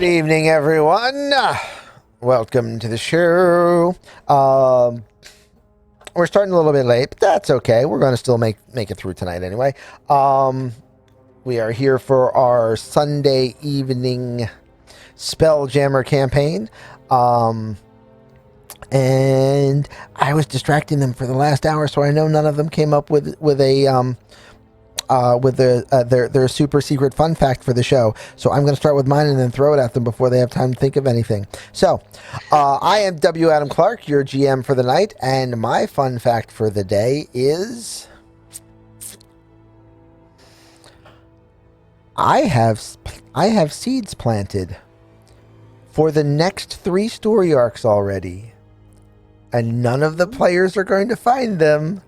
Good evening, everyone. Welcome to the show. We're starting a little bit late, but that's okay. We're going to still make it through tonight anyway. We are here for our Sunday evening Spelljammer campaign. And I was distracting them for the last hour, so I know none of them came up with their super secret fun fact for the show. So I'm going to start with mine and then throw it at them before they have time to think of anything. So I am W. Adam Clark, your GM for the night, and my fun fact for the day is I have seeds planted for the next 3 story arcs already, and none of the players are going to find them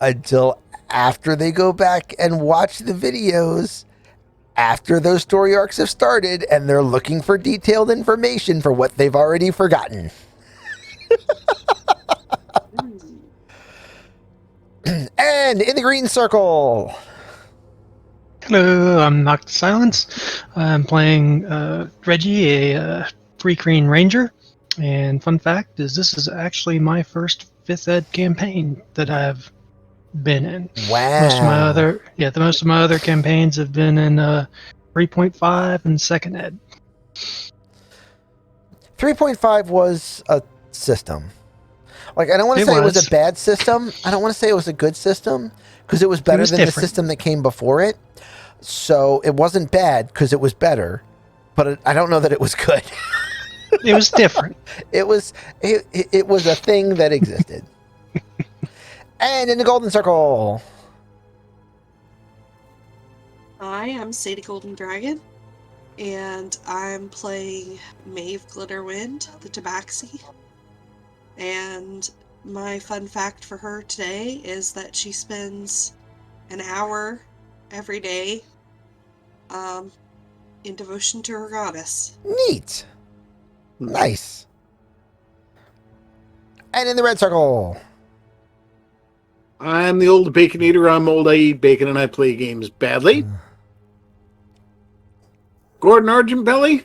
until after they go back and watch the videos after those story arcs have started, and they're looking for detailed information for what they've already forgotten. And in the green circle. Hello, I'm Knocked to Silence. I'm playing Reggie, a free green ranger. And fun fact is this is actually my first 5th ed campaign that I've been in. Wow. Most of my other campaigns have been in 3.5 and 2nd ed. 3.5 was a system. Like, I don't want to say it was a bad system. I don't want to say it was a good system, because it was better than the system that came before it. So it wasn't bad because it was better, but I don't know that it was good. It was different. It was a thing that existed. And in the golden circle. I am Sadie Golden Dragon, and I'm playing Maeve Glitterwind, the Tabaxi. And my fun fact for her today is that she spends an hour every day in devotion to her goddess. Neat. Nice. And in the red circle. I'm the old bacon eater. I'm old. I eat bacon and I play games badly. Gordon Argentbelly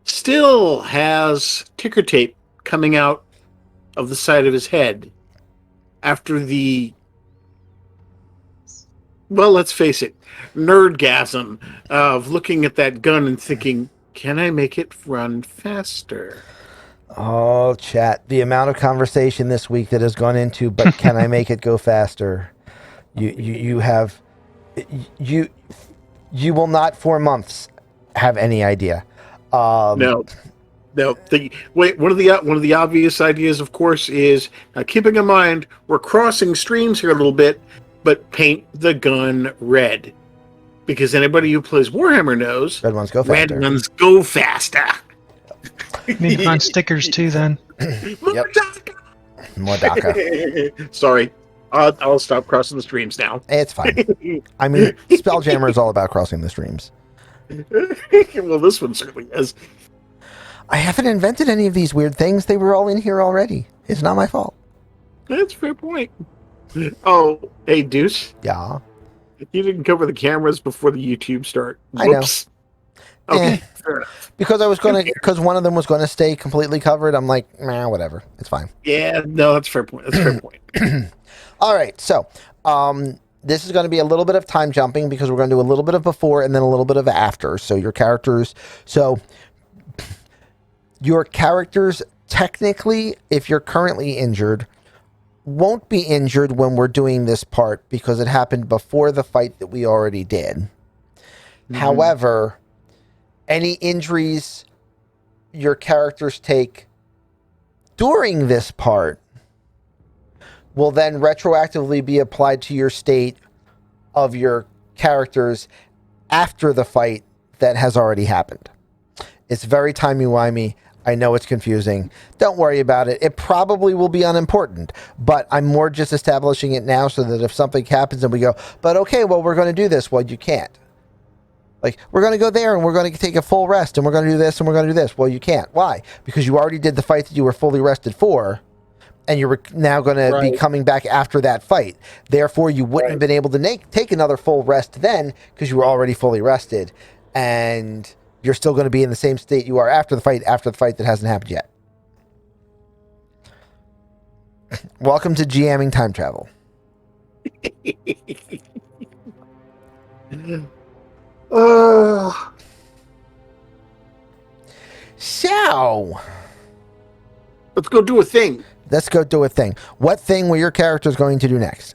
still has ticker tape coming out of the side of his head after the, well, let's face it, nerdgasm of looking at that gun and thinking, can I make it run faster? Oh, chat. The amount of conversation this week that has gone into, but can I make it go faster? You will not for months have any idea. No. One of the obvious ideas, of course, is keeping in mind we're crossing streams here a little bit, but paint the gun red, because anybody who plays Warhammer knows red ones go faster. Red ones go faster. You need to find stickers too, then. Yep. More DACA. Sorry. I'll stop crossing the streams now. It's fine. I mean, Spelljammer is all about crossing the streams. Well, this one certainly is. I haven't invented any of these weird things. They were all in here already. It's not my fault. That's a fair point. Oh, hey, Deuce. Yeah. You didn't cover the cameras before the YouTube start. Whoops. I know. Okay, fair enough. Because one of them was going to stay completely covered. I'm like, nah, whatever. It's fine. Yeah, no, that's a fair point. That's a fair point. All right, so this is going to be a little bit of time jumping because we're going to do a little bit of before and then a little bit of after. So your characters, technically, if you're currently injured, won't be injured when we're doing this part because it happened before the fight that we already did. Mm-hmm. However, any injuries your characters take during this part will then retroactively be applied to your state of your characters after the fight that has already happened. It's very timey-wimey. I know it's confusing. Don't worry about it. It probably will be unimportant, but I'm more just establishing it now so that if something happens and we go, but okay, well, we're going to do this. Well, you can't. Like, we're going to go there and we're going to take a full rest and we're going to do this and we're going to do this. Well, you can't. Why? Because you already did the fight that you were fully rested for, and you're now going to be coming back after that fight. Therefore, you wouldn't have been able to take another full rest then because you were already fully rested. And you're still going to be in the same state you are after the fight that hasn't happened yet. Welcome to GMing time travel. So, let's go do a thing. Let's go do a thing. What thing were your characters going to do next?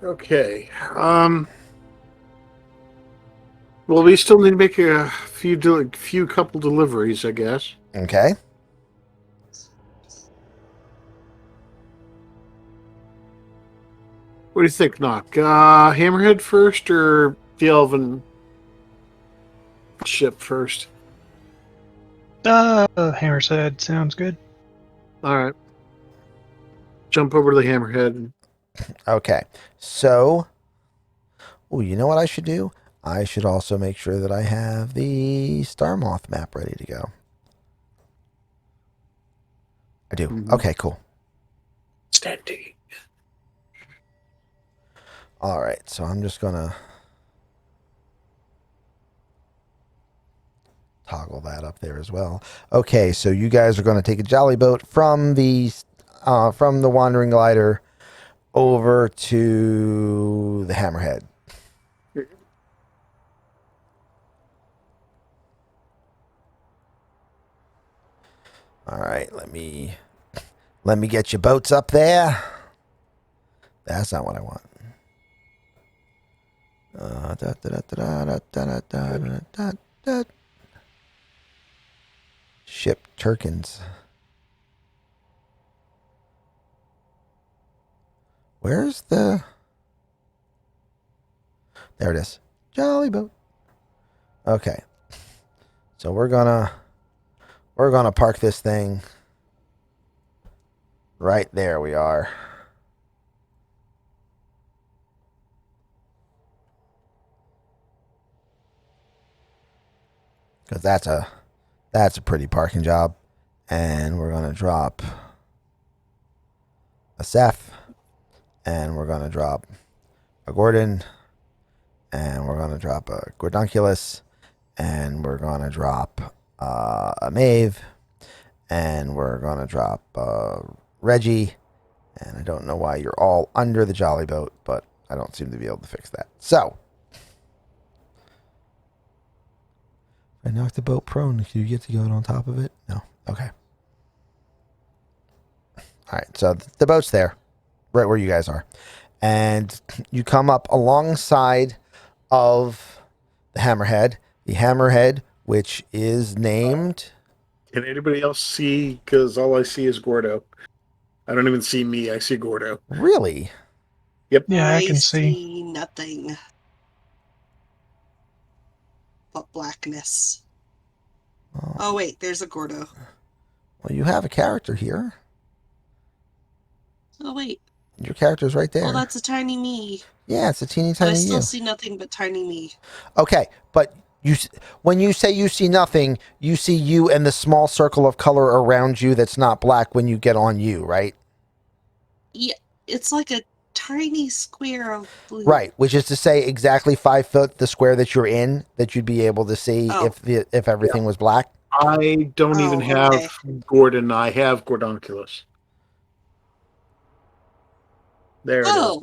Okay. Well, we still need to make a few couple deliveries, I guess. Okay. What do you think, Knock? Hammerhead first or the Elven ship first? Hammer's Head sounds good. All right. Jump over to the Hammerhead. Okay. So, you know what I should do? I should also make sure that I have the Star Moth map ready to go. I do. Mm-hmm. Okay, cool. Standing. All right, so I'm just going to toggle that up there as well. Okay, so you guys are going to take a jolly boat from the Wandering Glider over to the Hammerhead. All right, let me get your boats up there. That's not what I want. Ship Turkins. Where's the... There it is. Jolly boat. Okay. So we're gonna park this thing right there. We are. Because that's a pretty parking job. And we're gonna drop a Seth, and we're gonna drop a Gordon, and we're gonna drop a Gordonculus, and we're gonna drop a Maeve, and we're gonna drop Reggie, and I don't know why you're all under the jolly boat, but I don't seem to be able to fix that. So, I knocked the boat prone. Do you get to go on top of it? No. Okay. All right, so the boat's there, right where you guys are, and you come up alongside of the Hammerhead, which is named... Can anybody else see? Because all I see is Gordo. I don't even see me. I see Gordo. Really? Yep. Yeah, I can see nothing but blackness. Oh, wait, there's a Gordo. Well, you have a character here. Oh, wait. Your character's right there. Oh, that's a tiny me. Yeah, it's a teeny But tiny I still you. see nothing but tiny me. Okay, but when you say you see nothing, you see you and the small circle of color around you that's not black when you get on you, right? Yeah, it's like a tiny square of blue. Right, which is to say exactly 5 foot the square that you're in, that you'd be able to see if everything was black. I don't even have Gordon. I have Gordonculus. There it is.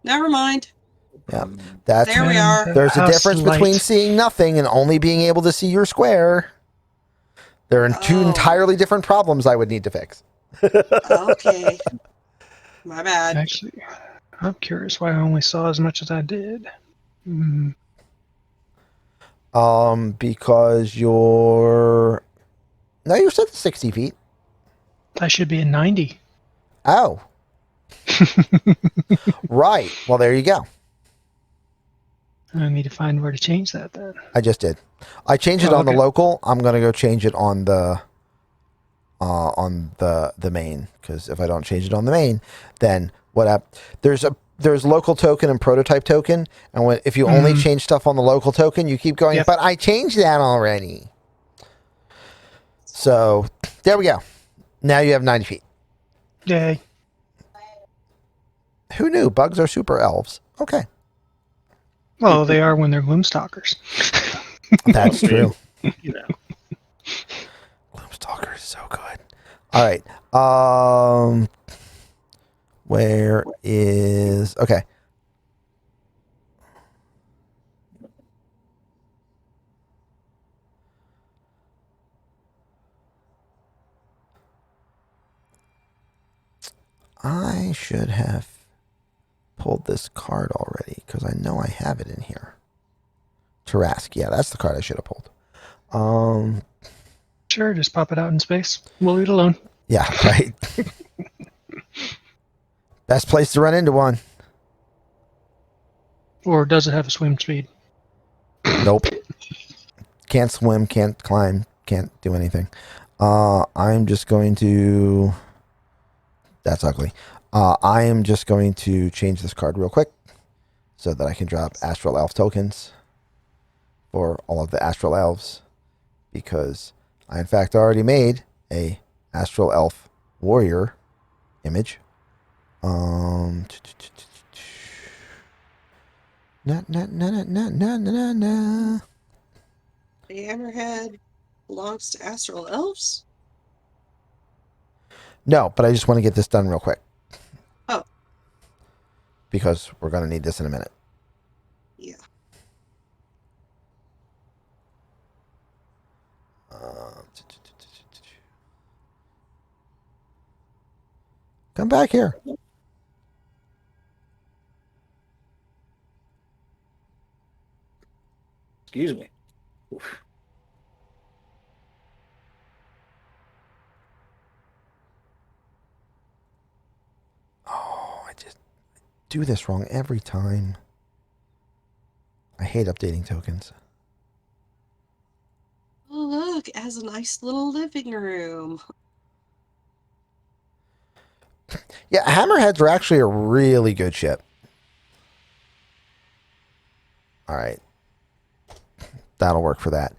Never mind. Yeah, there we are. There's a difference between seeing nothing and only being able to see your square. There are two entirely different problems I would need to fix. Okay. My bad. Actually, I'm curious why I only saw as much as I did. Because you're set to 60 feet. I should be at 90. Oh. Right. Well, there you go. I need to find where to change that then. I just did. I changed it on the local. I'm going to go change it on the main, because if I don't change it on the main, then there's local token and prototype token, and if you only change stuff on the local token, you keep going, but I changed that already. So there we go. Now you have 90 feet. Yay. Who knew bugs are super elves? Okay. Well, they are when they're Gloomstalkers. That's true. You know. Gloomstalker is so good. All right. Where is... Okay. I should have pulled this card already because I know I have it in here. Tarask. Yeah, that's the card I should have pulled. Sure, just pop it out in space. We'll leave it alone. Yeah, right. Best place to run into one. Or does it have a swim speed? Nope. Can't swim, can't climb, can't do anything. I'm just going to... That's ugly. I am just going to change this card real quick so that I can drop Astral Elf tokens for all of the Astral Elves, because I in fact already made a Astral Elf warrior image. Na na na na na na na na. The Hammerhead belongs to Astral Elves? No, but I just want to get this done real quick. Oh. Because we're going to need this in a minute. Yeah. Come back here. Excuse me. Oof. Oh, I just do this wrong every time. I hate updating tokens. Oh, look, it has a nice little living room. Yeah, hammerheads are actually a really good ship. All right. That'll work for that.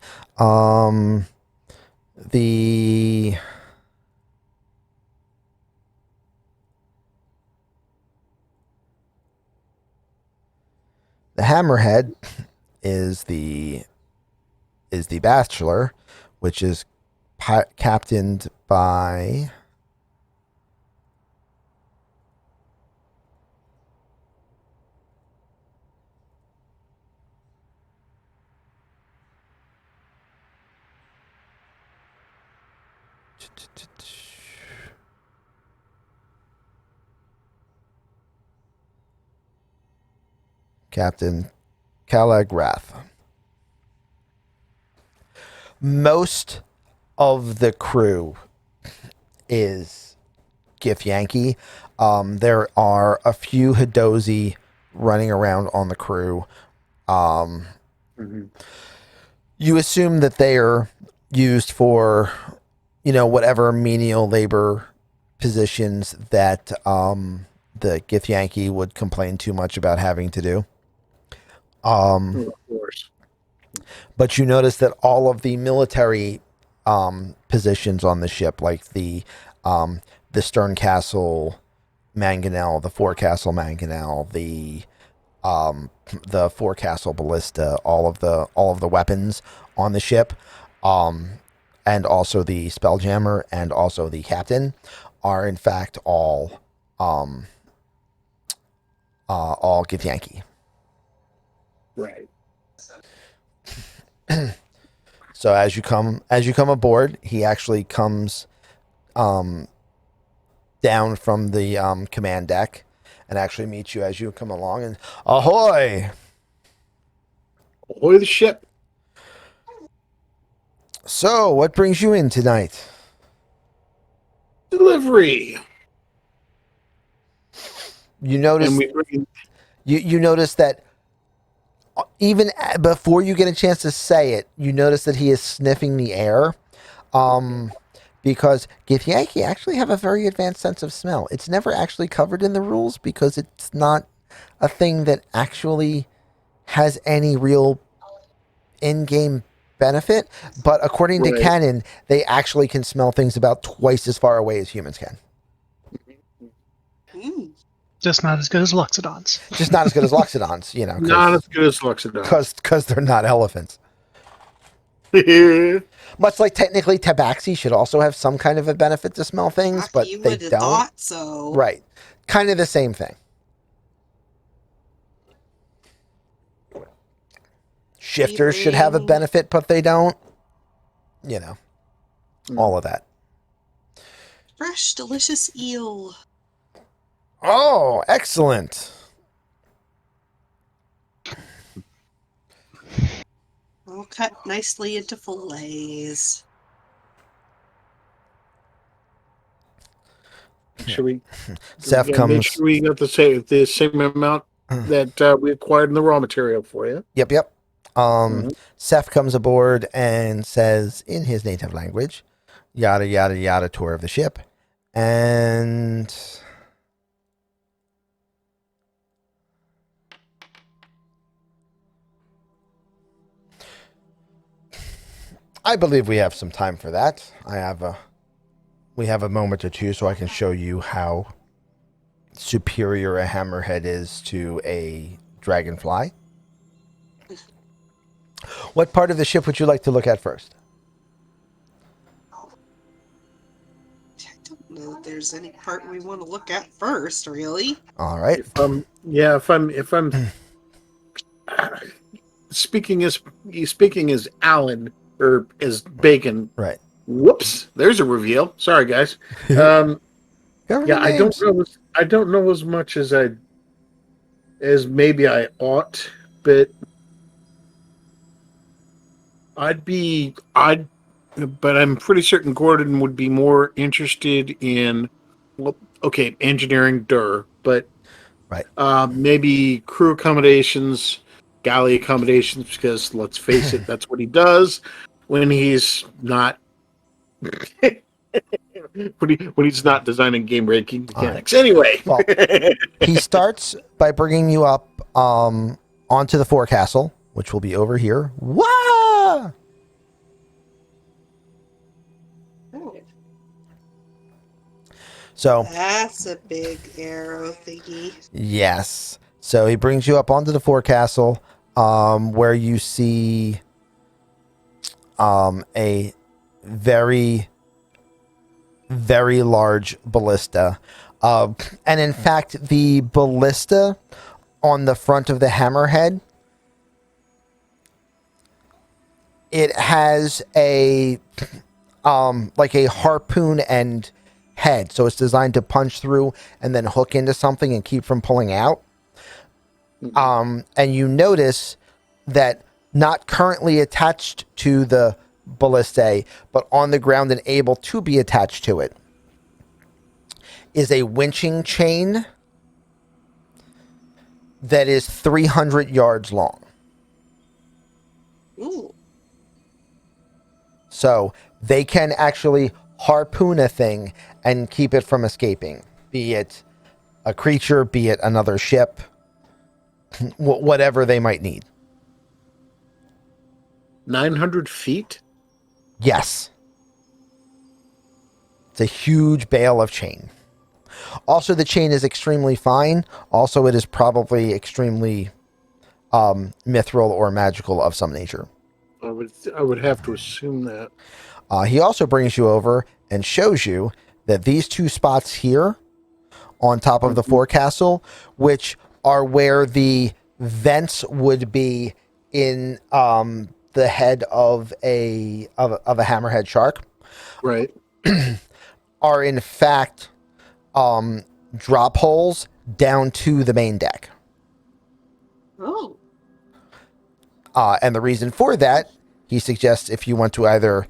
The hammerhead is the bachelor, which is captained by Captain Calagrath. Most of the crew is Githyanki. There are a few Hadozi running around on the crew. You assume that they are used for, whatever menial labor positions that the Githyanki would complain too much about having to do. Of course. But you notice that all of the military positions on the ship, like the stern castle mangonel, the forecastle mangonel, the forecastle ballista, all of the weapons on the ship, and also the Spelljammer and also the captain, are in fact all Githyanki. Right. So as you come aboard, he actually comes down from the command deck and actually meets you as you come along, and ahoy! Ahoy the ship. So, what brings you in tonight? Delivery. You notice And we bring you notice that even before you get a chance to say it, you notice that he is sniffing the air, because Githyanki actually have a very advanced sense of smell. It's never actually covered in the rules because it's not a thing that actually has any real in-game benefit. But according to Right. canon, they actually can smell things about twice as far away as humans can. Mm. Just not as good as Loxodons. Just not as good as Loxodons, not as good as Luxodon. because they're not elephants. Much like technically tabaxi should also have some kind of a benefit to smell things, but You they would have don't. thought so. Right. Kind of the same thing. Shifters should have a Keeping- benefit, but they don't. You know, all of that. Fresh, delicious eel. Oh, excellent. All cut nicely into fillets. Should we? Seth Make comes. sure we got the same amount that we acquired in the raw material for you. Yep. Seth comes aboard and says in his native language, yada, yada, yada, tour of the ship. And I believe we have some time for that. We have a moment or two so I can show you how superior a hammerhead is to a dragonfly. What part of the ship would you like to look at first? I don't know if there's any part we want to look at first, really. All right. If I'm speaking as Alan or as Bacon. Right. Whoops! There's a reveal. Sorry, guys. Yeah, I don't know as much as maybe I ought, but but I'm pretty certain Gordon would be more interested in, well, okay, engineering, but right. Maybe crew accommodations, galley accommodations, because let's face it, that's what he does when he's not when he's not designing game breaking mechanics. Right. Anyway, well, he starts by bringing you up onto the forecastle, which will be over here. Wah! So that's a big arrow thingy. Yes. So he brings you up onto the forecastle, where you see a very, very large ballista. And in fact, the ballista on the front of the hammerhead, it has a like a harpoon end head, so it's designed to punch through and then hook into something and keep from pulling out. And you notice that not currently attached to the ballista, but on the ground and able to be attached to it, is a winching chain that is 300 yards long. Ooh. So they can actually harpoon a thing and keep it from escaping, be it a creature, be it another ship, whatever they might need. 900 feet? Yes. It's a huge bale of chain. Also, the chain is extremely fine. Also, it is probably extremely mithril or magical of some nature. I would have to assume that. He also brings you over and shows you that these two spots here on top of the forecastle, which are where the vents would be in the head of a hammerhead shark, right, are in fact drop holes down to the main deck. Oh. And the reason for that, he suggests, if you want to either,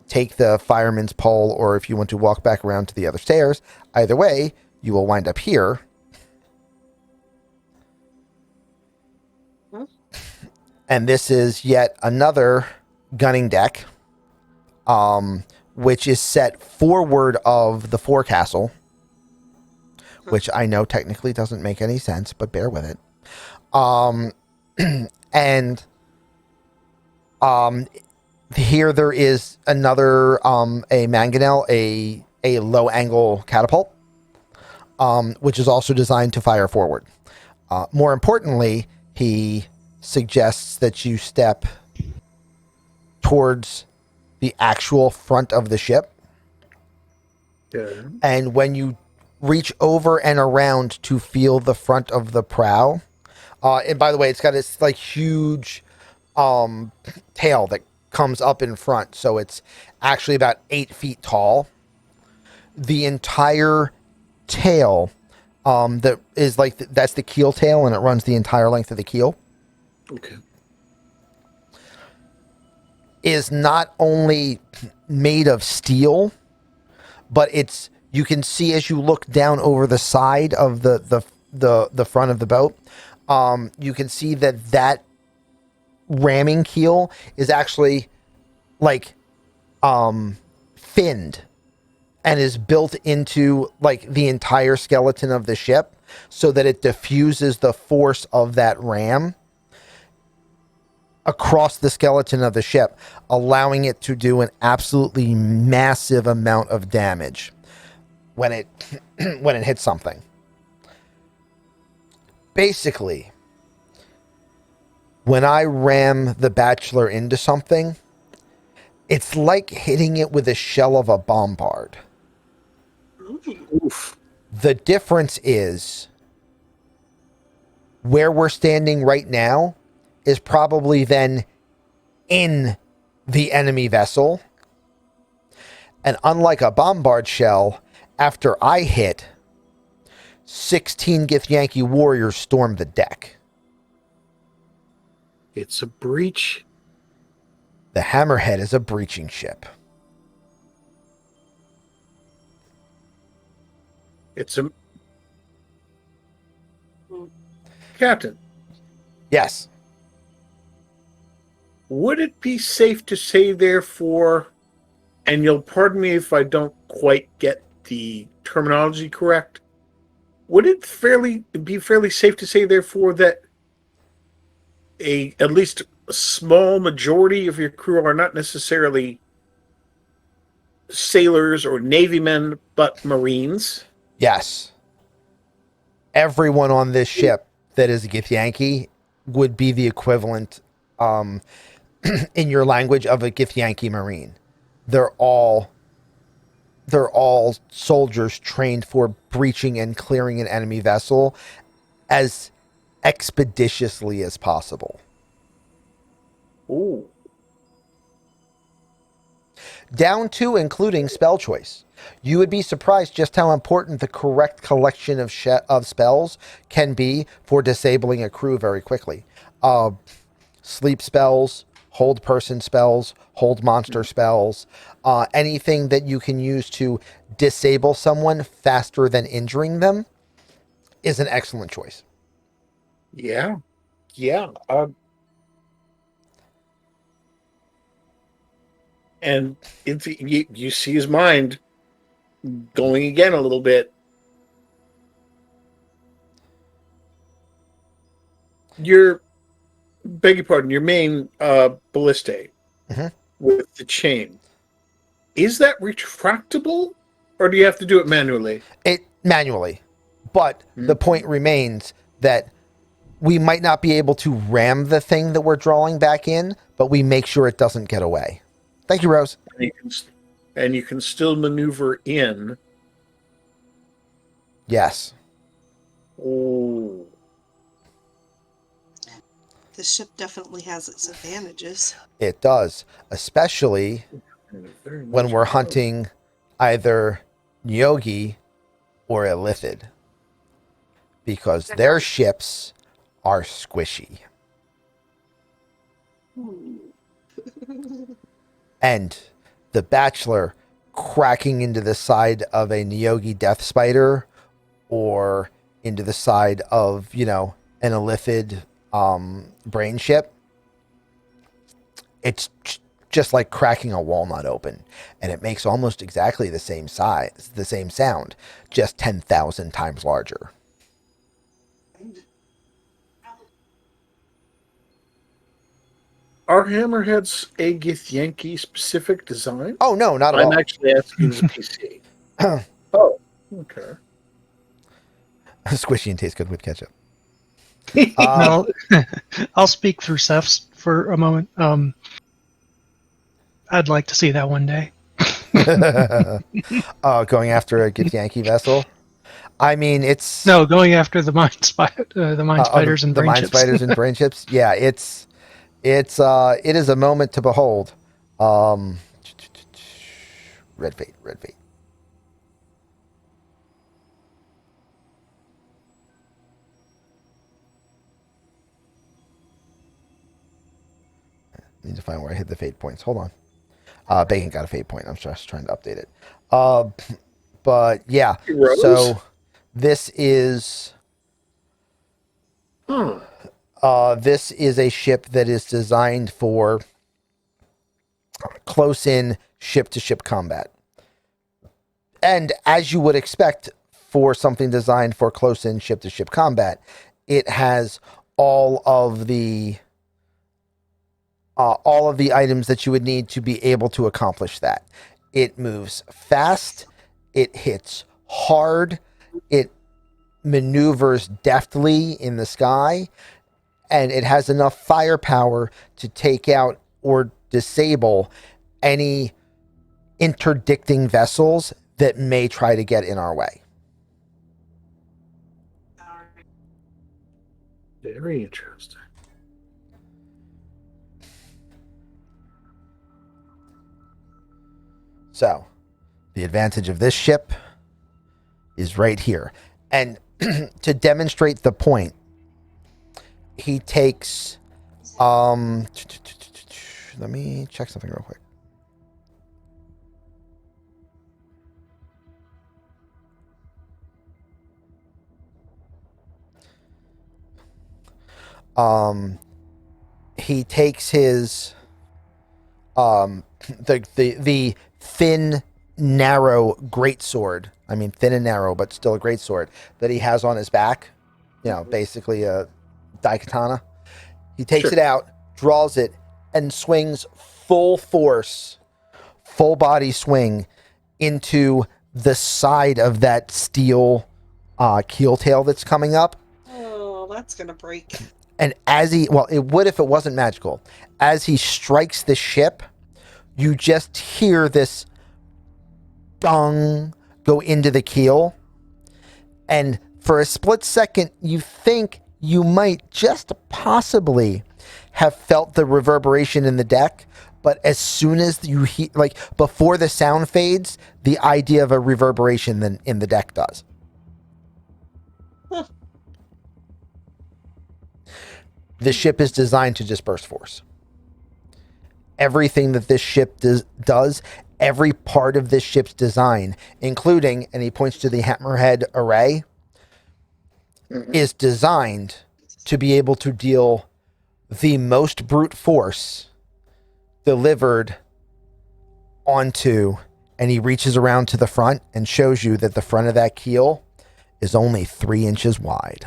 take the fireman's pole, or if you want to walk back around to the other stairs, either way, you will wind up here. Huh? And this is yet another gunning deck, which is set forward of the forecastle, which I know technically doesn't make any sense, but bear with it. And here there is another a mangonel, a low angle catapult, which is also designed to fire forward. More importantly, he suggests that you step towards the actual front of the ship. Yeah. And when you reach over and around to feel the front of the prow, and by the way, it's got this like huge tail that comes up in front, so it's actually about 8 feet tall. The entire tail, that is like that's the keel tail, and it runs the entire length of the keel. Okay. Is not only made of steel, but you can see as you look down over the side of the front of the boat, you can see that ramming keel is actually like finned and is built into like the entire skeleton of the ship so that it diffuses the force of that ram across the skeleton of the ship, allowing it to do an absolutely massive amount of damage when it when it hits something. Basically, when I ram the Bachelor into something, it's like hitting it with a shell of a bombard. Oof. The difference is where we're standing right now is probably then in the enemy vessel. And unlike a bombard shell, after I hit, 16 Githyanki warriors storm the deck. It's a breach. The Hammerhead is a breaching ship. It's a Captain. Yes. Would it be safe to say, therefore, and you'll pardon me if I don't quite get the terminology correct, would it be fairly safe to say, therefore, that at least a small majority of your crew are not necessarily sailors or Navy men, but Marines? Yes. Everyone on this ship that is a Githyanki would be the equivalent in your language of a Githyanki Marine. They're all soldiers trained for breaching and clearing an enemy vessel as expeditiously as possible. Ooh. Down to including spell choice. You would be surprised just how important the correct collection of spells can be for disabling a crew very quickly. Sleep spells, hold person spells, hold monster spells, anything that you can use to disable someone faster than injuring them is an excellent choice. Yeah. Yeah. And you see his mind going again a little bit. Beg your pardon, your main ballista with the chain, is that retractable, or do you have to do it manually? It manually, but the point remains that we might not be able to ram the thing that we're drawing back in, but we make sure it doesn't get away. Thank you, Rose. And you can still maneuver in. Yes. Oh. The ship definitely has its advantages. It does, especially when we're hunting either Nyogi or Illithid, because their ships are squishy. And the Bachelor cracking into the side of a Nyogi Death Spider or into the side of, an Illithid brain ship, it's just like cracking a walnut open, and it makes almost exactly the same size, the same sound, just 10,000 times larger. Are hammerheads a Githyanki specific design? Oh, no, not at all. I'm actually asking as a PC. Oh, okay. Squishy and tastes good with ketchup. Well, I'll speak for Seth for a moment. I'd like to see that one day. Going after a Githyanki vessel. I mean, it's No, going after the mine spiders and the brain mine chips. spiders and brain chips. Yeah, it is a moment to behold. Red fate. Need to find where I hit the fate points. Hold on. Bacon got a fate point. I'm just trying to update it. But yeah, Rose? so this is this is a ship that is designed for close-in ship-to-ship combat. And as you would expect for something designed for close-in ship-to-ship combat, it has all of the items that you would need to be able to accomplish that. It moves fast, it hits hard, it maneuvers deftly in the sky, and it has enough firepower to take out or disable any interdicting vessels that may try to get in our way. Very interesting. So, the advantage of this ship is right here. And to demonstrate the point, he takes let me check something real quick. He takes his the thin, narrow greatsword. I mean, thin and narrow, but still a greatsword that he has on his back. You know, basically a daikatana. He takes it out, draws it, and swings full force, full body swing into the side of that steel keel tail that's coming up. Oh, that's gonna break. And as he, well, it would if it wasn't magical. As he strikes the ship, you just hear this dong go into the keel. And for a split second, you think you might just possibly have felt the reverberation in the deck. But as soon as you hear, like before the sound fades, the idea of a reverberation then in the deck does. Huh. The ship is designed to disperse force. Everything that this ship does, every part of this ship's design, including, and he points to the hammerhead array, is designed to be able to deal the most brute force delivered onto, and he reaches around to the front and shows you that the front of that keel is only 3 inches wide.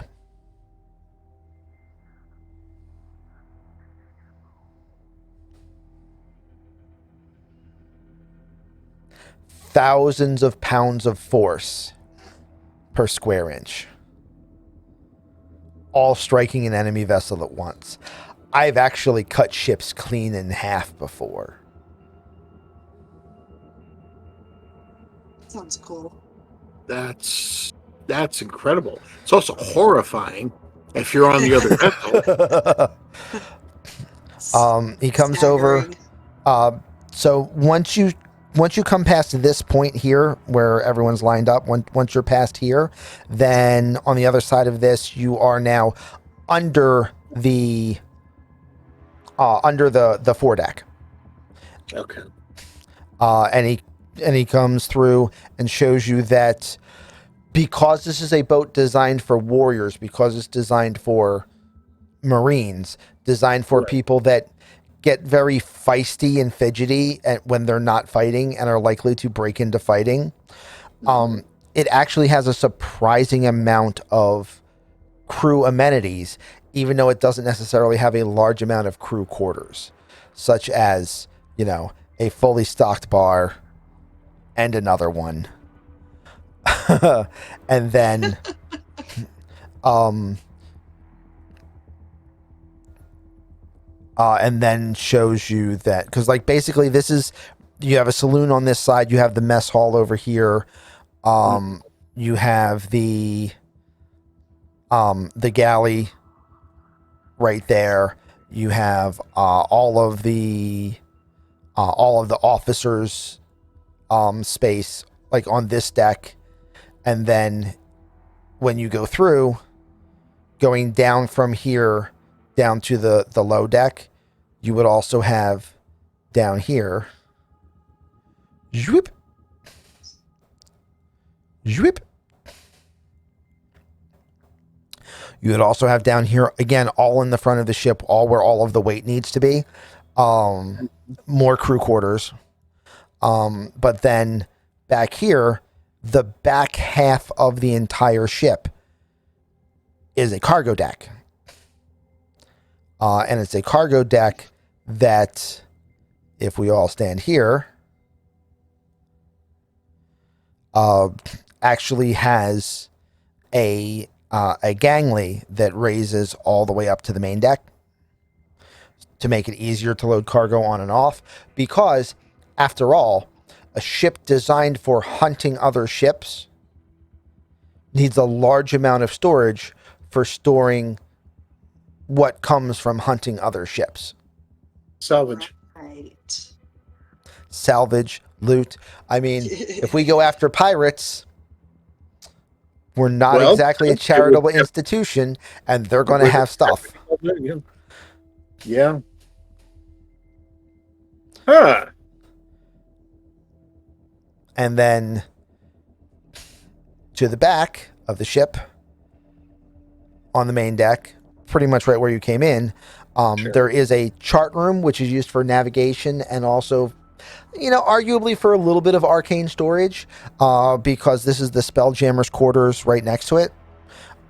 Thousands of pounds of force per square inch, all striking an enemy vessel at once. I've actually cut ships clean in half before. Sounds cool. That's incredible. It's also horrifying if you're on the other vessel. He comes over. So once you come past this point here where everyone's lined up, once you're past here, then on the other side of this, you are now under the foredeck. Okay. And he comes through and shows you that because this is a boat designed for warriors, because it's designed for Marines, designed for people that get very feisty and fidgety when they're not fighting and are likely to break into fighting. It actually has a surprising amount of crew amenities, even though it doesn't necessarily have a large amount of crew quarters, such as, you know, a fully stocked bar and another one. And then and then shows you that, because like basically this is, you have a saloon on this side, you have the mess hall over here, you have the galley right there, you have all of the officers space like on this deck, and then when you go through, going down from here down to the low deck, you would also have down here, zhoop, zhoop. You would also have down here, again, all in the front of the ship, all where all of the weight needs to be, more crew quarters. But then back here, the back half of the entire ship is a cargo deck. And it's a cargo deck that, if we all stand here, actually has a gangly that raises all the way up to the main deck to make it easier to load cargo on and off. Because, after all, a ship designed for hunting other ships needs a large amount of storage for storing what comes from hunting other ships. Salvage. Right. Salvage, loot. I mean, if we go after pirates, we're not exactly a charitable institution, and they're going to have stuff. Yeah. Huh. And then to the back of the ship on the main deck, pretty much right where you came in, there is a chart room, which is used for navigation and also, arguably for a little bit of arcane storage, because this is the Spelljammer's quarters right next to it.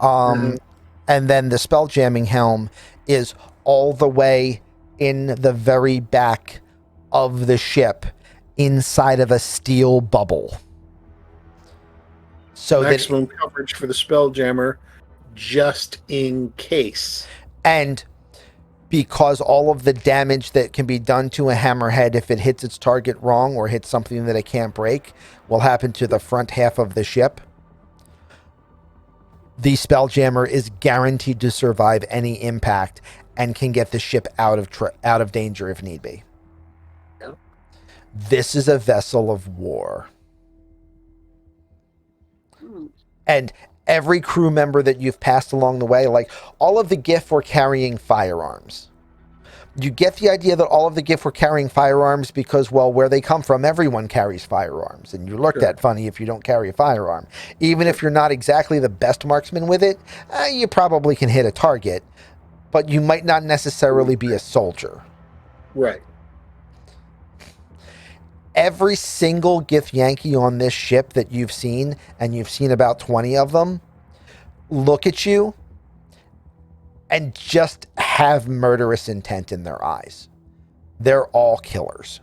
And then the Spelljamming helm is all the way in the very back of the ship, inside of a steel bubble. So maximum coverage for the Spelljammer, just in case. And because all of the damage that can be done to a hammerhead if it hits its target wrong or hits something that it can't break will happen to the front half of the ship, the Spelljammer is guaranteed to survive any impact and can get the ship out of danger if need be. Yep. This is a vessel of war. And every crew member that you've passed along the way, like all of the GIF were carrying firearms. You get the idea that all of the GIF were carrying firearms because, well, where they come from, everyone carries firearms. And you're looked at funny if you don't carry a firearm. Even if you're not exactly the best marksman with it, you probably can hit a target. But you might not necessarily be a soldier. Right. Every single Gith Yankee on this ship that you've seen, and you've seen about 20 of them, look at you and just have murderous intent in their eyes. They're all killers.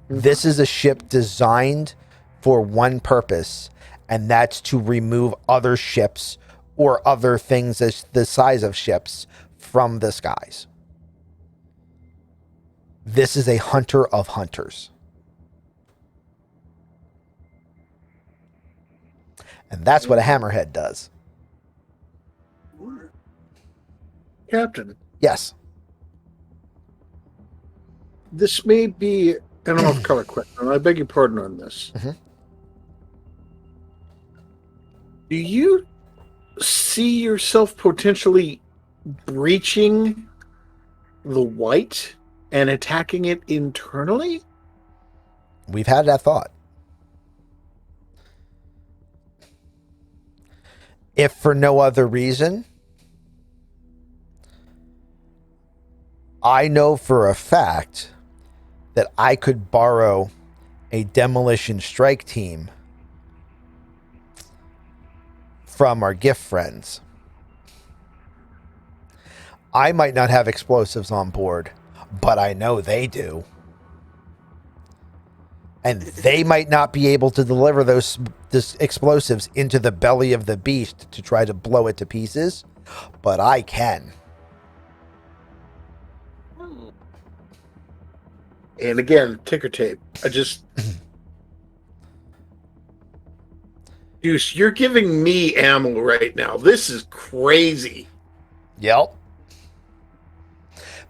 This is a ship designed for one purpose, and that's to remove other ships or other things as the size of ships from the skies. This is a hunter of hunters. And that's what a hammerhead does. Captain. Yes. This may be an off-color question. I beg your pardon on this. Mm-hmm. Do you see yourself potentially breaching the Wight and attacking it internally? We've had that thought. If for no other reason, I know for a fact that I could borrow a demolition strike team from our gift friends. I might not have explosives on board, but I know they do. And they might not be able to deliver those explosives into the belly of the beast to try to blow it to pieces, but I can. And again, ticker tape. I just... Deuce, you're giving me ammo right now. This is crazy. Yep.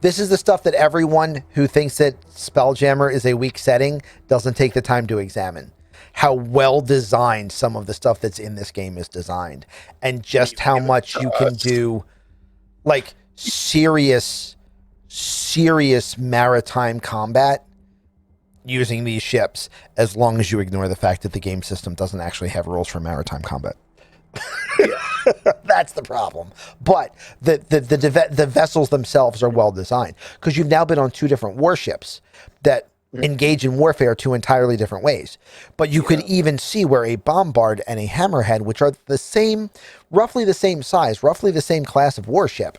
This is the stuff that everyone who thinks that Spelljammer is a weak setting doesn't take the time to examine. How well designed some of the stuff that's in this game is designed. And just how much you can do, like, serious maritime combat using these ships, as long as you ignore the fact that the game system doesn't actually have rules for maritime combat. That's the problem. But the vessels themselves are well designed, because you've now been on two different warships that engage in warfare two entirely different ways. But you could even see where a bombard and a hammerhead, which are the same, roughly the same size, roughly the same class of warship,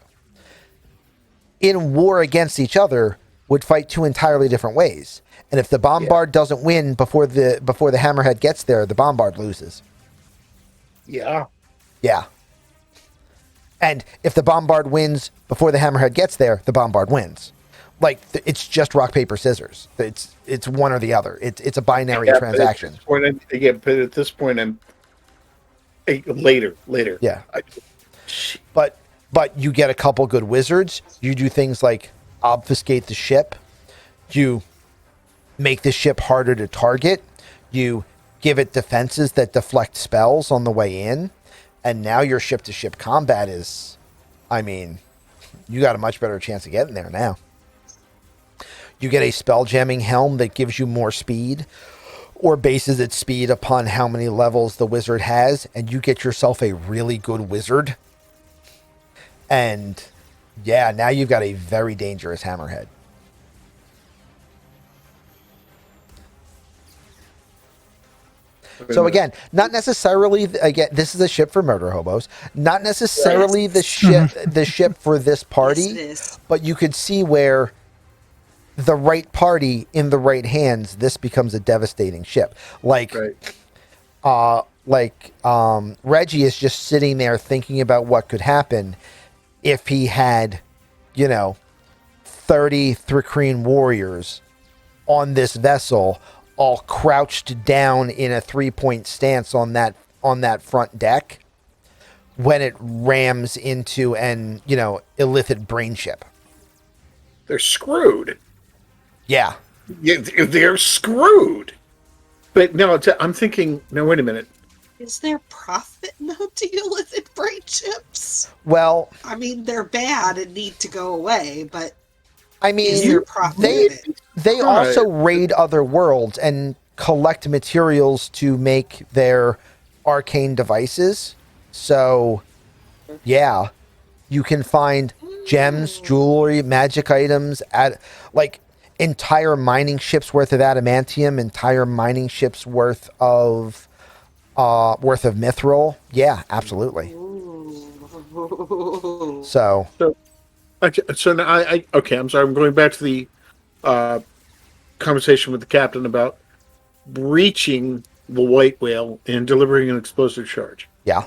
in war against each other, would fight two entirely different ways. And if the bombard doesn't win before the hammerhead gets there, the bombard loses. Yeah. Yeah. And if the bombard wins before the hammerhead gets there, the bombard wins. Like, it's just rock, paper, scissors. It's one or the other. It's a binary transaction. But at this point, I'm later. Yeah. But you get a couple good wizards. You do things like obfuscate the ship. You make the ship harder to target. You give it defenses that deflect spells on the way in. And now your ship-to-ship combat is, I mean, you got a much better chance of getting there now. You get a spell jamming helm that gives you more speed, or bases its speed upon how many levels the wizard has, and you get yourself a really good wizard. And yeah, now you've got a very dangerous hammerhead. So again, not necessarily, this is a ship for murder hobos, not necessarily the ship for this party, Yes, but you could see where the right party in the right hands, this becomes a devastating ship. Like, Reggie is just sitting there thinking about what could happen if he had, 30 Thrikreen warriors on this vessel, all crouched down in a 3-point stance on that front deck when it rams into an illithid brain ship. They're screwed. Yeah. They're screwed. But no, I'm thinking, no, wait a minute. Is there profit in illithid brain chips? Well, I mean, they're bad and need to go away, but I mean, is there profit in it? they also raid other worlds and collect materials to make their arcane devices. So, yeah, you can find gems, jewelry, magic items, entire mining ships worth of adamantium, entire mining ships worth of mithril. Yeah, absolutely. Ooh. So Now I'm sorry. I'm going back to the conversation with the captain about breaching the Wight Whale and delivering an explosive charge. yeah.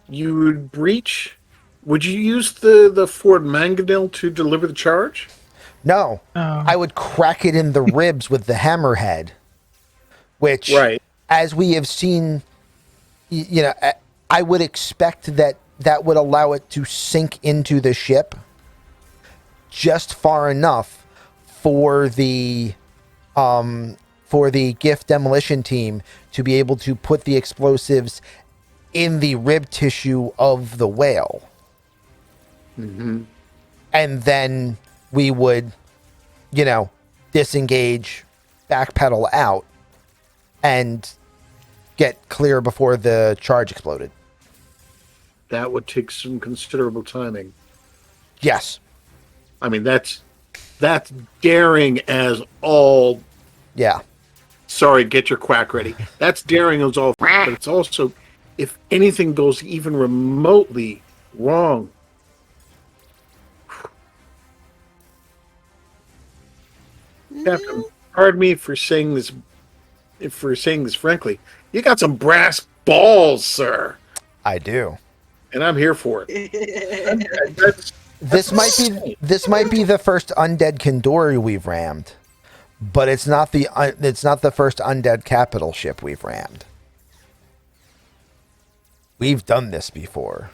You would breach. Would you use the Fort Mangonel to deliver the charge? No, Oh. I would crack it in the ribs with the hammerhead, which, as we have seen, I would expect that would allow it to sink into the ship just far enough for the gift demolition team to be able to put the explosives in the rib tissue of the whale. Mm-hmm. And then we would, disengage, backpedal out, and get clear before the charge exploded. That would take some considerable timing. Yes. I mean, that's daring as all. Yeah. Sorry, get your quack ready. That's daring as all. But it's also, if anything goes even remotely wrong. Captain, pardon me for saying this. Frankly, you got some brass balls, sir. I do. And I'm here for it. This might be the first undead Kandori we've rammed, but it's not the first undead capital ship we've rammed. We've done this before.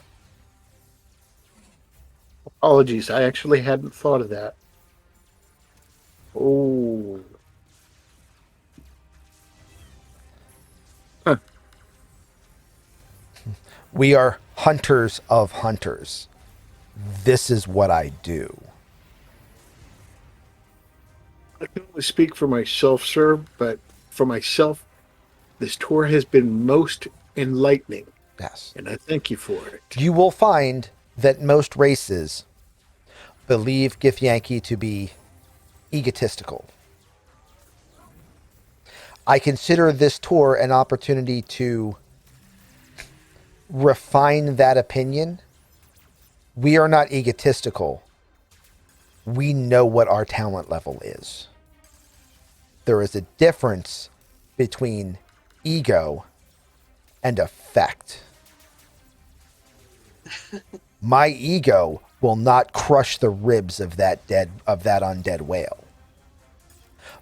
Apologies, I actually hadn't thought of that. Oh. Huh. We are hunters of hunters. This is what I do. I can only speak for myself, sir, but for myself, this tour has been most enlightening, Yes. and I thank you for it. You will find that most races believe Githyanki to be egotistical. I consider this tour an opportunity to refine that opinion. We are not egotistical. We know what our talent level is. There is a difference between ego and effect. My ego will not crush the ribs of that undead whale.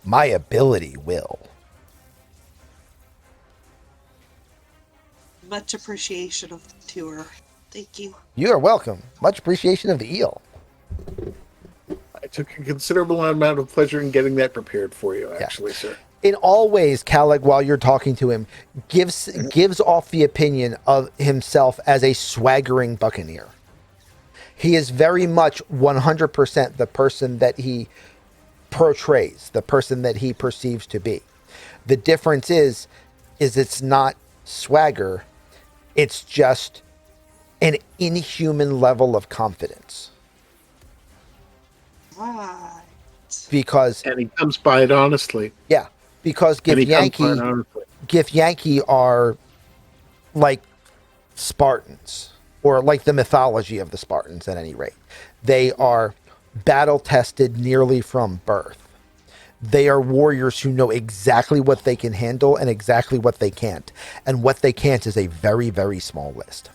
My ability will. Much appreciation of the tour. Thank you. You are welcome. Much appreciation of the eel. I took a considerable amount of pleasure in getting that prepared for you, actually, sir. In all ways, Kaleg, while you're talking to him, gives off the opinion of himself as a swaggering buccaneer. He is very much 100% the person that he portrays, the person that he perceives to be. The difference is it's not swagger, it's just an inhuman level of confidence. Right. Because And he comes by it honestly. yeah, because Githyanki are like Spartans, or like the mythology of the Spartans at any rate. They are battle tested nearly from birth. They are warriors who know exactly what they can handle and exactly what they can't. And what they can't is a very, very small list.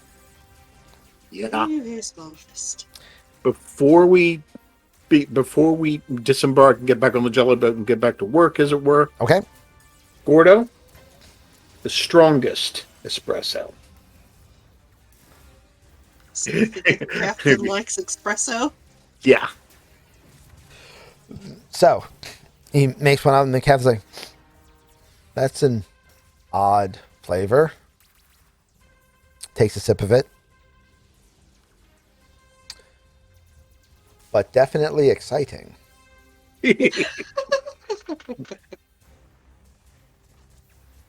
Yeah. Very small list. Before we disembark and get back on the jelly boat and get back to work, as it were, Okay? Gordo, the strongest espresso. So you think the captain likes espresso? Yeah. So, he makes one out and the captain's like, that's an odd flavor. Takes a sip of it. But definitely exciting.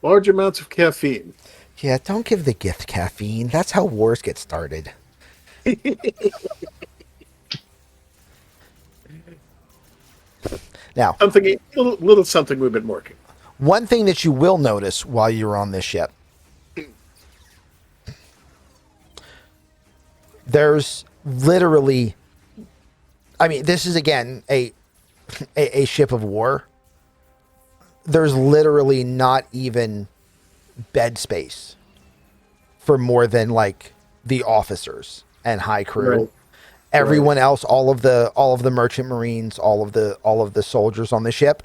Large amounts of caffeine. Yeah, don't give the gift caffeine. That's how wars get started. Now, Something, little something we've been working. one thing that you will notice while you're on this ship, there's literally, I mean, this is again a ship of war. There's literally not even bed space for more than like the officers and high crew. Right. Everyone else, all of the merchant marines, all of the soldiers on the ship.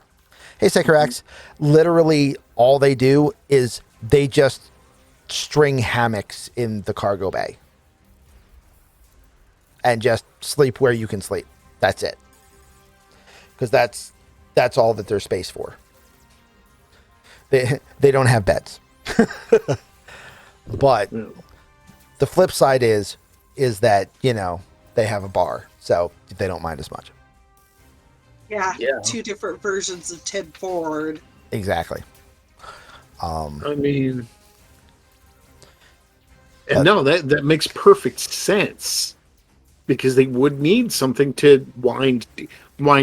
Hey, Sycorax, literally all they do is they just string hammocks in the cargo bay and just sleep where you can sleep. That's it. Because that's all that there's space for. They don't have beds. But Yeah. the flip side is that, you know, they have a bar, so they don't mind as much. Yeah. Yeah. Two different versions of Tim Ford. Exactly. I mean, and no, that makes perfect sense, because they would need something to wind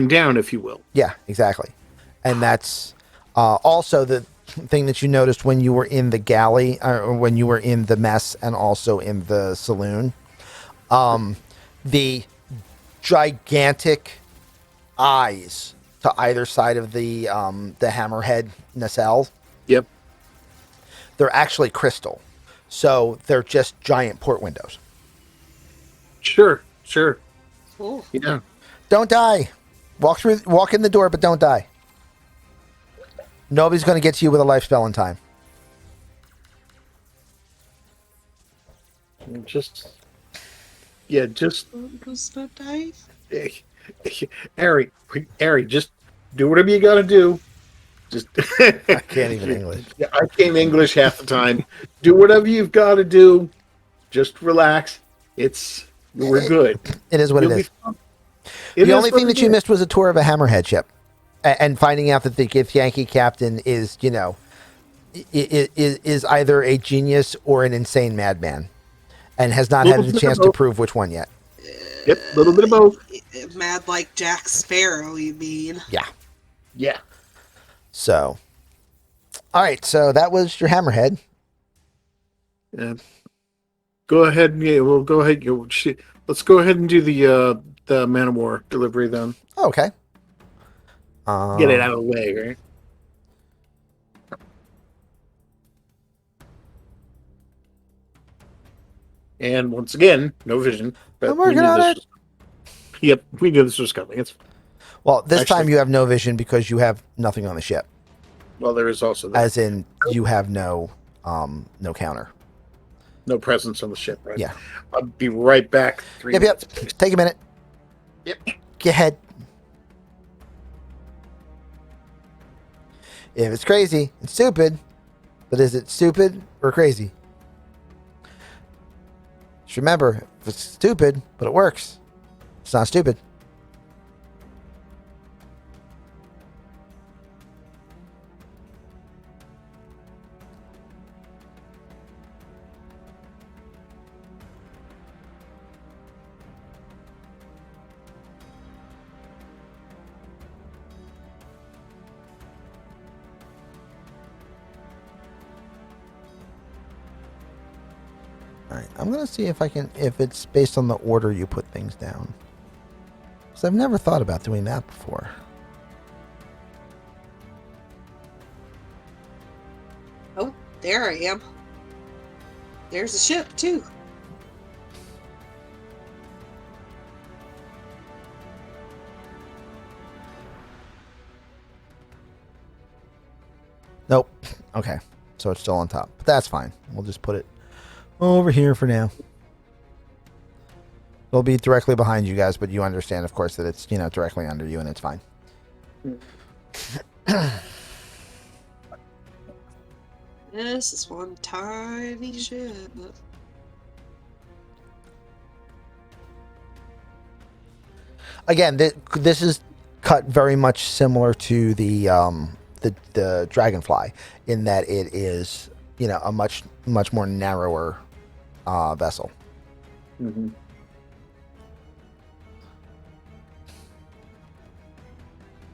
down, if you will. Yeah, exactly. And that's also the thing that you noticed when you were in the galley, or when you were in the mess, and also in the saloon. The gigantic eyes to either side of the hammerhead nacelle, Yep. they're actually crystal. So they're just giant port windows. Sure. Oh, Yeah. Don't die. Walk in the door, but don't die. Nobody's going to get to you with a life spell in time. Just who's not dying? Ari, just do whatever you got to do. Just I can't even English. I can't English half the time. Do whatever you've got to do. Just relax. We're good. It is what it is. The only thing that you missed was a tour of a hammerhead ship, and finding out that the Githyanki captain is, is either a genius or an insane madman, and has not had the chance to prove which one yet. Yep, a little bit of both. Mad like Jack Sparrow, you mean? Yeah. Yeah. So, all right. So that was your hammerhead. Yeah. Go ahead. Yeah, we'll go ahead. Let's go ahead and do the Man of War delivery then. Okay. Get it out of the way, right? And once again, no vision. I'm working on it. Yep, we knew this was coming. Well, this time you have no vision because you have nothing on the ship. Well, there is also that. As in, you have no counter. No presence on the ship, right? Yeah. I'll be right back. Yep. Take a minute. Yep. Get ahead. If it's crazy, it's stupid. But is it stupid or crazy? Just remember, if it's stupid, but it works, it's not stupid. Alright, I'm going to see if it's based on the order you put things down. Because I've never thought about doing that before. Oh, there I am. There's a ship, too. Nope. Okay. So it's still on top. But that's fine. We'll just put it over here for now. It'll be directly behind you guys, but you understand, of course, that it's, directly under you, and it's fine. This is one tiny ship. Again, this is cut very much similar to the Dragonfly, in that it is, a much more narrower vessel. Mm-hmm.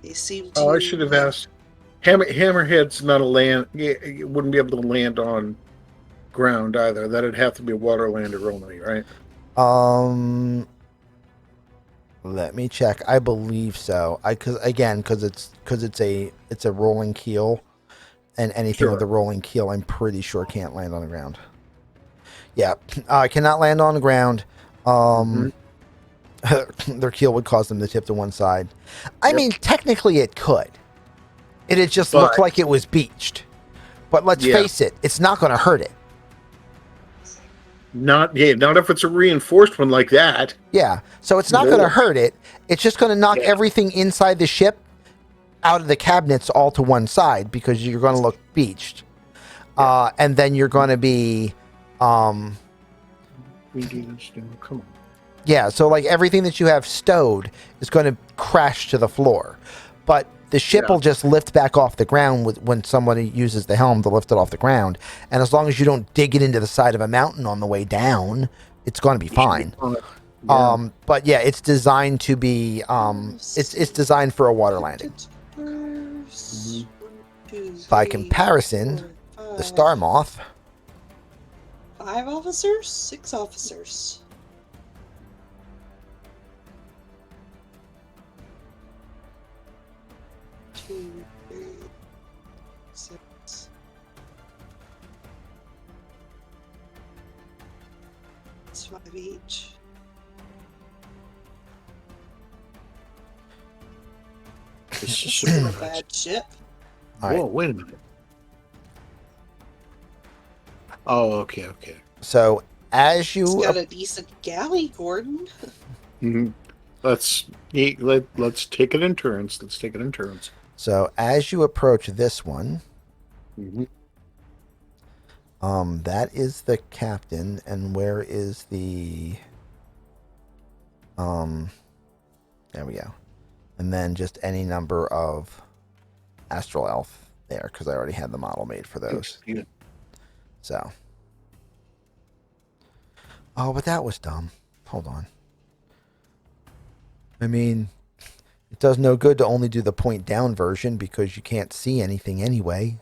They seem to. Oh, I should have asked. Hammerhead's not a land. You wouldn't be able to land on ground either. That'd have to be a water lander only, right? Let me check. I believe so. Because it's a rolling keel, and anything with a rolling keel, I'm pretty sure can't land on the ground. Yeah, cannot land on the ground. Their keel would cause them to tip to one side. I mean, technically it could. It'd just look like it was beached. But let's face it, it's not going to hurt it. Not if it's a reinforced one like that. Yeah, so it's not going to hurt it. It's just going to knock everything inside the ship out of the cabinets all to one side, because you're going to look beached. And then you're going to be... We do this, come on. Yeah, so like everything that you have stowed is going to crash to the floor. But the ship will just lift back off the ground when somebody uses the helm to lift it off the ground. And as long as you don't dig it into the side of a mountain on the way down, it's going to be fine. But yeah, it's designed to be, it's designed for a water landing. By comparison, the Star Moth... 5 officers? 6 officers. 2, 3, 6. It's 5 each. This is This isn't a surprise. bad ship. All right. Whoa, wait a minute. Oh, okay. So as It's you got a decent galley, Gordon. Mm-hmm. Let's take it in turns. Let's take it in turns. as you approach this one, Mm-hmm. that is the captain, and where is the there we go. And then just any number of Astral Elf there, because I already had the model made for those. Yeah. So. Oh, but that was dumb. Hold on. I mean, it does no good to only do the point down version because you can't see anything anyway.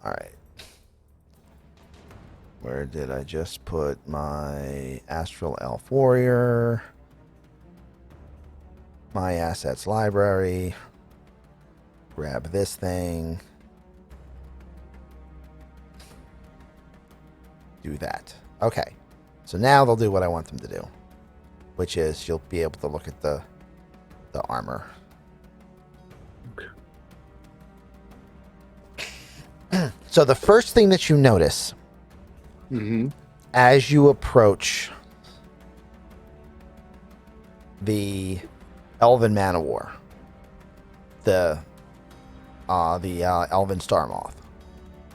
All right. Where did I just put my Astral Elf Warrior? My assets library. Grab this thing. Do that. Okay. So now they'll do what I want them to do, which is you'll be able to look at the armor. So the first thing that you notice as you approach the Elven Man of War, the Elven Star Moth,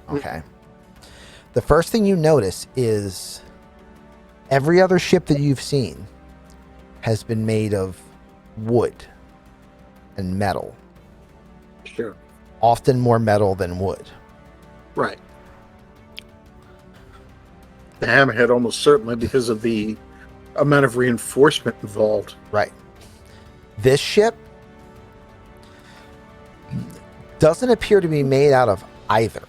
okay, the first thing you notice is every other ship that you've seen has been made of wood and metal. Sure. Often more metal than wood. Right. The hammerhead almost certainly because of the amount of reinforcement involved. Right. This ship doesn't appear to be made out of either.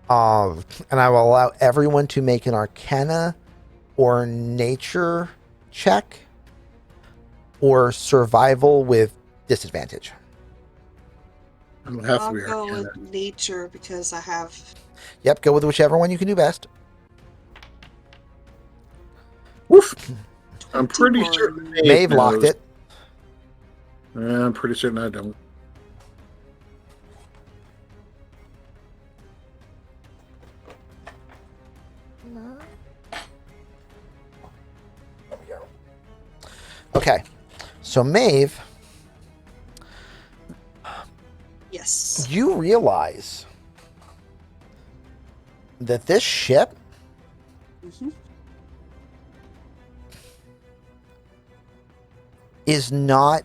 And I will allow everyone to make an Arcana or Nature check or Survival with disadvantage. It'll have to I'll be go Arcana. with nature because I have. Yep, go with whichever one you can do best. Woof. I'm pretty 21. certain Maeve locked knows. it. I'm pretty certain I don't. Okay, so Maeve, Yes. you realize that this ship hmm is not.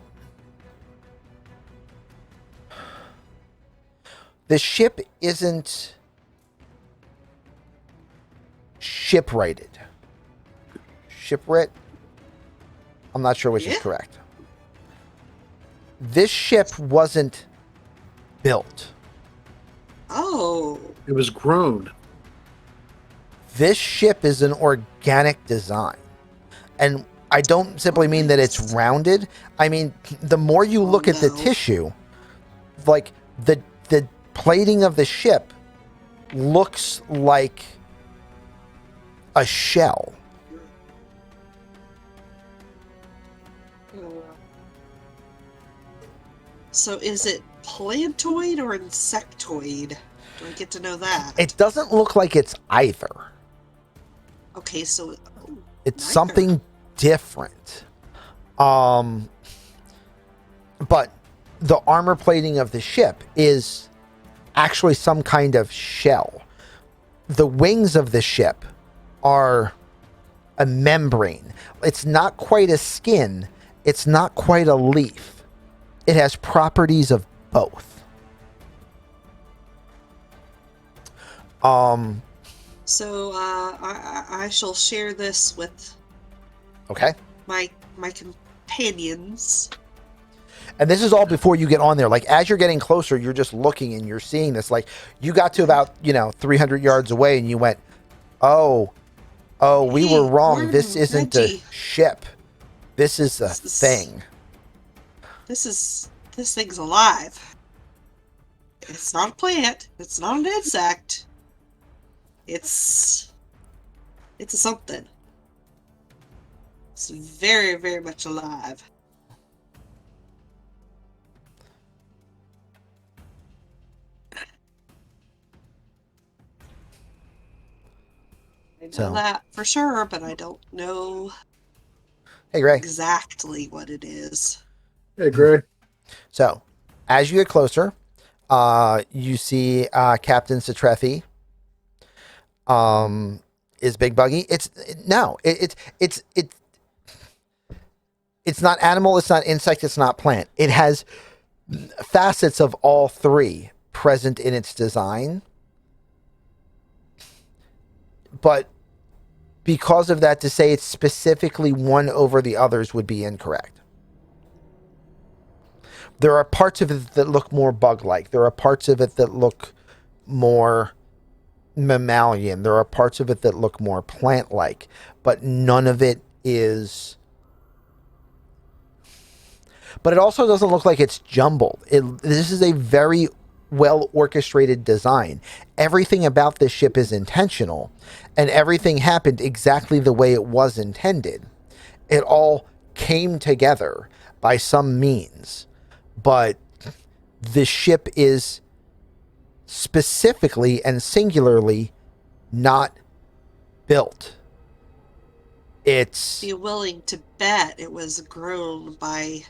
The ship isn't shipwrighted. Shipwrit? I'm not sure which is Yeah. correct. This ship wasn't built. Oh. It was grown. This ship is an organic design. And I don't simply mean that it's rounded. I mean, the more you look at the no. tissue, like the plating of the ship looks like a shell. So is it plantoid or insectoid? Do I get to know that? It doesn't look like it's either. Okay, so It's neither. something different. But the armor plating of the ship is actually some kind of shell. The wings of the ship are a membrane. It's not quite a skin. It's not quite a leaf. It has properties of both. So I shall share this with Okay. my companions. And this is all before you get on there. Like, as you're getting closer, you're just looking and you're seeing this. Like, you got to about, 300 yards away and you went, oh, we were wrong. Gordon, This isn't Reggie. a ship. This is a thing. This thing's alive. It's not a plant. It's not an insect. It's a something. It's very, very much alive. I know that for sure, but I don't know Hey, Greg. exactly what it is. Hey, Gray. So, as you get closer, you see Captain Citrethi. Is Big Buggy. It's not animal, it's not insect, it's not plant. It has facets of all three present in its design. But because of that, to say it's specifically one over the others would be incorrect. There are parts of it that look more bug-like. There are parts of it that look more mammalian. There are parts of it that look more plant-like. But none of it is... But it also doesn't look like it's jumbled. This is a very well-orchestrated design. Everything about this ship is intentional, and everything happened exactly the way it was intended. It all came together by some means, but the ship is specifically and singularly not built. It's... Be willing to bet it was grown by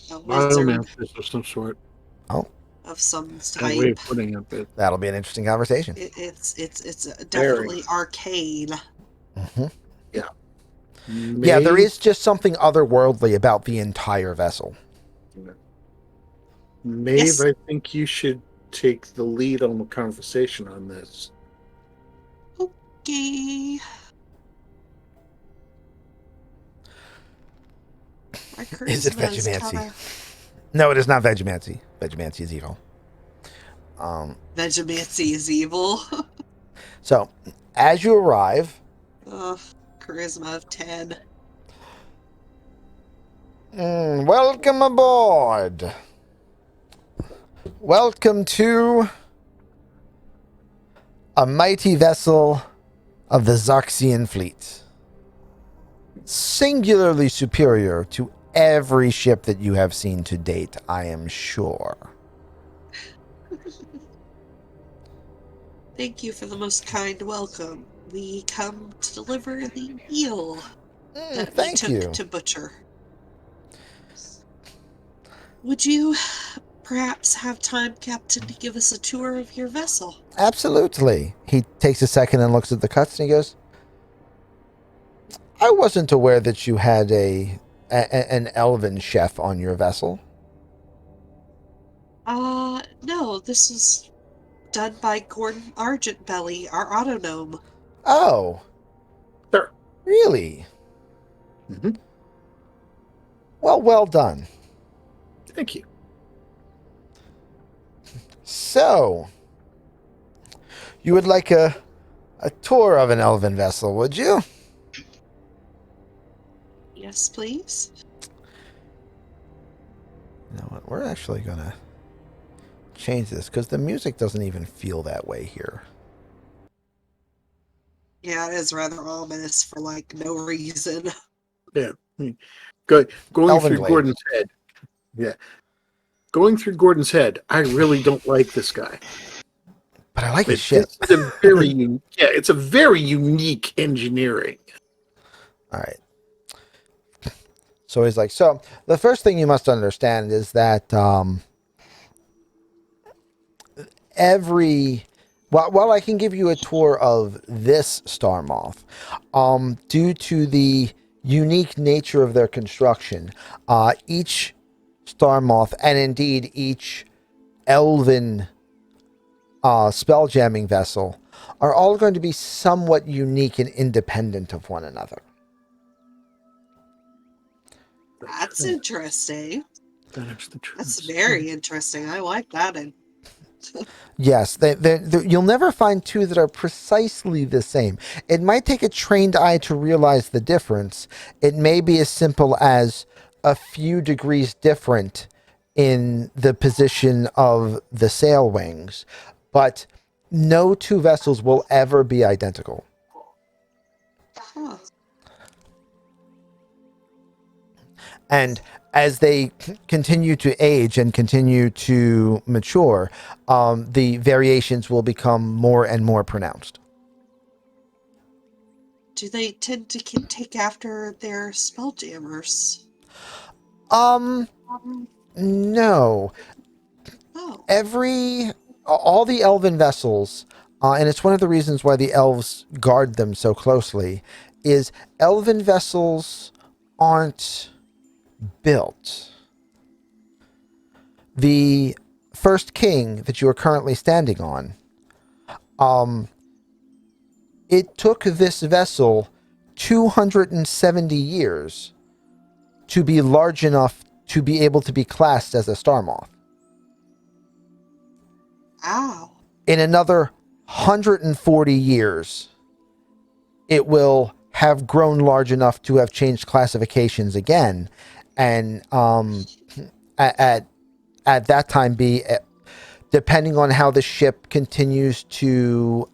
a wizard Biomancer of some sort. Oh, of some That way of type. putting it. But that'll be an interesting conversation. It's definitely arcane. Mm-hmm. yeah. Yeah, there is just something otherworldly about the entire vessel. Maeve, Yes. I think you should take the lead on the conversation on this. Okay. Is it charisma is Vegemancy? kinda- No, it is not Vegemancy. Vegemancy is evil. Vegemancy is evil. So, as you arrive, Charisma of 10. welcome aboard. Welcome to a mighty vessel of the Zarxian fleet. Singularly superior to every ship that you have seen to date, I am sure. Thank you for the most kind welcome. We come to deliver the eel that we Thank took you. to butcher. Would you perhaps have time, Captain, to give us a tour of your vessel? Absolutely. He takes a second and looks at the cuts and he goes, I wasn't aware that you had an elven chef on your vessel. No, this is done by Gordon Argentbelly, our autonome. Oh. Sure. Really? Mm-hmm. Well done. Thank you. So, you would like a tour of an elven vessel, would you? Yes, please. You know what? We're actually going to change this because the music doesn't even feel that way here. Yeah, it is rather ominous for, like, no reason. Yeah. Going Elven through Glade. Gordon's head. Yeah. Going through Gordon's head, I really don't like this guy. But I like his ship. It's a very it's a very unique engineering. All right. So he's like, so the first thing you must understand is that while I can give you a tour of this star moth, due to the unique nature of their construction, each star moth and indeed each elven spelljamming vessel are all going to be somewhat unique and independent of one another. That's interesting. That is the truth. That's very interesting. I like that. And Yes, you'll never find two that are precisely the same. It might take a trained eye to realize the difference. It may be as simple as a few degrees different in the position of the sail wings, but no two vessels will ever be identical. huh. And as they continue to age and continue to mature, the variations will become more and more pronounced. Do they tend to take after their spelljammers? No. Oh. All the elven vessels, and it's one of the reasons why the elves guard them so closely, is elven vessels aren't built. The first king that you are currently standing on, it took this vessel 270 years to be large enough to be able to be classed as a star moth. Ow. In another 140 years, it will have grown large enough to have changed classifications again, and at that time be, depending on how the ship continues to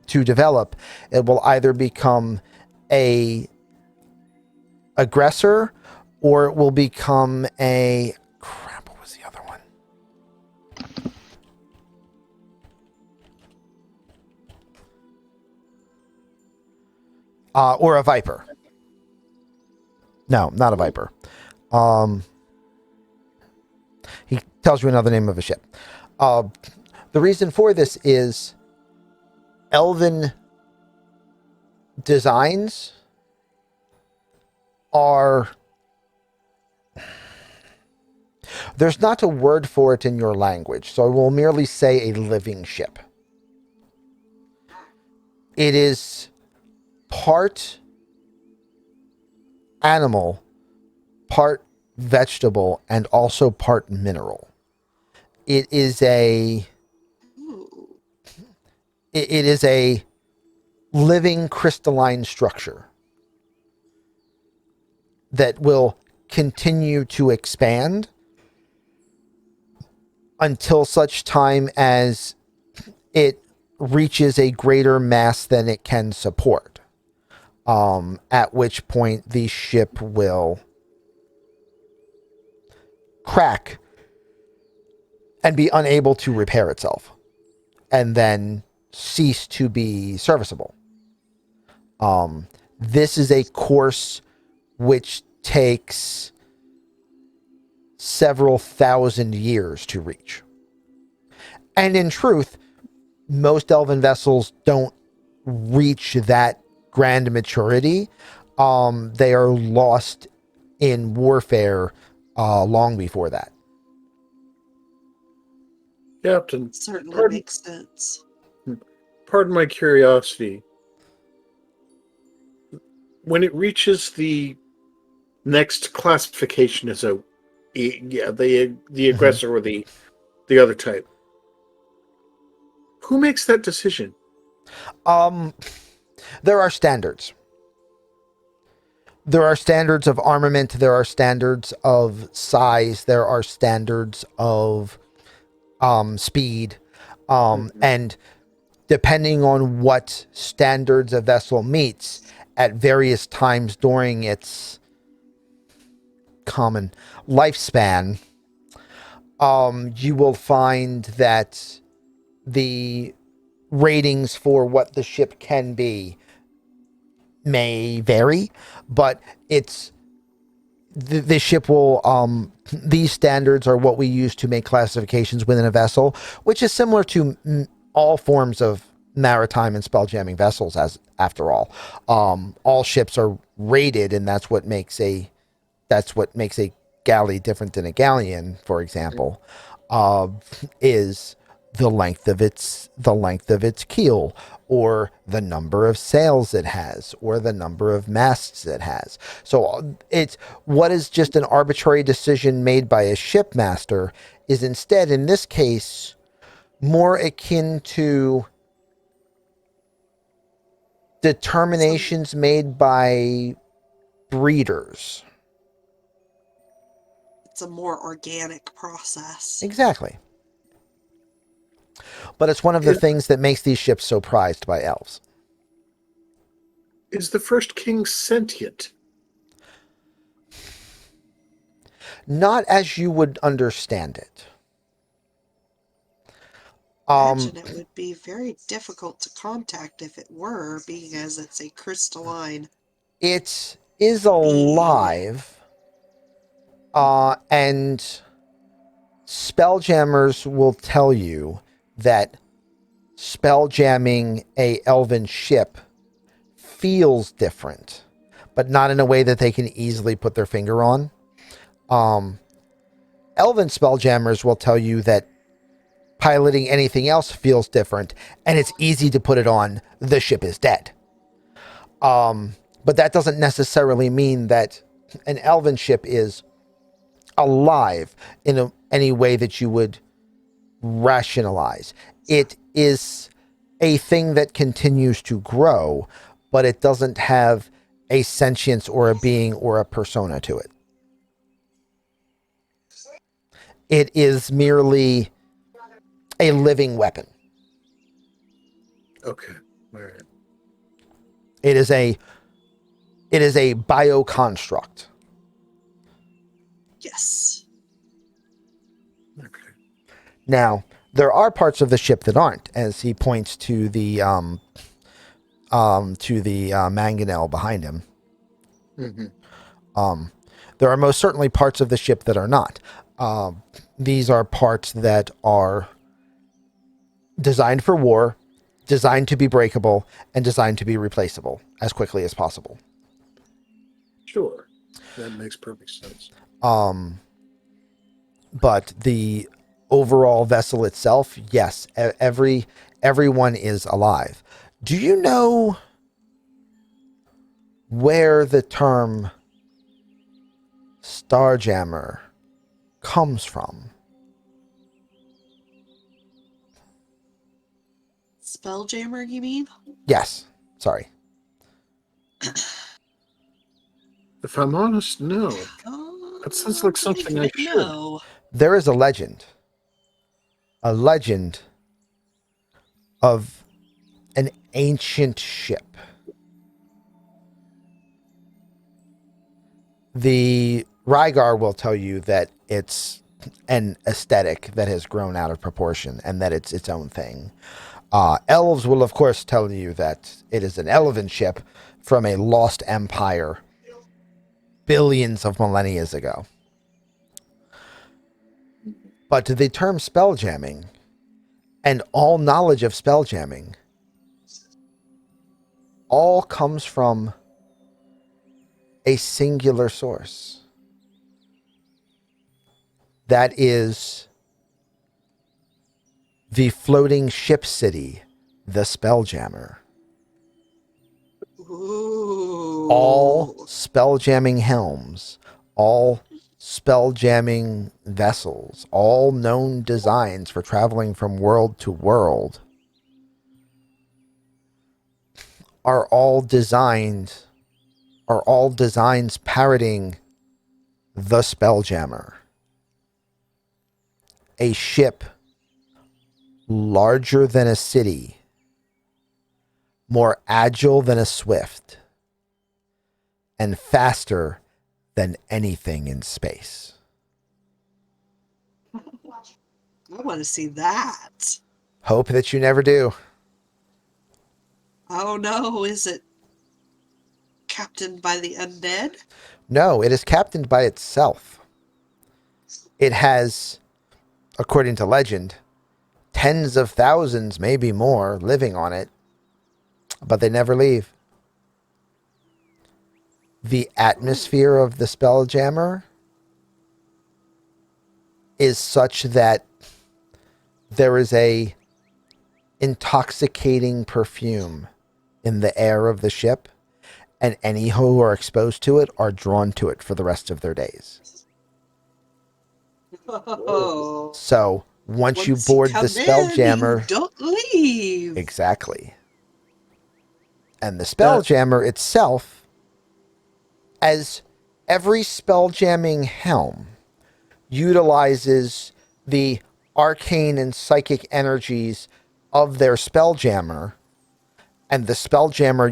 develop, it will either become a aggressor or it will become a crap. What was the other one? Or a viper. No, not a viper. He tells you another name of a ship. The reason for this is elven designs are... There's not a word for it in your language, so I will merely say a living ship. It is part animal, part vegetable, and also part mineral. It is a living crystalline structure that will continue to expand until such time as it reaches a greater mass than it can support. At which point the ship will crack and be unable to repair itself and then cease to be serviceable. This is a course which takes several thousand years to reach. And in truth, most elven vessels don't reach that grand maturity. They are lost in warfare long before that. Captain, Certainly makes sense. pardon my curiosity. When it reaches the next classification as the aggressor or the other type, who makes that decision? There are standards. There are standards of armament. There are standards of size. There are standards of speed. And depending on what standards a vessel meets at various times during its common lifespan, you will find that the ratings for what the ship can be may vary, but it's the ship will these standards are what we use to make classifications within a vessel, which is similar to all forms of maritime and spelljamming vessels. As after all ships are rated, and that's what makes a galley different than a galleon, for example, is the length of its keel, or the number of sails it has, or the number of masts it has. So it's what is just an arbitrary decision made by a shipmaster is instead, in this case, more akin to determinations made by breeders. It's a more organic process. Exactly. But it's one of the things that makes these ships so prized by elves. Is the first king sentient? Not as you would understand it. I imagine it would be very difficult to contact if it were, being as it's a crystalline. It is alive, and spelljammers will tell you that spelljamming a elven ship feels different, but not in a way that they can easily put their finger on. Elven spelljammers will tell you that piloting anything else feels different, and it's easy to put it on the ship is dead. But that doesn't necessarily mean that an elven ship is alive in any way that you would rationalize. It is a thing that continues to grow, but it doesn't have a sentience or a being or a persona to it. It is merely a living weapon. Okay. All right. It is a bioconstruct. Yes. Okay. Now, there are parts of the ship that aren't, as he points to the mangonel behind him. Mm-hmm. There are most certainly parts of the ship that are not. These are parts that are designed for war, designed to be breakable, and designed to be replaceable as quickly as possible. Sure. That makes perfect sense. But the overall vessel itself, yes, everyone is alive. Do you know where the term Starjammer comes from? Spelljammer, you mean? Yes. Sorry. If I'm honest, no. That sounds like something I should. No. There is a legend of an ancient ship. The Rygar will tell you that it's an aesthetic that has grown out of proportion and that it's its own thing. Elves will, of course, tell you that it is an elven ship from a lost empire billions of millennia ago. But the term spelljamming and all knowledge of spelljamming all comes from a singular source. That is the floating ship city, the Spelljammer. Ooh. All spelljamming helms, all spelljamming vessels, all known designs for traveling from world to world are all designs parroting the Spelljammer. A ship larger than a city, more agile than a swift, and faster than anything in space. I want to see that. Hope that you never do. Oh no, is it captained by the undead? No, it is captained by itself. It has, according to legend, tens of thousands, maybe more, living on it, but they never leave. The atmosphere of the Spelljammer is such that there is a intoxicating perfume in the air of the ship, and any who are exposed to it are drawn to it for the rest of their days. Oh. So once you Once board come the Spelljammer, you don't leave. exactly. And the That- Spelljammer itself, as every spelljamming helm utilizes the arcane and psychic energies of their Spelljammer, and the Spelljammer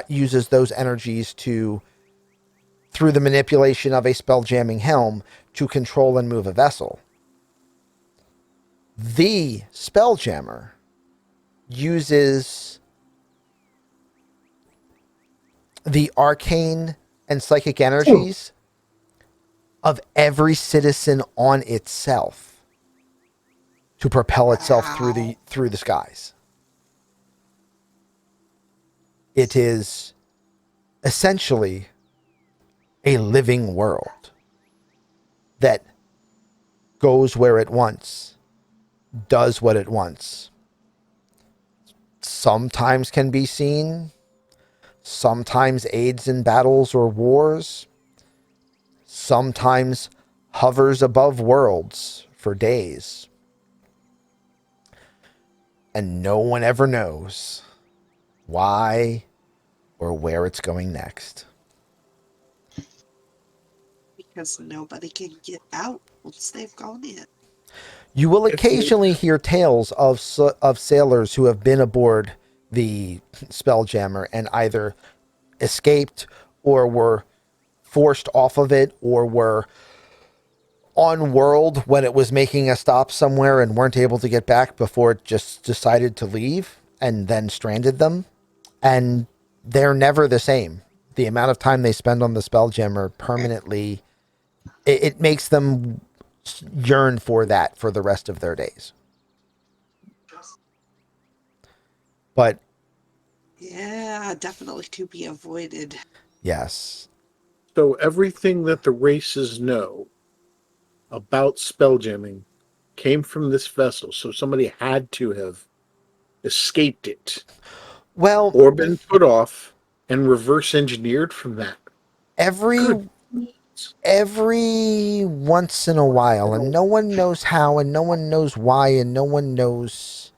uses those energies to, through the manipulation of a spelljamming helm, to control and move a vessel. The Spelljammer uses the arcane and psychic energies of every citizen on itself to propel itself through the skies. It is essentially a living world that goes where it wants, does what it wants. Sometimes can be seen, sometimes aids in battles or wars, sometimes hovers above worlds for days. And no one ever knows why or where it's going next. Because nobody can get out once they've gone in. You will occasionally hear tales of sailors who have been aboard the Spelljammer and either escaped or were forced off of it or were on world when it was making a stop somewhere and weren't able to get back before it just decided to leave and then stranded them. And they're never the same. The amount of time they spend on the Spelljammer permanently, it makes them yearn for that for the rest of their days. But Yeah, definitely to be avoided. yes, So everything that the races know about spelljamming came from this vessel. So somebody had to have escaped it well, or been put off and reverse engineered from that. every once in a while, and no one knows how, and no one knows why, and no one knows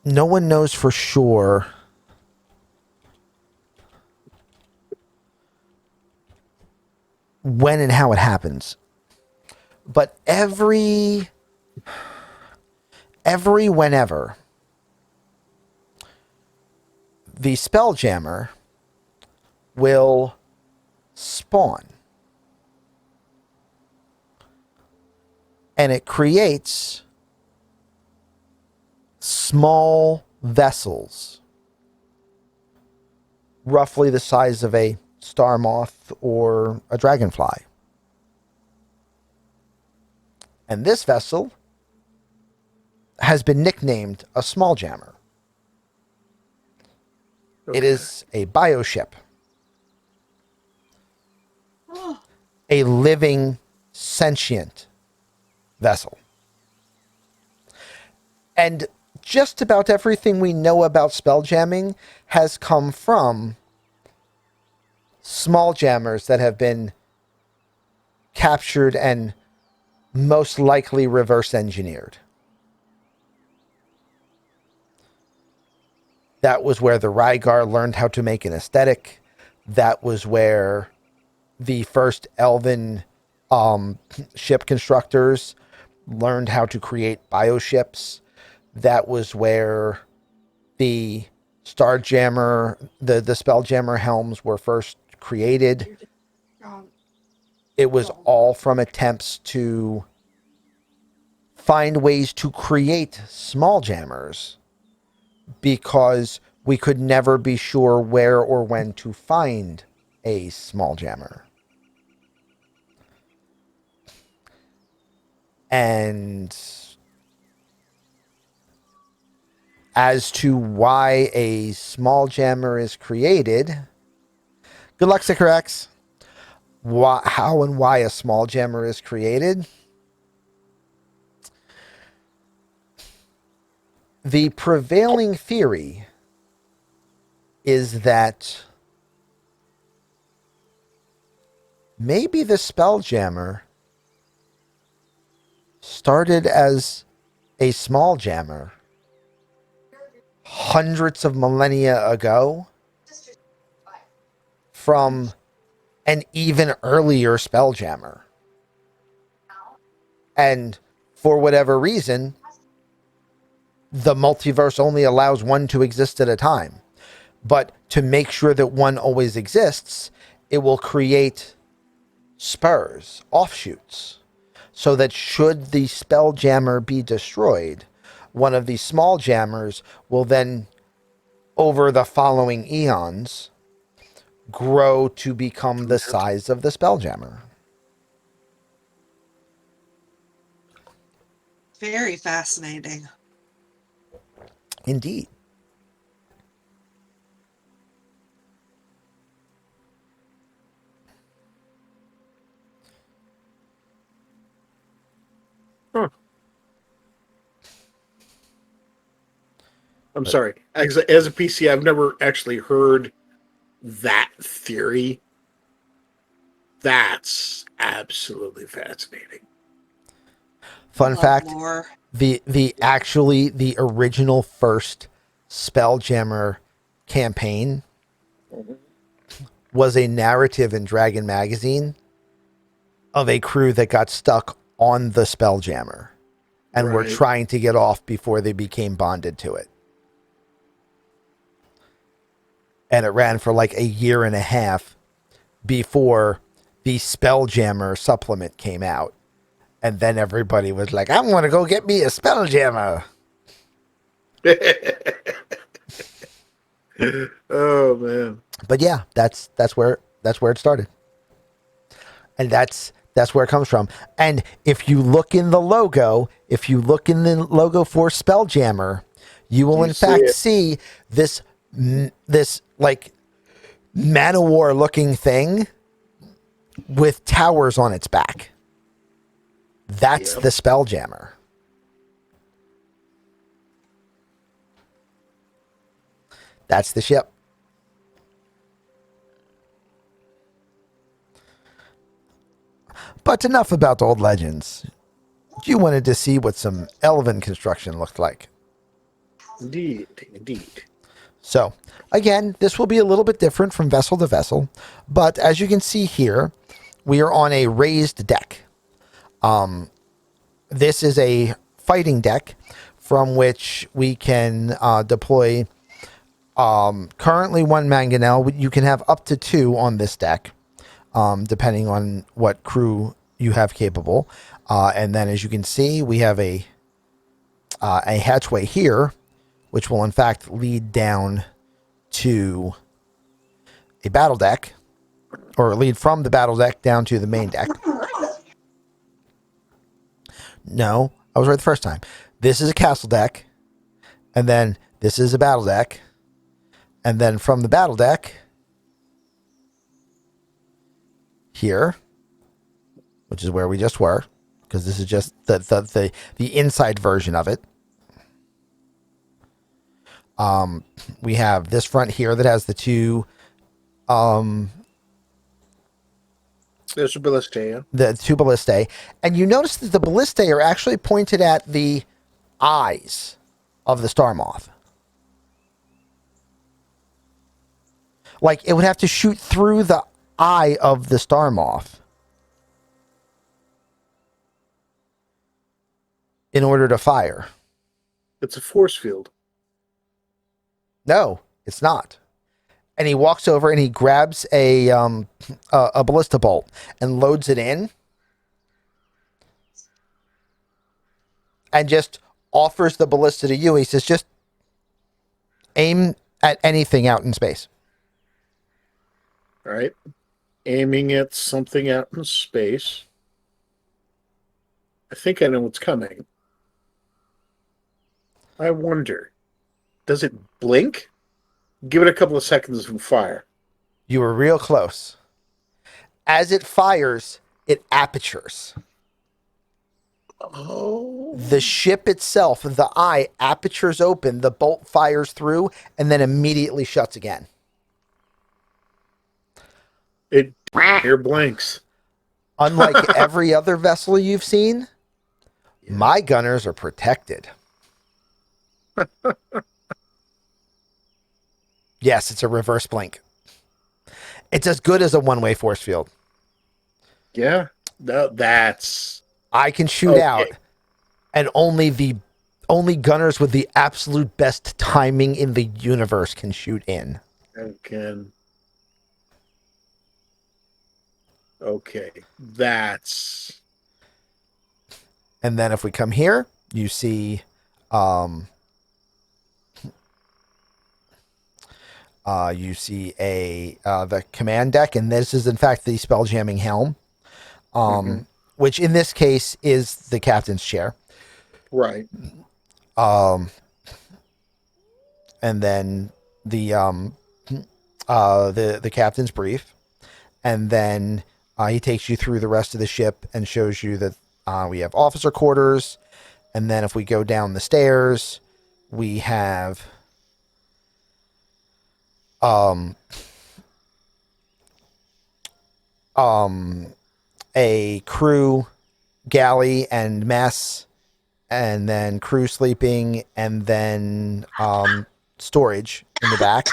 no one knows for sure when and how it happens. But every whenever the Spelljammer will spawn, and it creates small vessels roughly the size of a star moth or a dragonfly. And this vessel has been nicknamed a small jammer. Okay. It is a bioship, Oh, a living, sentient vessel. And just about everything we know about spelljamming has come from small jammers that have been captured and most likely reverse engineered. That was where the Rygar learned how to make an aesthetic. That was where the first elven ship constructors learned how to create bioships. That was where the Starjammer, the Spelljammer helms were first created. God. It was all from attempts to find ways to create small jammers because we could never be sure where or when to find a small jammer. And as to why a small jammer is created, good luck, Sycorax. How and why a small jammer is created, the prevailing theory is that maybe the Spelljammer started as a small jammer hundreds of millennia ago from an even earlier Spelljammer. And for whatever reason, the multiverse only allows one to exist at a time. But to make sure that one always exists, it will create spurs, offshoots, so that should the Spelljammer be destroyed, one of the small jammers will then, over the following eons, grow to become the size of the Spelljammer. Very fascinating. Indeed. Huh. I'm sorry. As a PC, I've never actually heard that theory. That's absolutely fascinating. Fun fact, Lore. the original first Spelljammer campaign was a narrative in Dragon Magazine of a crew that got stuck on the Spelljammer and were trying to get off before they became bonded to it. And it ran for like a year and a half before the Spelljammer supplement came out. And then everybody was like, I want to go get me a Spelljammer. Oh, man. But yeah, that's where it started. And that's where it comes from. And if you look in the logo, for Spelljammer, you will in fact see this like Man-O-War looking thing with towers on its back. That's the Spelljammer. That's the ship. But enough about old legends. You wanted to see what some elven construction looked like. Indeed. So, again, this will be a little bit different from vessel to vessel. But as you can see here, we are on a raised deck. This is a fighting deck from which we can deploy currently one mangonel. You can have up to 2 on this deck, depending on what crew you have capable. And then, as you can see, we have a hatchway here, which will in fact lead down to a battle deck, or lead from the battle deck down to the main deck. No, I was right the first time. This is a castle deck, and then this is a battle deck, and then from the battle deck here, which is where we just were, because this is just the inside version of it. We have this front here that has the 2 there's a ballistae. The 2 ballistae. And you notice that the ballistae are actually pointed at the eyes of the star moth. Like, it would have to shoot through the eye of the star moth in order to fire. It's a force field. No, it's not. And he walks over and he grabs a ballista bolt and loads it in and just offers the ballista to you. He says, just aim at anything out in space. All right. Aiming at something out in space. I think I know what's coming. I wonder, does it blink? Give it a couple of seconds and fire. You were real close. As it fires, it apertures. Oh. The ship itself, the eye apertures open, the bolt fires through, and then immediately shuts again. It air blanks. Unlike every other vessel you've seen, my gunners are protected. Yes, it's a reverse blink. It's as good as a one-way force field. Yeah. No, that's I can shoot out, and only gunners with the absolute best timing in the universe can shoot in. Okay. That's. And then if we come here, you see the command deck, and this is in fact the spelljamming helm, which in this case is the captain's chair. Right. And then the captain's brief, and then he takes you through the rest of the ship and shows you that we have officer quarters, and then if we go down the stairs, we have a crew galley and mess, and then crew sleeping, and then storage in the back.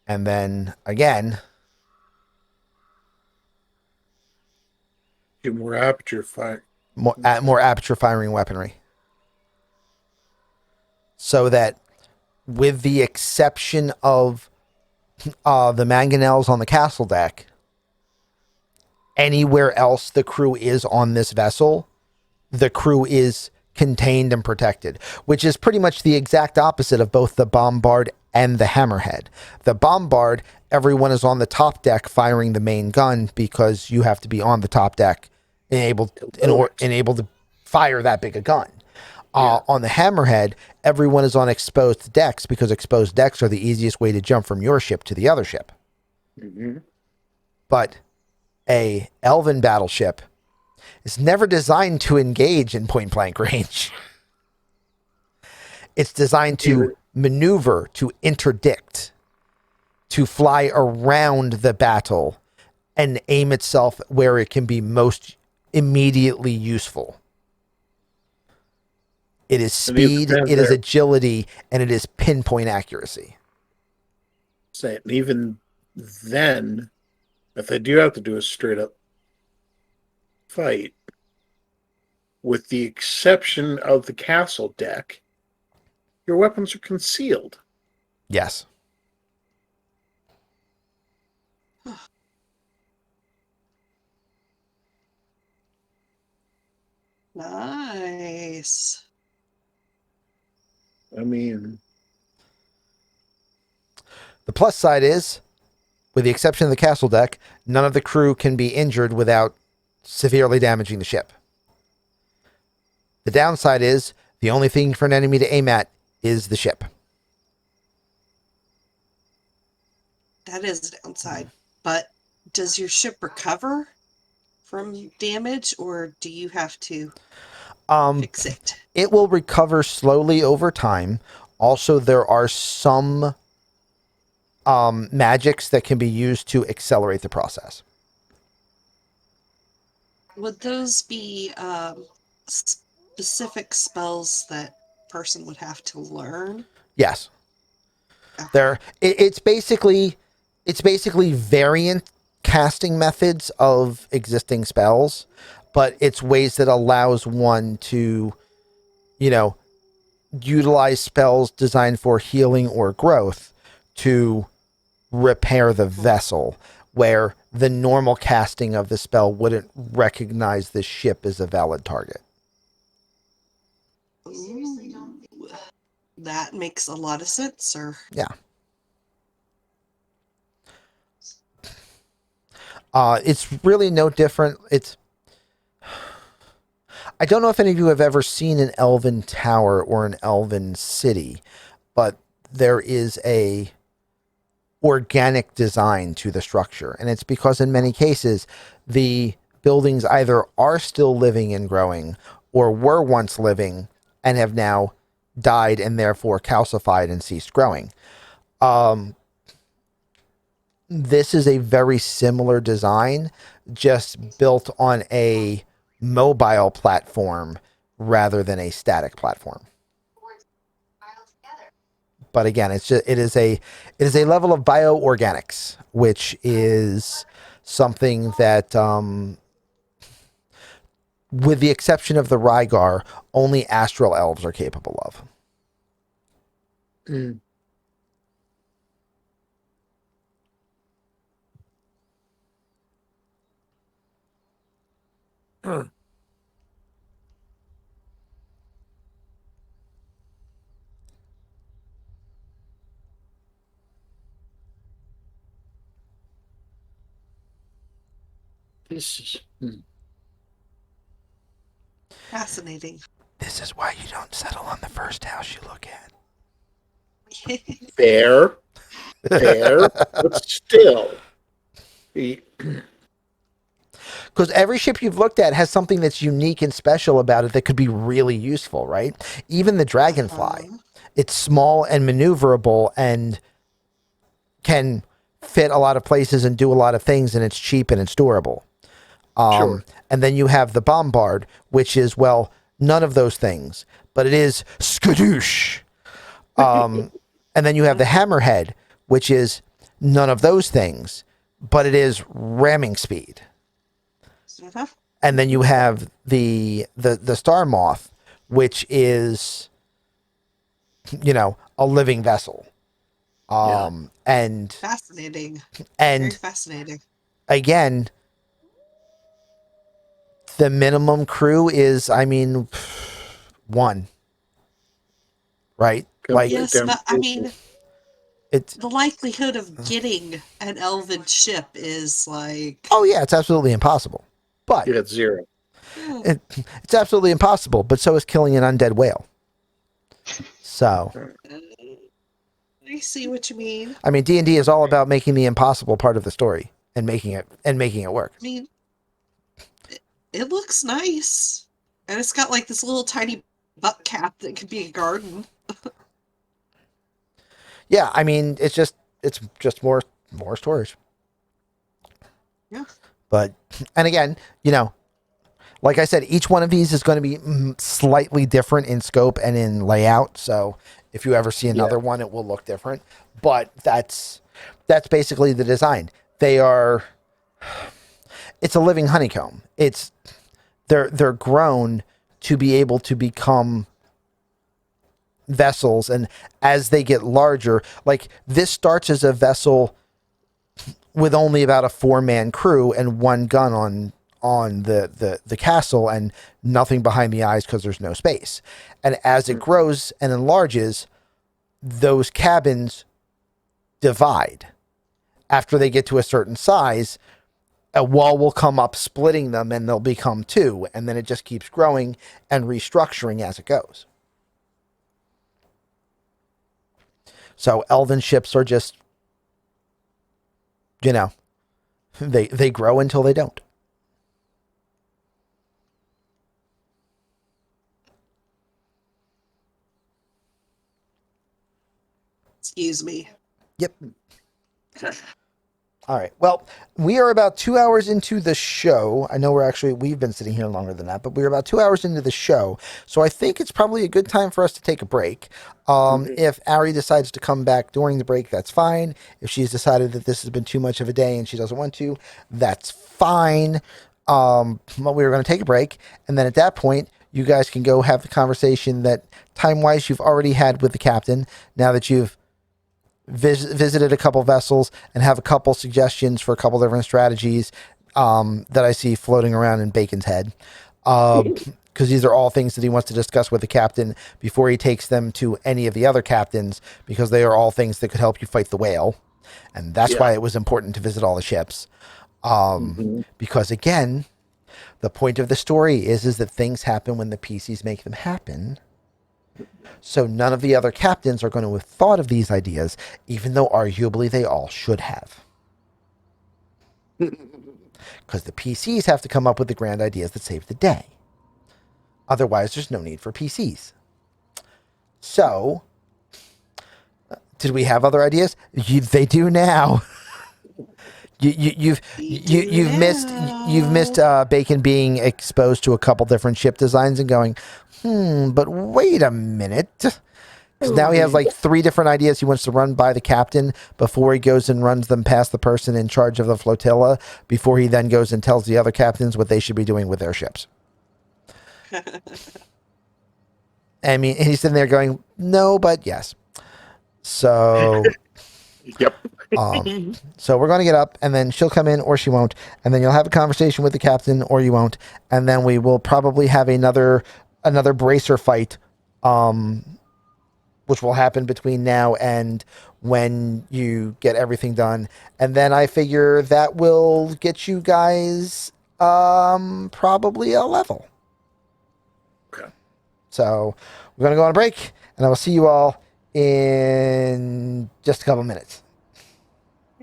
And then again, more aperture fire. More aperture firing weaponry. So that, with the exception of the mangonels on the castle deck, anywhere else the crew is on this vessel, the crew is contained and protected, which is pretty much the exact opposite of both the bombard and the hammerhead. The bombard, everyone is on the top deck firing the main gun because you have to be on the top deck and able to fire that big a gun. On the hammerhead, everyone is on exposed decks because exposed decks are the easiest way to jump from your ship to the other ship. Mm-hmm. But a elven battleship is never designed to engage in point blank range. It's designed to maneuver, to interdict, to fly around the battle and aim itself where it can be most immediately useful. It is speed, it is agility, and it is pinpoint accuracy. And even then, if they do have to do a straight up fight, with the exception of the castle deck, your weapons are concealed. Yes. Nice. I mean, the plus side is, with the exception of the castle deck, none of the crew can be injured without severely damaging the ship. The downside is, the only thing for an enemy to aim at is the ship. That is a downside. But does your ship recover from damage, or do you have to fix it? It will recover slowly over time. Also, there are some magics that can be used to accelerate the process. Would those be specific spells that person would have to learn? Yes. Okay. It's basically variant casting methods of existing spells, but it's ways that allows one to, utilize spells designed for healing or growth to repair the vessel, where the normal casting of the spell wouldn't recognize the ship as a valid target. Ooh, that makes a lot of sense, sir. Yeah. It's really no different. I don't know if any of you have ever seen an elven tower or an elven city, but there is a organic design to the structure. And it's because in many cases, the buildings either are still living and growing or were once living and have now died and therefore calcified and ceased growing. This is a very similar design, just built on a mobile platform rather than a static platform. But again, it is a level of bioorganics, which is something that, with the exception of the Rygar, only astral elves are capable of. Mm. Huh. This is Fascinating. This is why you don't settle on the first house you look at. fair, but still. Because every ship you've looked at has something that's unique and special about it that could be really useful, right? Even the Dragonfly. It's small and maneuverable and can fit a lot of places and do a lot of things, and it's cheap and it's durable. Sure. And then you have the Bombard, which is, well, none of those things, but it is skadoosh. And then you have the Hammerhead, which is none of those things, but it is ramming speed. And then you have the Star Moth, which is, a living vessel. And Fascinating. and Very fascinating. again, the minimum crew is, one, right? Like, Yes, but I mean, it's, the likelihood of getting an elven ship is like, oh yeah, it's absolutely impossible. But You got 0. it's absolutely impossible. But so is killing an undead whale. So, I see what you mean. I mean, D&D is all about making the impossible part of the story and making it work. I mean, it looks nice, and it's got like this little tiny butt cap that could be a garden. Yeah, I mean, it's just more storage. Yeah. But, and again, like I said, each one of these is going to be slightly different in scope and in layout. So if you ever see another one, it will look different. But that's basically the design. It's a living honeycomb. They're grown to be able to become vessels, and as they get larger, like this starts as a vessel with only about a 4-man crew and 1 gun on the castle and nothing behind the eyes because there's no space. And as it grows and enlarges, those cabins divide. After they get to a certain size, a wall will come up splitting them and they'll become 2, and then it just keeps growing and restructuring as it goes. So elven ships are just, they grow until they don't. Excuse me. Yep. All right. Well, we are about 2 hours into the show. I know we've been sitting here longer than that, but we're about 2 hours into the show. So I think it's probably a good time for us to take a break. If Ari decides to come back during the break, that's fine. If she's decided that this has been too much of a day and she doesn't want to, that's fine. But we were going to take a break. And then at that point, you guys can go have the conversation that time-wise you've already had with the captain. Now that you've visited a couple vessels and have a couple suggestions for a couple different strategies that I see floating around in Bacon's head, because these are all things that he wants to discuss with the captain before he takes them to any of the other captains, because they are all things that could help you fight the whale, and that's why it was important to visit all the ships, because again, the point of the story is that things happen when the PCs make them happen. So none of the other captains are going to have thought of these ideas, even though arguably they all should have. because the PCs have to come up with the grand ideas that save the day. Otherwise, there's no need for PCs. So, did we have other ideas? They do now. You've missed Bacon being exposed to a couple different ship designs and going, but wait a minute. Because now he has like 3 different ideas he wants to run by the captain before he goes and runs them past the person in charge of the flotilla, before he then goes and tells the other captains what they should be doing with their ships. I mean, he's sitting there going, no, but yes. So, Yep. so we're going to get up, and then she'll come in or she won't, and then you'll have a conversation with the captain or you won't, and then we will probably have another bracer fight, which will happen between now and when you get everything done, and then I figure that will get you guys probably a level. Okay. So we're going to go on a break, and I will see you all in just a couple minutes.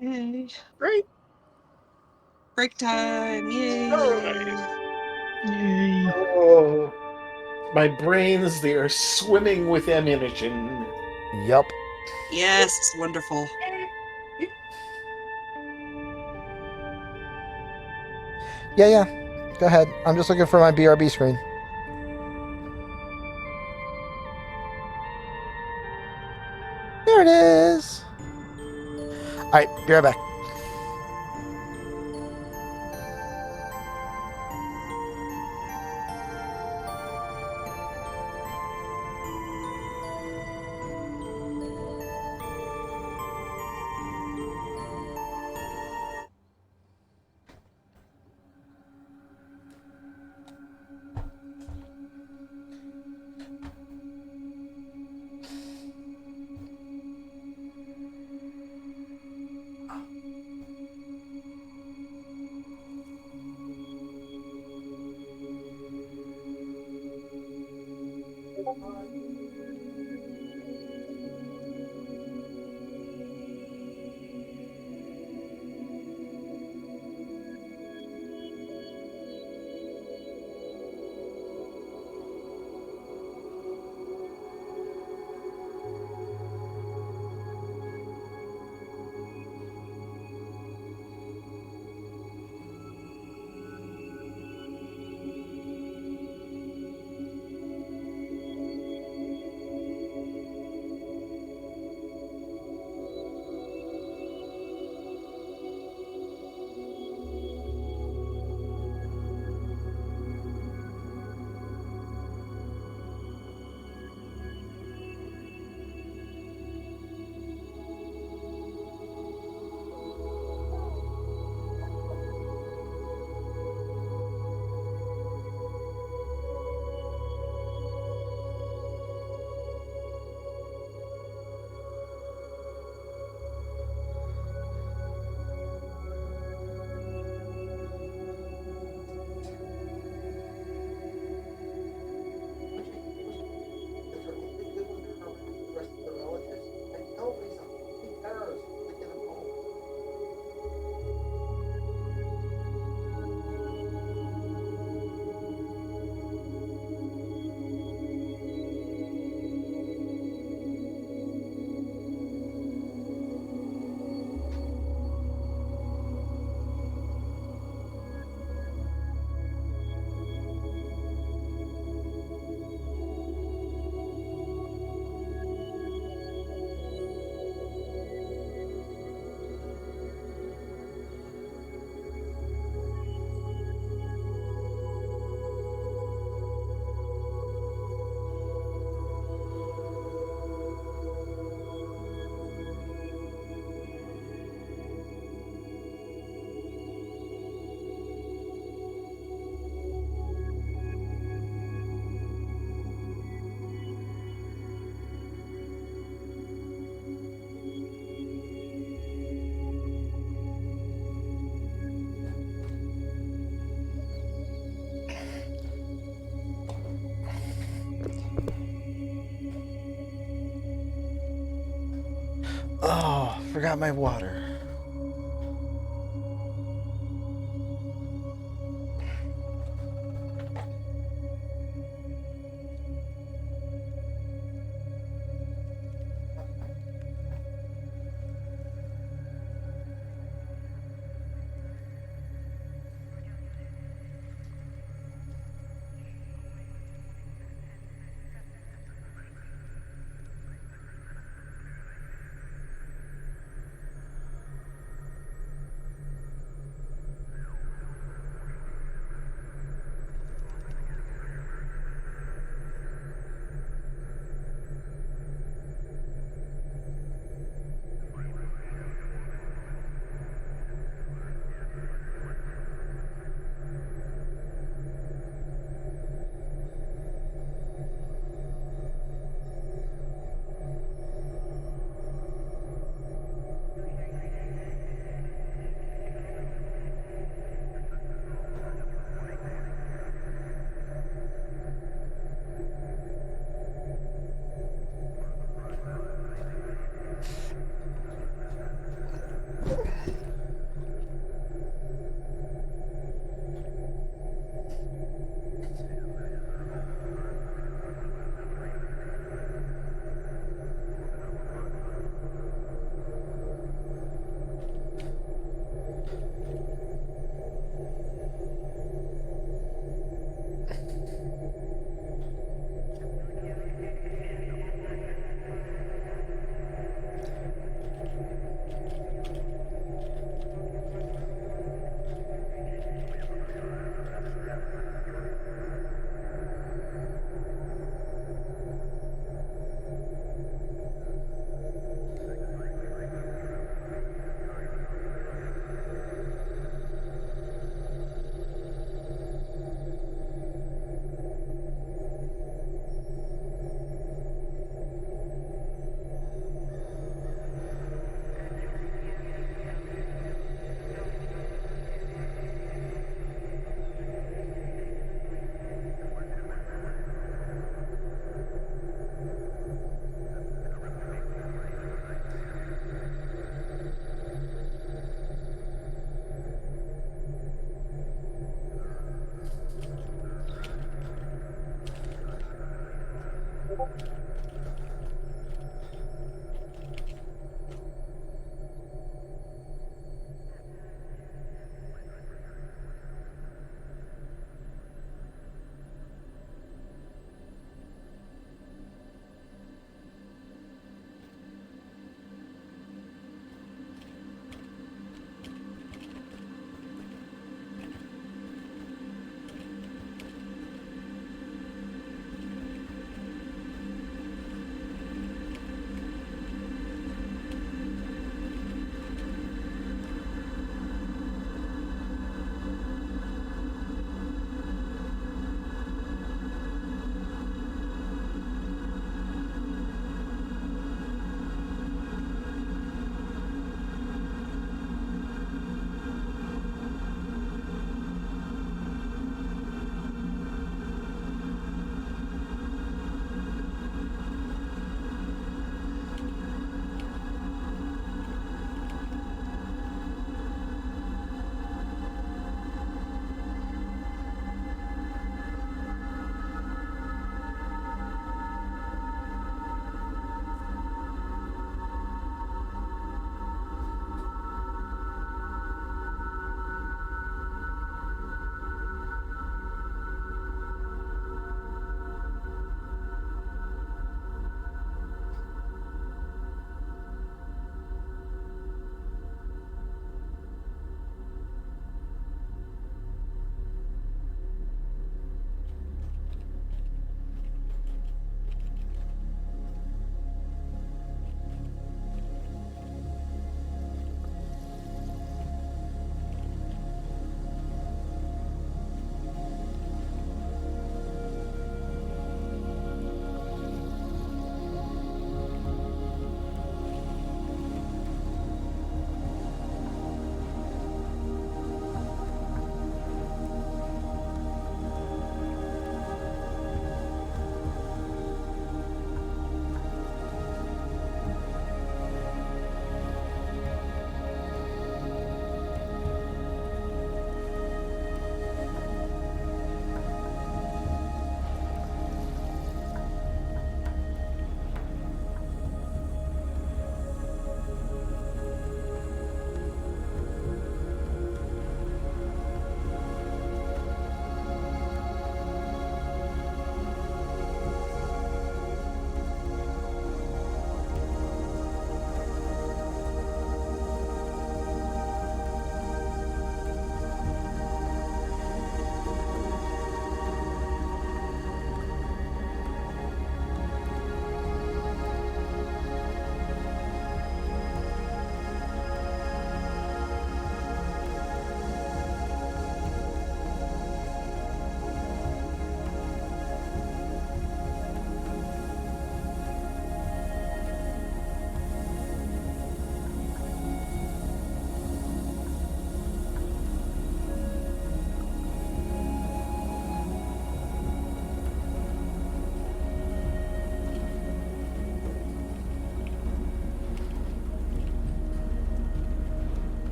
Yay. Right. Break time. Yay. Yay. Oh, my brains, they are swimming with ammunition. Yup. Yes, wonderful. Yeah. Go ahead. I'm just looking for my BRB screen. There it is. All right, be right back. Oh, forgot my water.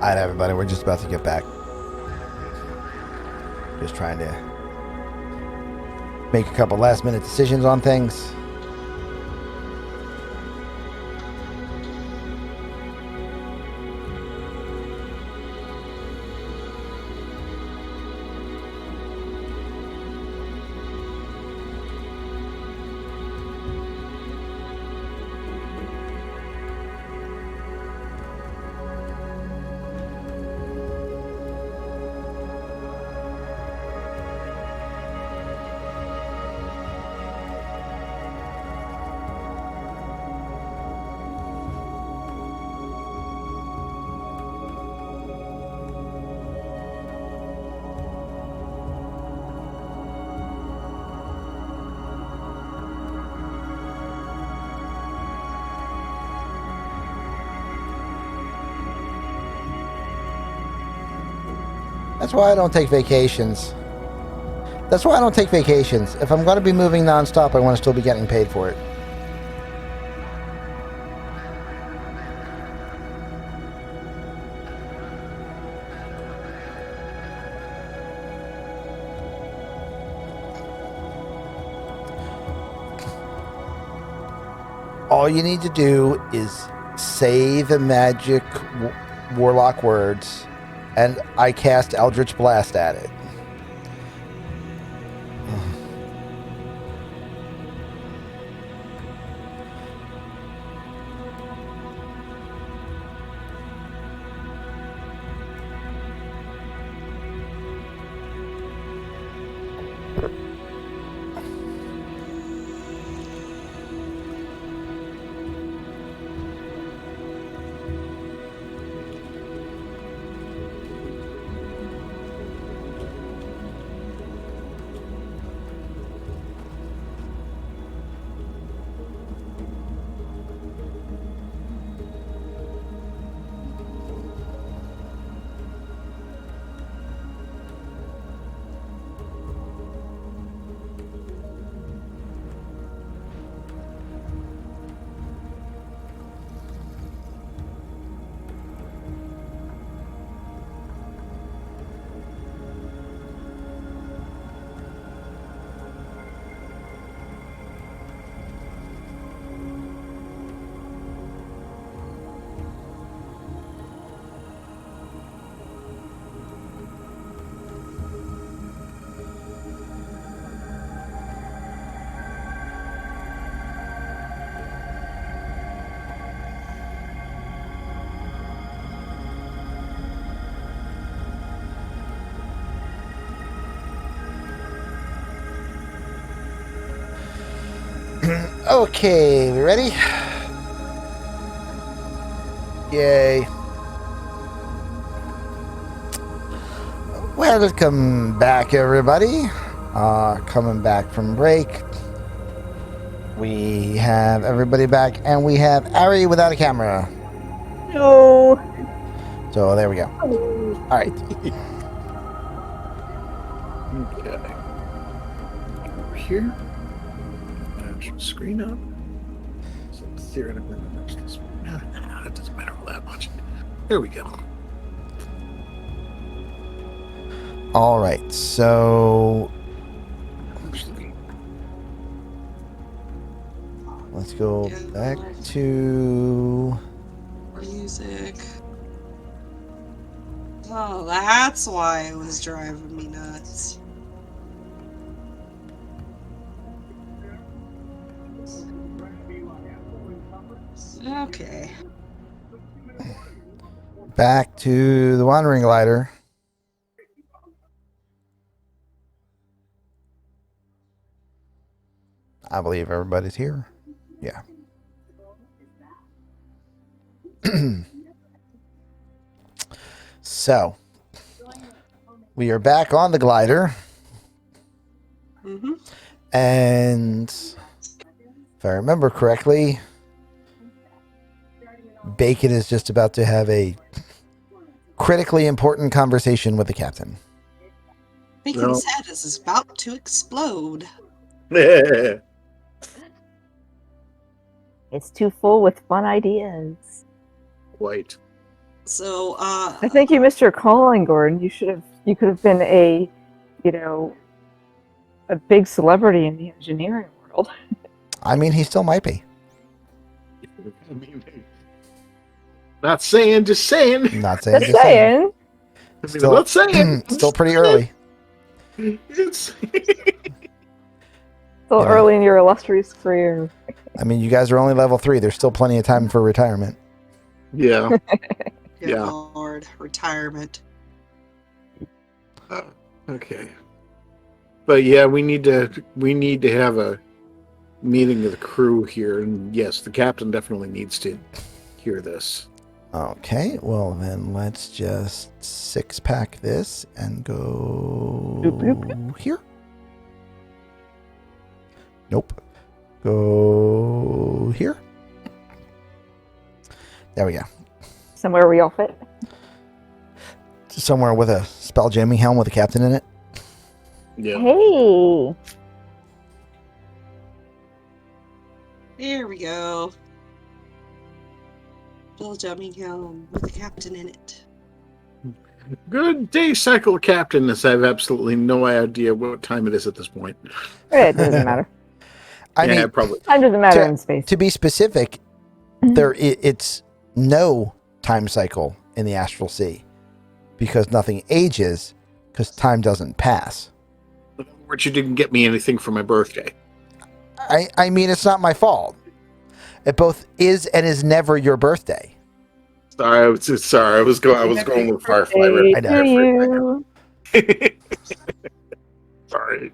Alright, everybody, we're just about to get back. Just trying to make a couple last minute decisions on things. That's why I don't take vacations. That's why I don't take vacations. If I'm going to be moving nonstop, I want to still be getting paid for it. All you need to do is say the magic warlock words, and I cast Eldritch Blast at it. Okay, we ready? Yay. Welcome back, everybody. Coming back from break. We have everybody back, and we have Ari without a camera. No. So there we go. All right. Okay. Over here. Actual screen up. So theoretically, it doesn't matter all that much. There we go. All right. So let's go back to music. Oh, that's why it was driving me nuts. Okay. back to the Wandering Glider. I believe everybody's here. Yeah. So, we are back on the glider. Mm-hmm. And if I remember correctly, Bacon is just about to have a critically important conversation with the captain. Bacon's head is about to explode. It's too full with fun ideas. White. So, I think you missed your calling, Gordon. You could have been a, a big celebrity in the engineering world. I mean, he still might be. I mean, not saying, just saying. Not saying. Just Just saying. saying. I mean, Still, not saying. still pretty early. It's Still Yeah. early in your illustrious career. I mean, you guys are only level 3. There's still plenty of time for retirement. yeah. good Yeah. Lord, retirement. Okay. But yeah, we need to have a meeting of the crew here, and yes, the captain definitely needs to hear this. Okay, well then let's just 6-pack this and go Bloop, bloop, here. Nope. Go here. There we go. Somewhere we all fit. Somewhere with a spell jamming helm with a captain in it. Yeah. Hey! There we go. Bill jumping helm with a captain in it. Good day, cycle captain. As I have absolutely no idea what time it is at this point. It doesn't matter. I yeah, mean, probably. Time doesn't matter in space. to be specific, it's no time cycle in the astral sea because nothing ages because time doesn't pass. In other words, you didn't get me anything for my birthday. I mean, it's not my fault. It both is and is never your birthday. Sorry, I was going with Firefly. Hey, I know. to you. Sorry.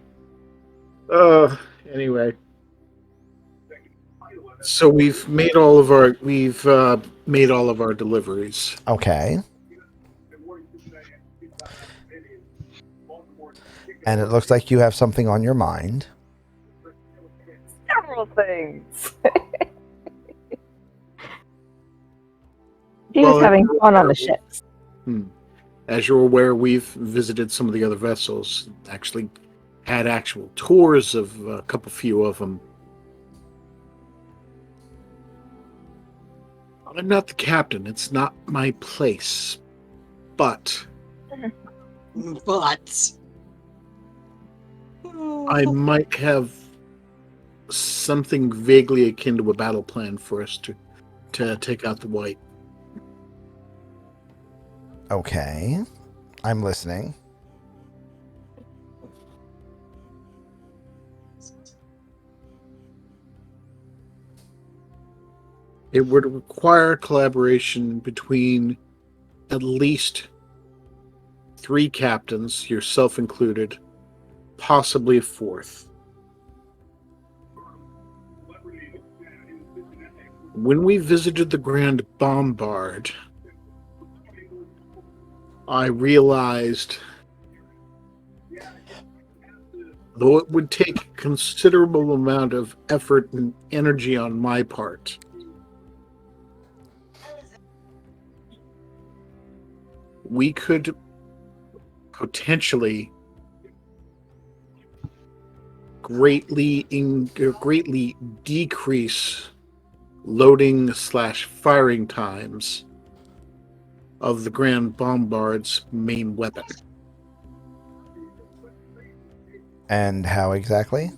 Anyway. So we've made all of our deliveries. Okay. And it looks like you have something on your mind. Several things. He Well, was having fun on the ships. As you're aware, we've visited some of the other vessels. Actually, had actual tours of a few of them. I'm not the captain. It's not my place. But But I might have something vaguely akin to a battle plan for us to take out the Wight. Okay. I'm listening. It would require collaboration between at least 3 captains, yourself included, possibly a 4th. When we visited the Grand Bombard, I realized, though it would take a considerable amount of effort and energy on my part, we could potentially greatly decrease loading/firing times of the Grand Bombard's main weapon. And how exactly?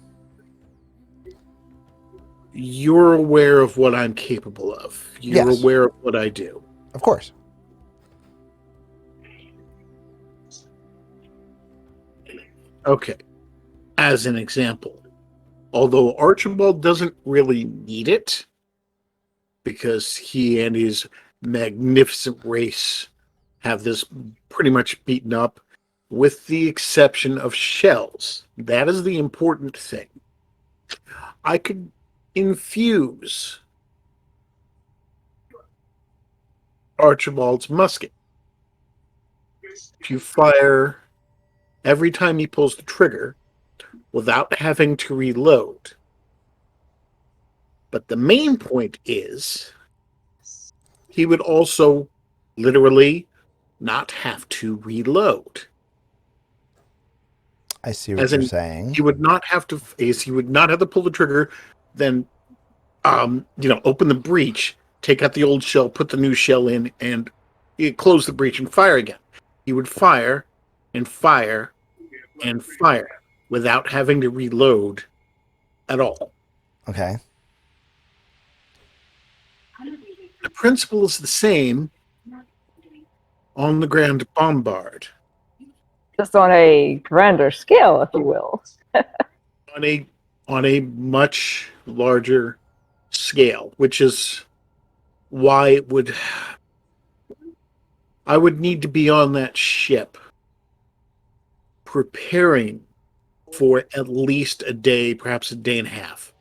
You're aware of what I'm capable of. You're Yes. aware of what I do. Of course. Okay. As an example, although Archibald doesn't really need it, because he and his magnificent race have this pretty much beaten up, with the exception of shells. That is the important thing. I could infuse Archibald's musket. If you fire every time he pulls the trigger without having to reload. But the main point is he would also literally not have to reload. I see what As you're in, saying. he would not have to pull the trigger, then open the breech, take out the old shell, put the new shell in, and you close the breach and fire again. He would fire and fire and fire without having to reload at all. Okay. The principle is the same on the Grand Bombard. Just on a grander scale, if you will. On a much larger scale, which is why I would need to be on that ship preparing for at least a day, perhaps a day and a half.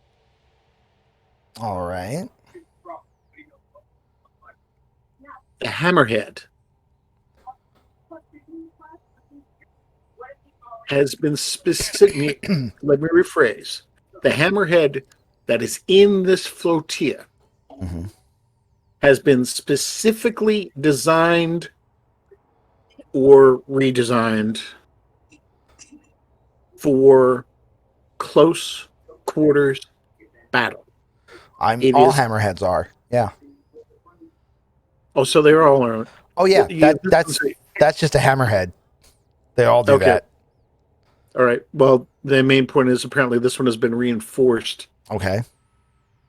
All right. The Hammerhead has been specific. Let me rephrase. The Hammerhead that is in this flotilla has been specifically designed or redesigned for close quarters battle. All hammerheads are. Yeah. Oh, so they're all on. Oh yeah, that's just a hammerhead. They all do that. All right. Well, the main point is apparently this one has been reinforced. Okay.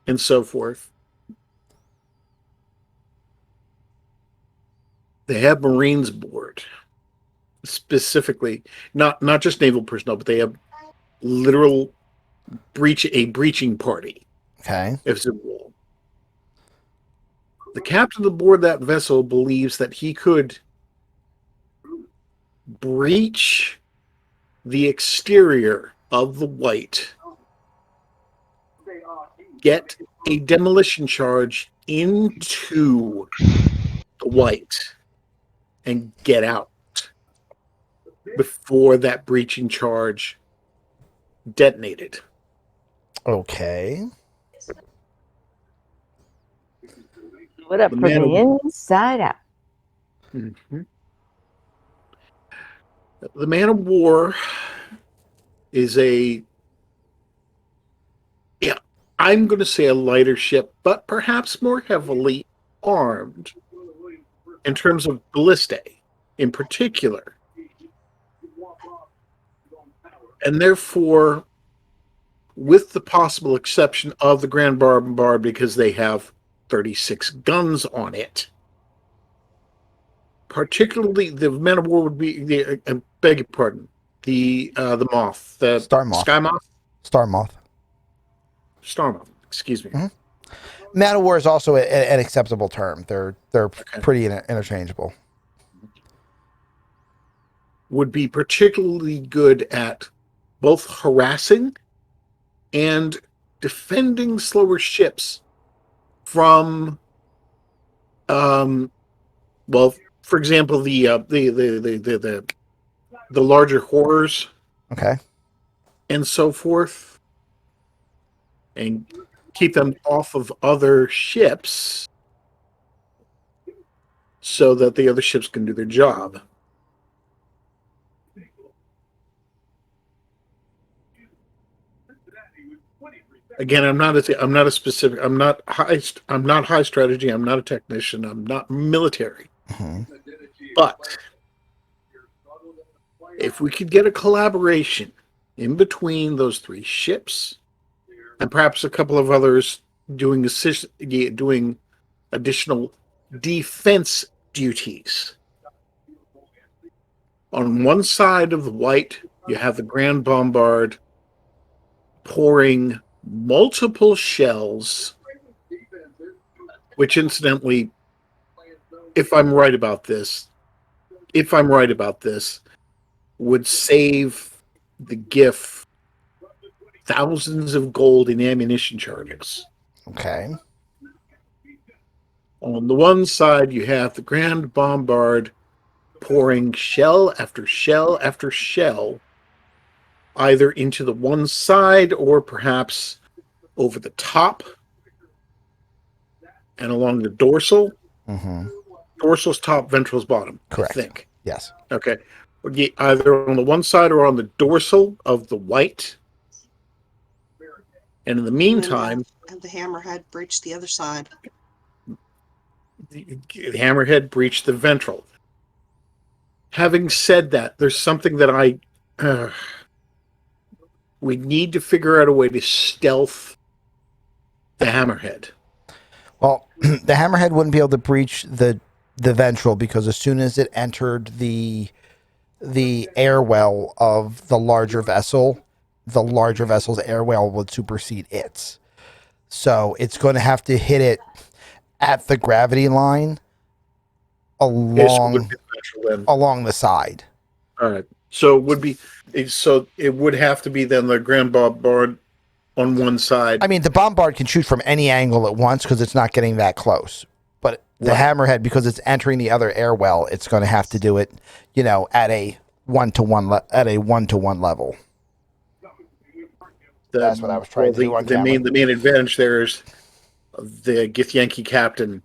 And so forth. They have Marines aboard. Specifically, not just naval personnel, but they have literal breaching party. Okay. If it will. The captain aboard that vessel believes that he could breach the exterior of the Wight, get a demolition charge into the Wight, and get out before that breaching charge detonated. Okay. What up for the inside out? Mm-hmm. The Man of War is I'm going to say a lighter ship, but perhaps more heavily armed in terms of ballistae in particular. And therefore, with the possible exception of the Grand Bombard, because they have 36 guns on it, particularly the Man of War would be I beg your pardon, the Moth, the Star Moth. Sky Moth, Star Moth. Star Moth. Excuse me. Mm-hmm. Man of War is also an acceptable term. They're pretty interchangeable. Would be particularly good at both harassing and defending slower ships from, well, for example, the larger horrors, okay, and so forth, and keep them off of other ships so that the other ships can do their job. Again, I'm not high strategy. I'm not a technician. I'm not military. Mm-hmm. But if we could get a collaboration in between those three ships, and perhaps a couple of others doing additional defense duties. On one side of the Wight, you have the Grand Bombard pouring multiple shells, which incidentally, if I'm right about this, would save the GIF thousands of gold in ammunition charges. Okay. On the one side, you have the Grand Bombard pouring shell after shell after shell, either into the one side or perhaps over the top and along the dorsal. Mm-hmm. Dorsal's top, ventral's bottom. Correct. I think. Yes. Okay. Either on the one side or on the dorsal of the Wight. And in the meantime... And the Hammerhead breached the other side. the hammerhead breached the ventral. Having said that, there's something that we need to figure out a way to stealth the hammerhead. Well, the hammerhead wouldn't be able to breach the ventral because as soon as it entered the air well of the larger vessel's air well would supersede its. So it's going to have to hit it at the gravity line along the side. All right. So it would have to be then the grand bombard on one side. I mean, the bombard can shoot from any angle at once because it's not getting that close. But the hammerhead, because it's entering the other air well, it's going to have to do it, at a 1-to-1 level. That's what I was trying to do on camera. The main advantage there is the Githyanki captain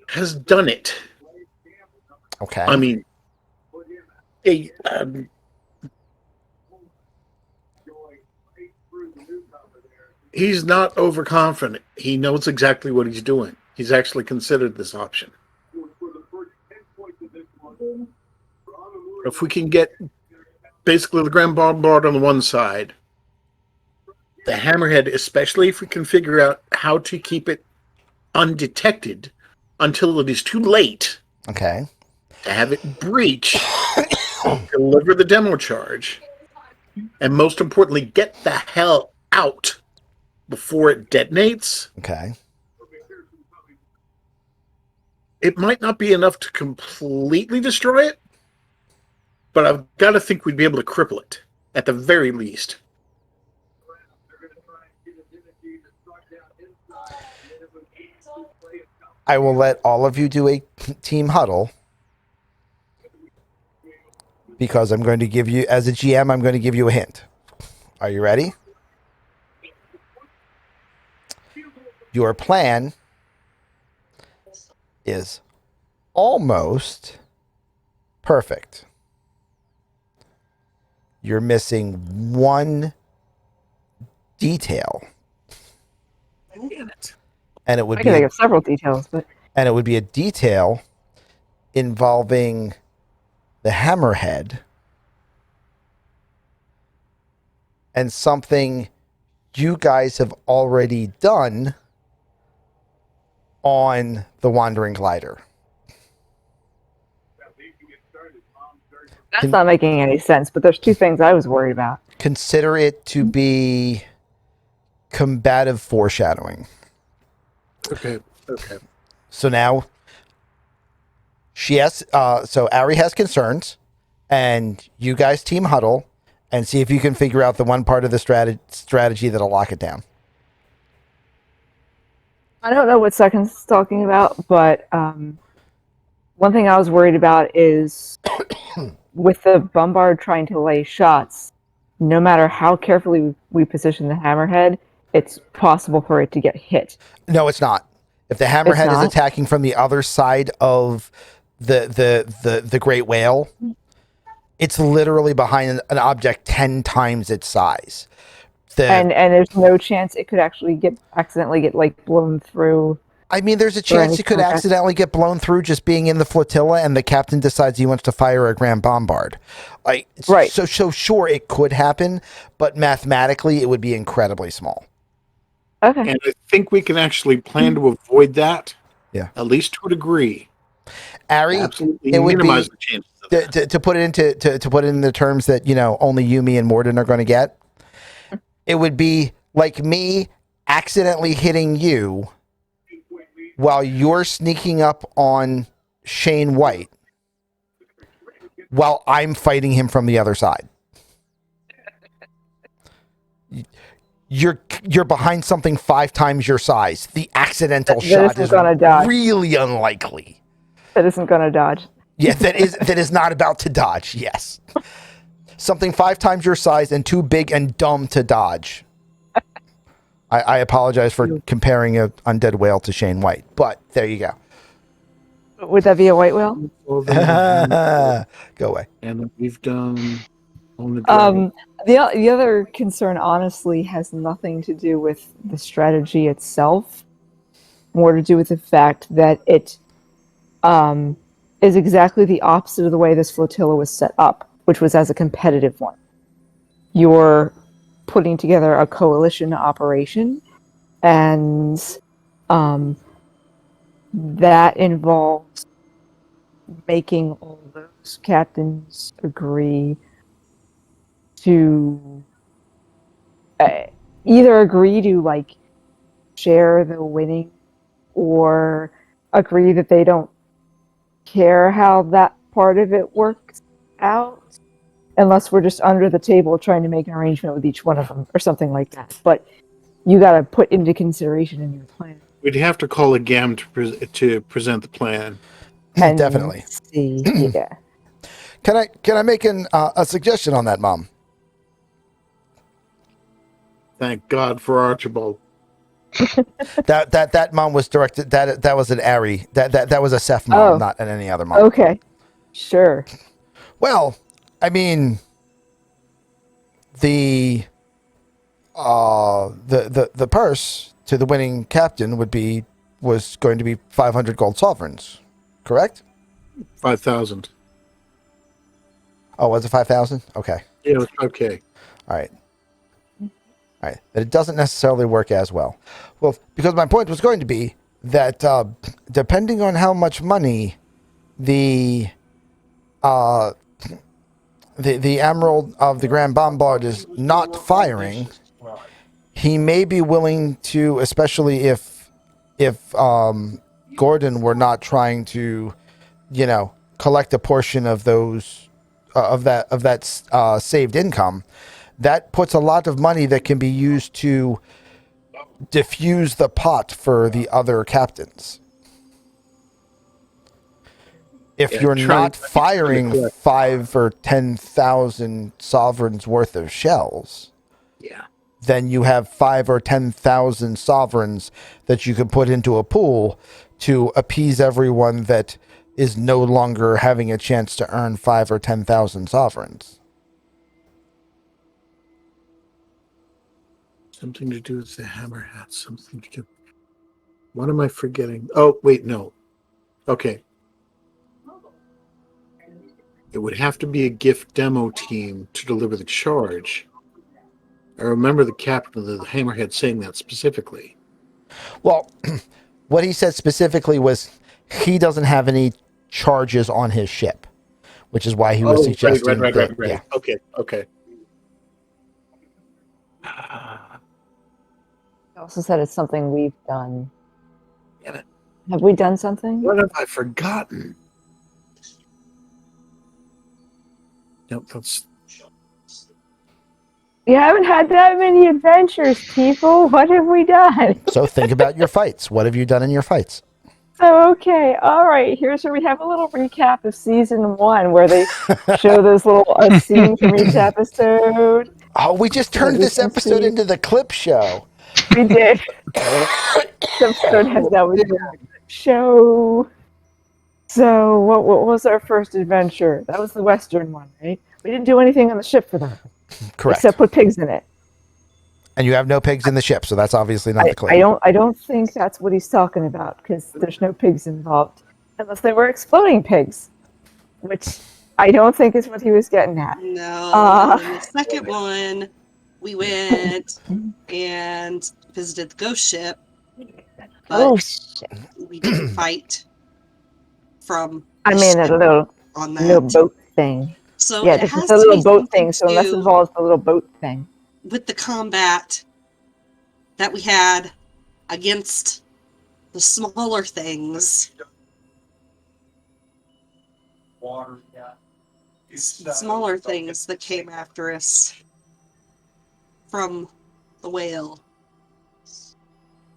has done it. Okay. I mean, he's not overconfident. He knows exactly what he's doing. He's actually considered this option. If we can get basically the grand bombard on the one side, the hammerhead, especially if we can figure out how to keep it undetected until it is too late. Okay. To have it breach, deliver the demo charge, and most importantly, get the hell out before it detonates. Okay. It might not be enough to completely destroy it, but I've got to think we'd be able to cripple it, at the very least. I will let all of you do a team huddle because I'm going to give you, as a GM, I'm going to give you a hint. Are you ready? Your plan is almost perfect. You're missing one detail. Damn it. And it would I can think of several details, but and it would be a detail involving the hammerhead and something you guys have already done on the Wandering Glider. that's not making any sense. But there's two things I was worried about. Consider it to be combative foreshadowing. Okay. So now so Ari has concerns, and you guys team huddle and see if you can figure out the one part of the strategy that'll lock it down. I don't know what Second's talking about, but one thing I was worried about is with the bombard trying to lay shots, no matter how carefully we position the hammerhead, it's possible for it to get hit. No, it's not. If the hammerhead is attacking from the other side of the great whale, it's literally behind an object 10 times its size. And there's no chance it could actually accidentally get blown through. I mean, there's a chance it could accidentally get blown through just being in the flotilla, and the captain decides he wants to fire a grand bombard. Right. So sure, it could happen, but mathematically, it would be incredibly small. Okay. And I think we can actually plan to avoid that. Yeah. At least to a degree. Ari, absolutely it would minimize be, the chances of that. to put it in the terms that only Yumi and Morden are going to get. It would be like me accidentally hitting you while you're sneaking up on Shane White while I'm fighting him from the other side. You're behind something 5 times your size. The accidental shot is really unlikely. That isn't going to dodge. Yeah, that is not about to dodge. Yes. Something 5 times your size and too big and dumb to dodge. I apologize for comparing an undead whale to Shane White, but there you go. Would that be a white whale? Go away. And we've done on the dragon. The other concern, honestly, has nothing to do with the strategy itself. more to do with the fact that it is exactly the opposite of the way this flotilla was set up, which was as a competitive one. You're putting together a coalition operation, and that involves making all those captains agree to either agree to like share the winning or agree that they don't care how that part of it works out unless we're just under the table trying to make an arrangement with each one of them or something like that. But you got to put into consideration in your plan. We'd have to call a GAM to present the plan. And Definitely. see, yeah. Can I make a suggestion on that, Mom? Thank God for Archibald. That mom was directed. That was an Ari. That was a Seth mom, not an any other mom. Okay, sure. Well, I mean, the purse to the winning captain was going to be 500 gold sovereigns, correct? 5,000. Oh, was it 5,000? Okay. Yeah, it was 5K. All right. That it doesn't necessarily work as well. Well, because my point was going to be that depending on how much money the Emerald of the Grand Bombard is not firing, he may be willing to, especially if Gordon were not trying to, collect a portion of those of that saved income. That puts a lot of money that can be used to diffuse the pot for the other captains. If you're not firing 5 or 10,000 sovereigns worth of shells, then you have 5 or 10,000 sovereigns that you can put into a pool to appease everyone that is no longer having a chance to earn 5 or 10,000 sovereigns. Something to do with the hammer hat. Something to do. What am I forgetting? Oh, wait, no. Okay. It would have to be a gift demo team to deliver the charge. I remember the captain of the Hammerhead saying that specifically. Well, what he said specifically was he doesn't have any charges on his ship, which is why he was suggesting. Right. Yeah. Okay. He also said it's something we've done. Damn it. Have we done something? What have I forgotten? Nope, that's... You haven't had that many adventures, people. What have we done? So think about your fights. What have you done in your fights? Okay, all right. Here's where we have a little recap of season 1, where they show those little scenes from each episode. Oh, we just turned this episode into the clip show. We did. This episode has that was the show. So, what was our first adventure? That was the Western one, right? We didn't do anything on the ship for that. Correct. Except put pigs in it. And you have no pigs in the ship, so that's obviously not the clip. I don't think that's what he's talking about, because there's no pigs involved. Unless they were exploding pigs. Which I don't think is what he was getting at. No. In the second one, we went and visited the ghost ship. But we didn't fight from a little boat thing. So yeah, this is a little boat thing, so unless it involves the little boat thing. With the combat that we had against the smaller things. Smaller things that came after us from the whale. Does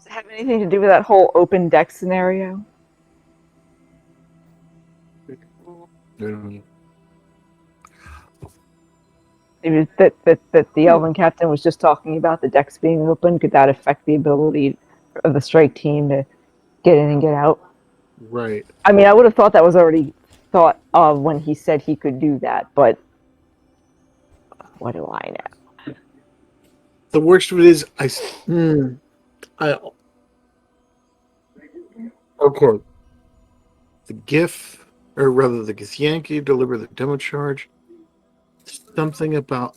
it have anything to do with that whole open deck scenario? Maybe that the Elven captain was just talking about the decks being open. Could that affect the ability of the strike team to get in and get out? Right. I mean, I would have thought that was already thought of when he said he could do that, but what do I know? The worst of it is, Okay. The GIF, or rather the Githyanki, deliver the demo charge. Something about...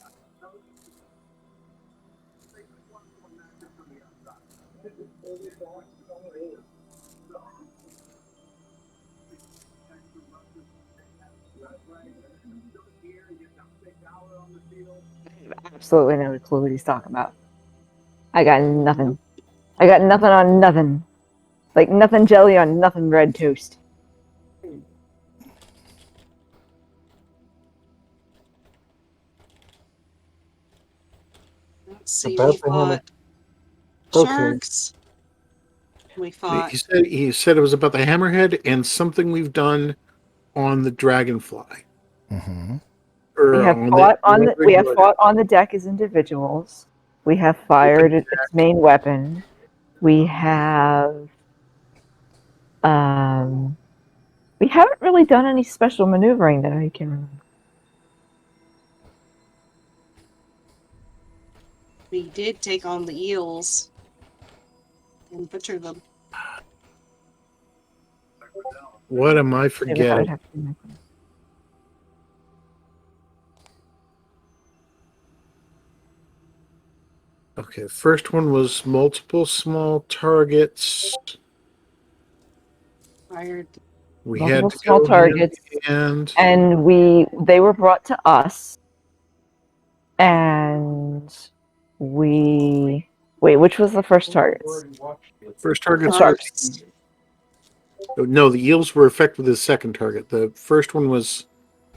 Absolutely no clue what he's talking about. I got nothing. I got nothing on nothing. Like nothing jelly on nothing red toast. Let's see, About we the hammer. fought Okay. sharks. We fought. He said it was about the hammerhead and something we've done on the dragonfly. Mm-hmm. Or We have on fought on the we have regular- fought on the deck as individuals. We have fired its main weapon. We have we haven't really done any special maneuvering that I can remember. We did take on the eels and butcher them. What am I Maybe I would forgetting? have to do my plan. Okay, first one was multiple small targets. Fired. We Multiple had to small go targets. and And they were brought to us, and we wait. Which was the first targets? first targets were Sharks. no, the eels were effective with the second target. The first one was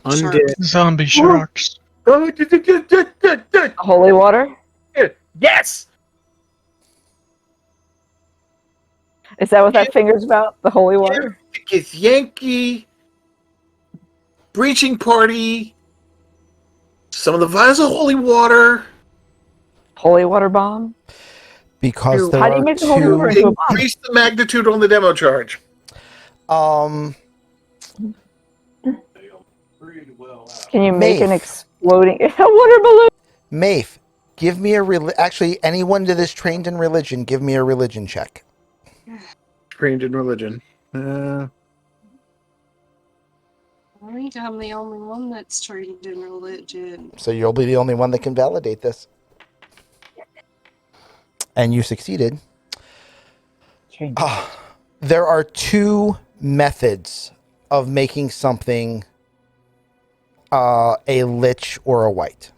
undead. Sharks. Zombie sharks. Holy water. Yes. Is that what that finger's about? The holy water. Githyanki breaching party. Some of the vials of holy water. Holy water bomb. Because How there do you are make the whole two. river into a bomb? Increase the magnitude on the demo charge. Can you make an Maeve. exploding a water balloon? Maeve, give me a actually anyone that is trained in religion, give me a religion check. Trained in religion. I think I'm the only one that's trained in religion. So you'll be the only one that can validate this. And you succeeded. There are two methods of making something a lich or a wight.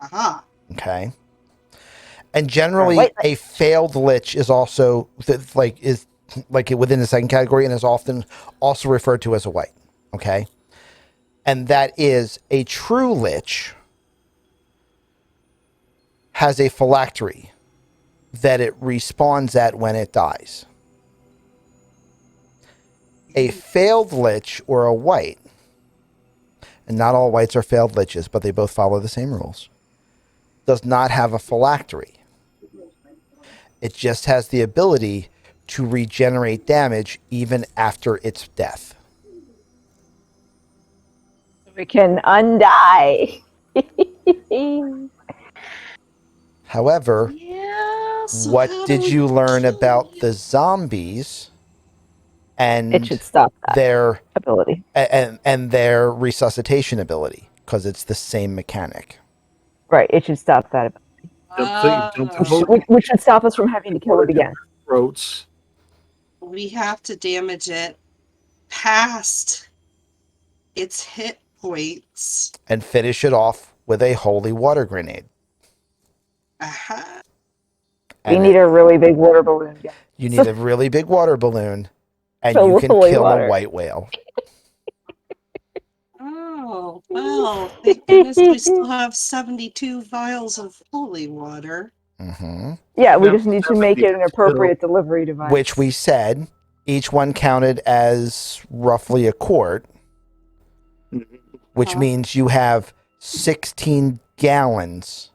Aha. Okay. And generally, a failed lich is also is within the second category and is often also referred to as a wight. Okay. And that is a true lich has a phylactery that it respawns at when it dies. A failed lich or a wight, and not all wights are failed liches, but they both follow the same rules, does not have a phylactery. It just has the ability to regenerate damage even after its death. We can undie. However, Yeah, so what how did do you we learn kill about you? the zombies and It should stop that their ability. and their resuscitation ability? Because it's the same mechanic. Right, it should stop that ability. Which should stop us from having to kill it again. Throats. We have to damage it past its hit points. And finish it off with a holy water grenade. Aha. We need a really big water balloon. Yeah. You need a really big water balloon, and Fill you with can holy kill water. a white whale. Oh, well, thank goodness we still have 72 vials of holy water. Mm-hmm. Yeah, we just need to make it an appropriate delivery device. Which we said each one counted as roughly a quart, which means you have 16 gallons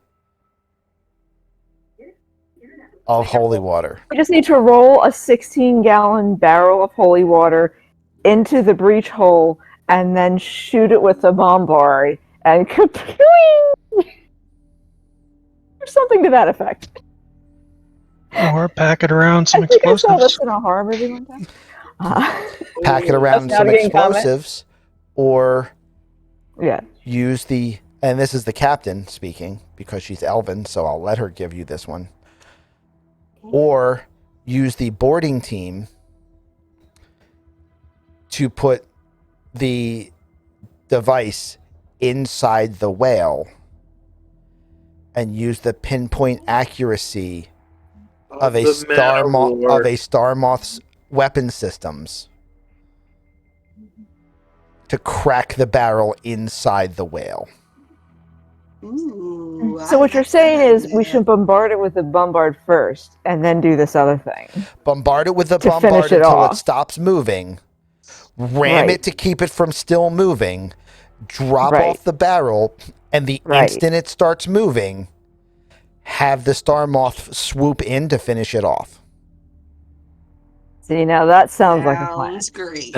of holy water. We just need to roll a 16-gallon barrel of holy water into the breach hole and then shoot it with a bombard and or something to that effect. Or pack it around some I think I saw this explosives. in a horror movie one time. Pack it around That's not some a game comment. explosives, or Yeah. use the, and this is the captain speaking because she's Elven, so I'll let her give you this one. Or use the boarding team to put the device inside the whale and use the pinpoint accuracy of a star moth's weapon systems to crack the barrel inside the whale. Ooh, So what I you're like saying that is we idea. should bombard it with the bombard first, and then do this other thing. Bombard it with the To finish bombard it until it off. stops moving. Ram Right. it to keep it from still moving. Drop Right. off the barrel, and the Right. instant it starts moving, have the star moth swoop in to finish it off. See, now that sounds like a plan. Sounds great.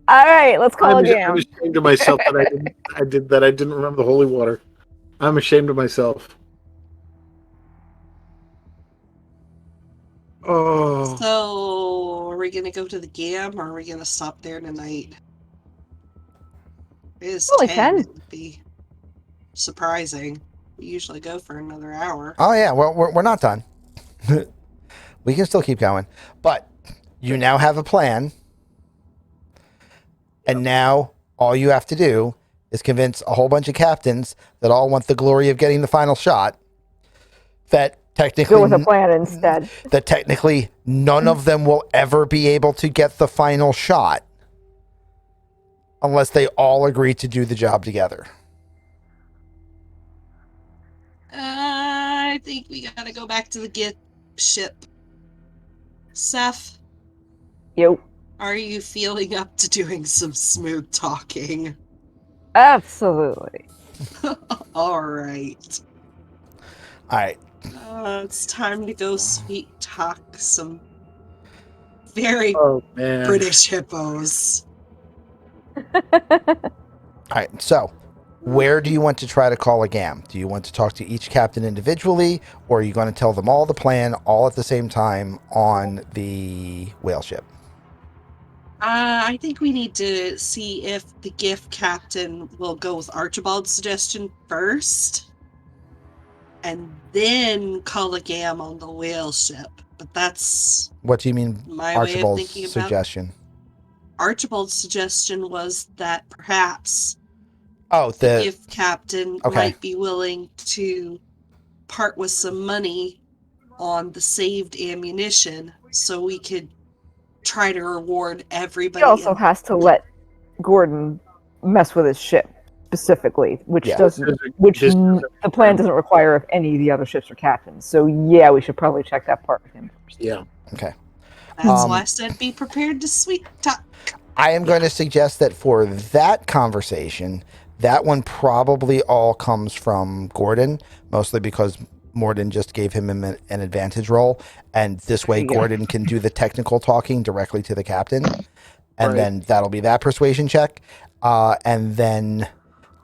All right, let's call I'm a game. ashamed of myself that I didn't remember the holy water. I'm ashamed of myself. Oh, So, are we gonna go to the GAM or are we gonna stop there tonight? It is Only 10. 10. It would be surprising. We usually go for another hour. Oh yeah, well we're not done. We can still keep going, but you now have a plan, and now all you have to do is convince a whole bunch of captains that all want the glory of getting the final shot. That technically Go with a plan instead. that technically none of them will ever be able to get the final shot unless they all agree to do the job together. I think we gotta go back to the gift ship. Seth, Yo. are you feeling up to doing some smooth talking? Absolutely. All right. All right. It's time to go sweet talk some very oh man. British hippos. All right. So, where do you want to try to call a GAM? Do you want to talk to each captain individually, or are you going to tell them all the plan all at the same time on the whale ship? I think we need to see if the gift captain will go with Archibald's suggestion first, and then call a GAM on the whale ship. But that's What do you mean, my way of Archibald's thinking about it. suggestion? Archibald's suggestion was that perhaps Oh, the gift captain okay. might be willing to part with some money on the saved ammunition so we could try to reward He everybody. also has to let Gordon mess with his ship specifically, which Yeah. the plan doesn't require of any of the other ships or captains. So yeah, we should probably check that part with him first. Yeah. Okay. That's why I said be prepared to sweet talk. I am going to suggest that for that conversation, that one probably all comes from Gordon, mostly because Morden just gave him an advantage roll, and this way Yeah. Gordon can do the technical talking directly to the captain, and Right. then that'll be that persuasion check. And then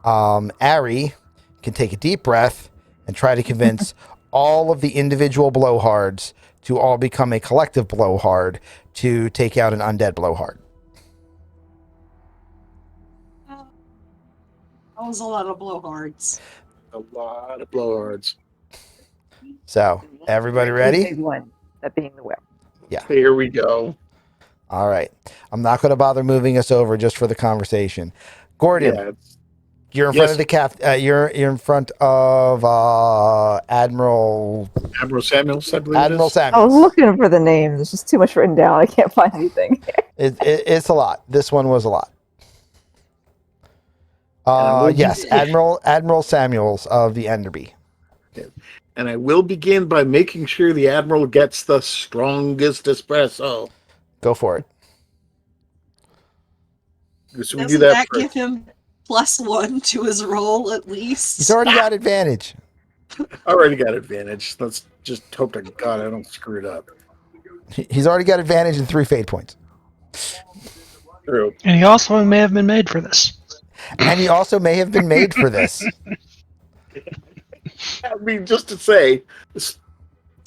Ari can take a deep breath and try to convince all of the individual blowhards to all become a collective blowhard to take out an undead blowhard. That was a lot of blowhards. A lot of blowhards. So, everybody The ready? big one, that being the whale. Here we go. All right. I'm not going to bother moving us over just for the conversation. Gordon, Yeah. you're in front Yes. of the you're in front of Admiral Admiral Samuels, I believe it Admiral is. I was Samuels. looking for the names. There's just too much written down. I can't find anything. It's a lot. This one was a lot. will Yes, be- Admiral Samuels of the Enderby. And I will begin by making sure the Admiral gets the strongest espresso. Go for it. So we do Doesn't that that first. give him +1 to his roll at least? He's already got advantage. Already got advantage. Let's just hope to God I don't screw it up. He's already got advantage in 3 fate points. True. And he also may have been made for this. And he also may have been made for this. I mean, just to say,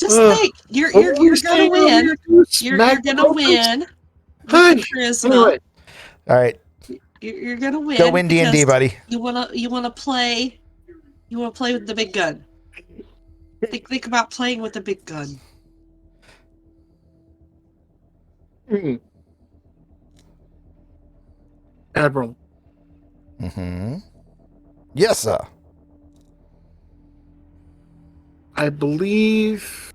Just think, you're gonna win. You're gonna win Hi. with your charisma. Anyway, All right. You're gonna win. Go win D&D, because buddy. You wanna play with the big gun. Think about playing with the big gun. Admiral, Mm-hmm. Yes, sir. I believe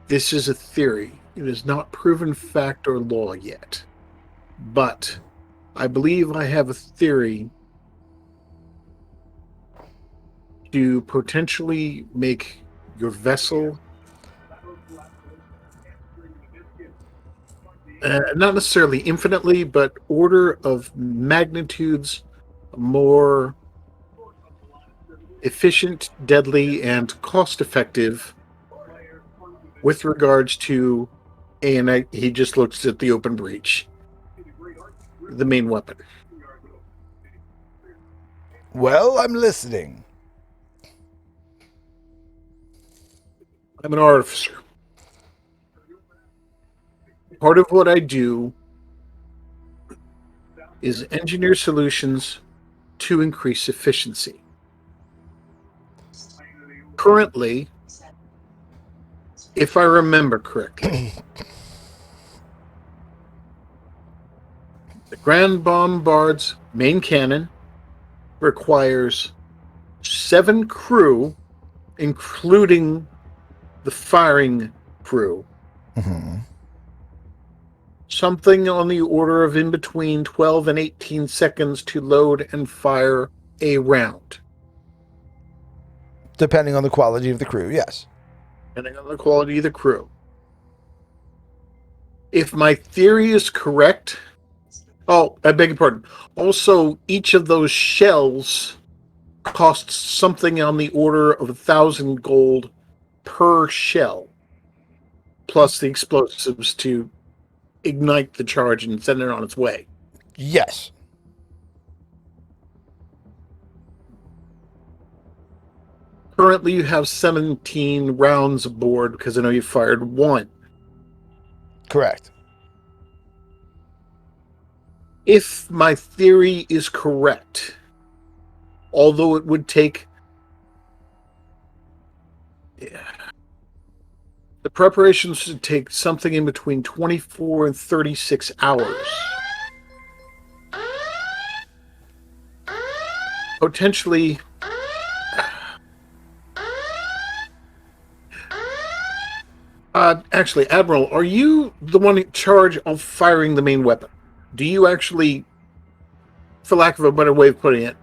this is a theory. It is not proven fact or law yet. But I believe I have a theory to potentially make your vessel not necessarily infinitely, but order of magnitudes more efficient, deadly, and cost-effective with regards to, and he just looks at the open breach, the main weapon. Well, I'm listening. I'm an artificer. Part of what I do is engineer solutions to increase efficiency. Currently, if I remember correctly, the Grand Bombard's main cannon requires 7 crew, including the firing crew. Mm-hmm. Something on the order of in between 12 and 18 seconds to load and fire a round. Depending on the quality of the crew, yes. Depending on the quality of the crew. If my theory is correct... Oh, I beg your pardon. Also, each of those shells costs something on the order of 1,000 gold per shell. Plus the explosives to ignite the charge and send it on its way. Yes. Currently, you have 17 rounds aboard because I know you fired 1. Correct. If my theory is correct, although it would take... The preparations should take something in between 24 and 36 hours. Potentially... actually, Admiral, are you the one in charge of firing the main weapon? Do you actually, for lack of a better way of putting it,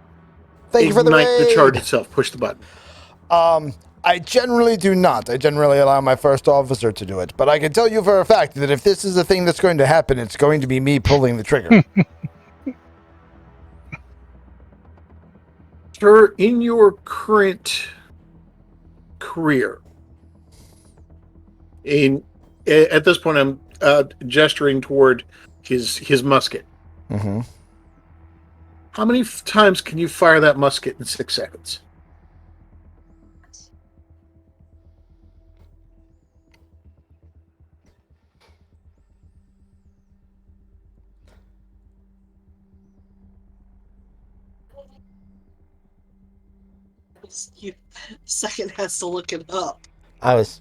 Thank you for the ignite the raid. charge itself, push the button? I generally do not. I generally allow my first officer to do it. But I can tell you for a fact that if this is a thing that's going to happen, it's going to be me pulling the trigger. Sir, in your current career, at this point I'm gesturing toward his musket. Mm-hmm. How many times can you fire that musket in 6 seconds? You second has to look it up. I was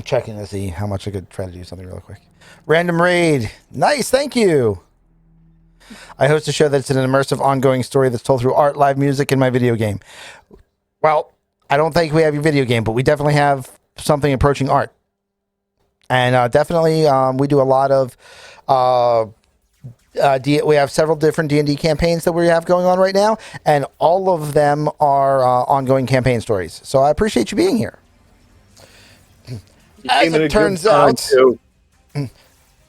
checking to see how much I could try to do something real quick. Random raid. Nice, thank you. I host a show that's an immersive, ongoing story that's told through art, live music, and my video game. Well, I don't think we have your video game, but we definitely have something approaching art. And definitely, we do a lot of... we have several different D&D campaigns that we have going on right now, and all of them are ongoing campaign stories. So I appreciate you being here. As it turns out,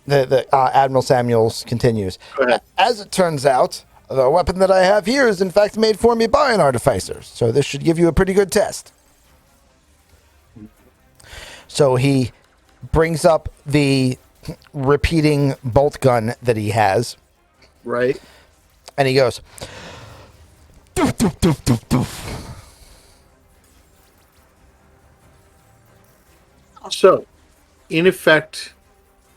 the Admiral Samuels continues. As it turns out, the weapon that I have here is in fact made for me by an artificer. So this should give you a pretty good test. So he brings up the repeating bolt gun that he has. Right. And he goes, Doof, doof, doof, doof, doof. So, in effect,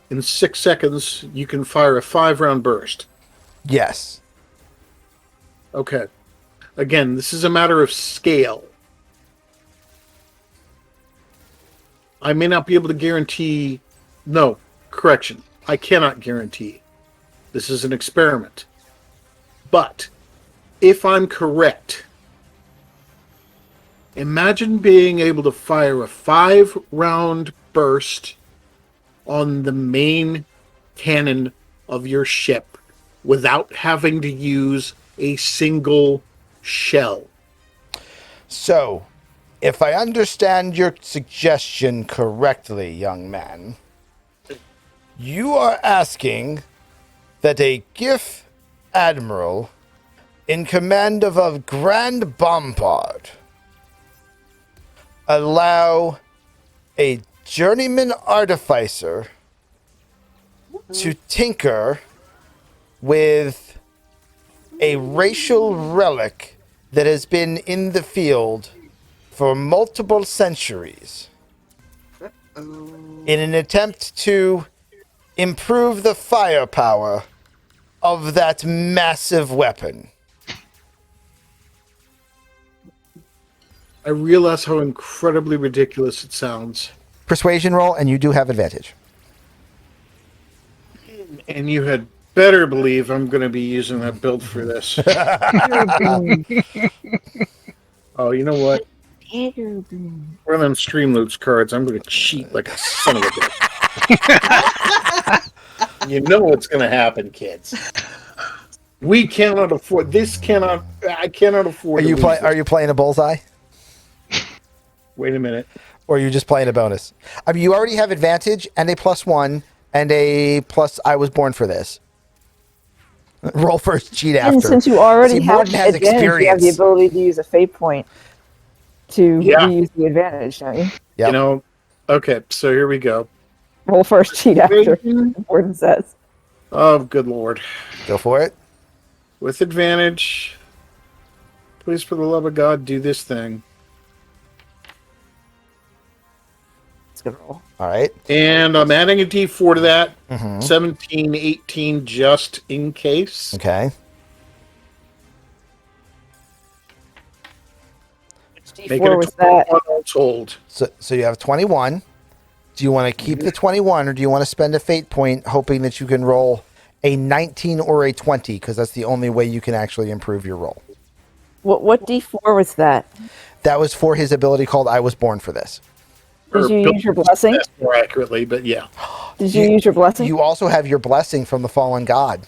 in 6 seconds, you can fire a 5-round burst. Yes. Okay. Again, this is a matter of scale. I may not be able to guarantee... No, correction. I cannot guarantee. This is an experiment. But, if I'm correct, imagine being able to fire a 5-round burst on the main cannon of your ship without having to use a single shell. So, if I understand your suggestion correctly, young man, you are asking that a GIF admiral in command of a Grand Bombard allow a journeyman artificer to tinker with a racial relic that has been in the field for multiple centuries in an attempt to improve the firepower of that massive weapon. I realize how incredibly ridiculous it sounds. Persuasion roll, and you do have advantage. And you had better believe I'm going to be using that build for this. Oh, you know what? One of them Stream Loops cards, I'm going to cheat like a son of a bitch. You know what's going to happen, kids. We cannot afford this. I cannot afford. Are you playing a bullseye? Wait a minute. Or are you just playing a bonus? I mean, you already have advantage and a +1 and a plus. I was born for this. Roll first, cheat after. And since you already have Morton has advantage, you have the ability to use a fate point to reuse the advantage, don't you? Yep. You know. Okay, so here we go. Roll first, cheat after. Morton says. Oh, good lord. Go for it. With advantage. Please, for the love of God, do this thing. It's a good roll. All right. And I'm adding a D4 to that. Mm-hmm. 17, 18, just in case. Okay. Make it D4 was that. all told. So you have 21. Do you want to keep the 21, or do you want to spend a fate point hoping that you can roll a 19 or a 20? Because that's the only way you can actually improve your roll. What D4 was that? That was for his ability called I Was Born for This. Did you use your blessing? That's more accurately, but yeah. Did you use your blessing? You also have your blessing from the fallen god.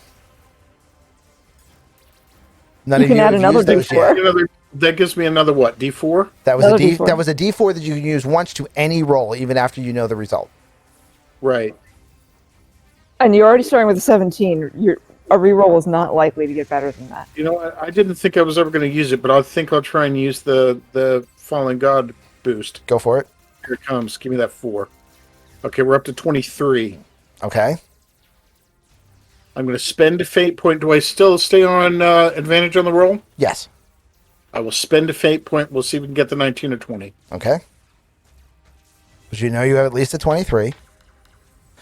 None You of can you add have another used those D4. yet. That gives me another what? D4? That was Another D4. That was a D4 that you can use once to any roll, even after you know the result. Right. And you're already starting with a 17. A reroll is not likely to get better than that. You know, I didn't think I was ever going to use it, but I think I'll try and use the Fallen God boost. Go for it. Here it comes. Give me that 4. Okay, we're up to 23. Okay. I'm going to spend a fate point. Do I still stay on advantage on the roll? Yes. I will spend a fate point. We'll see if we can get the 19 or 20. Okay. Because you know you have at least a 23.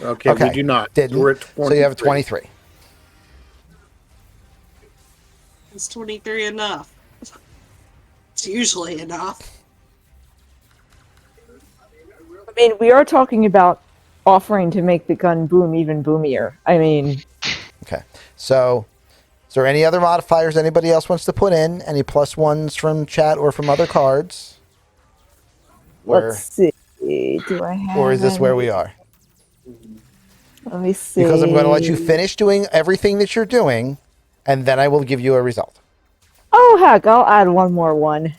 Okay, we do not. Didn't. We're at 23. So you have a 23. Is 23 enough? It's usually enough. I mean, we are talking about offering to make the gun boom even boomier. I mean... Okay. So, is there any other modifiers anybody else wants to put in? Any +1s from chat or from other cards? Let's see. Do I have... Or is this where we are? Let me see. Because I'm going to let you finish doing everything that you're doing, and then I will give you a result. Oh, heck, I'll add one more one.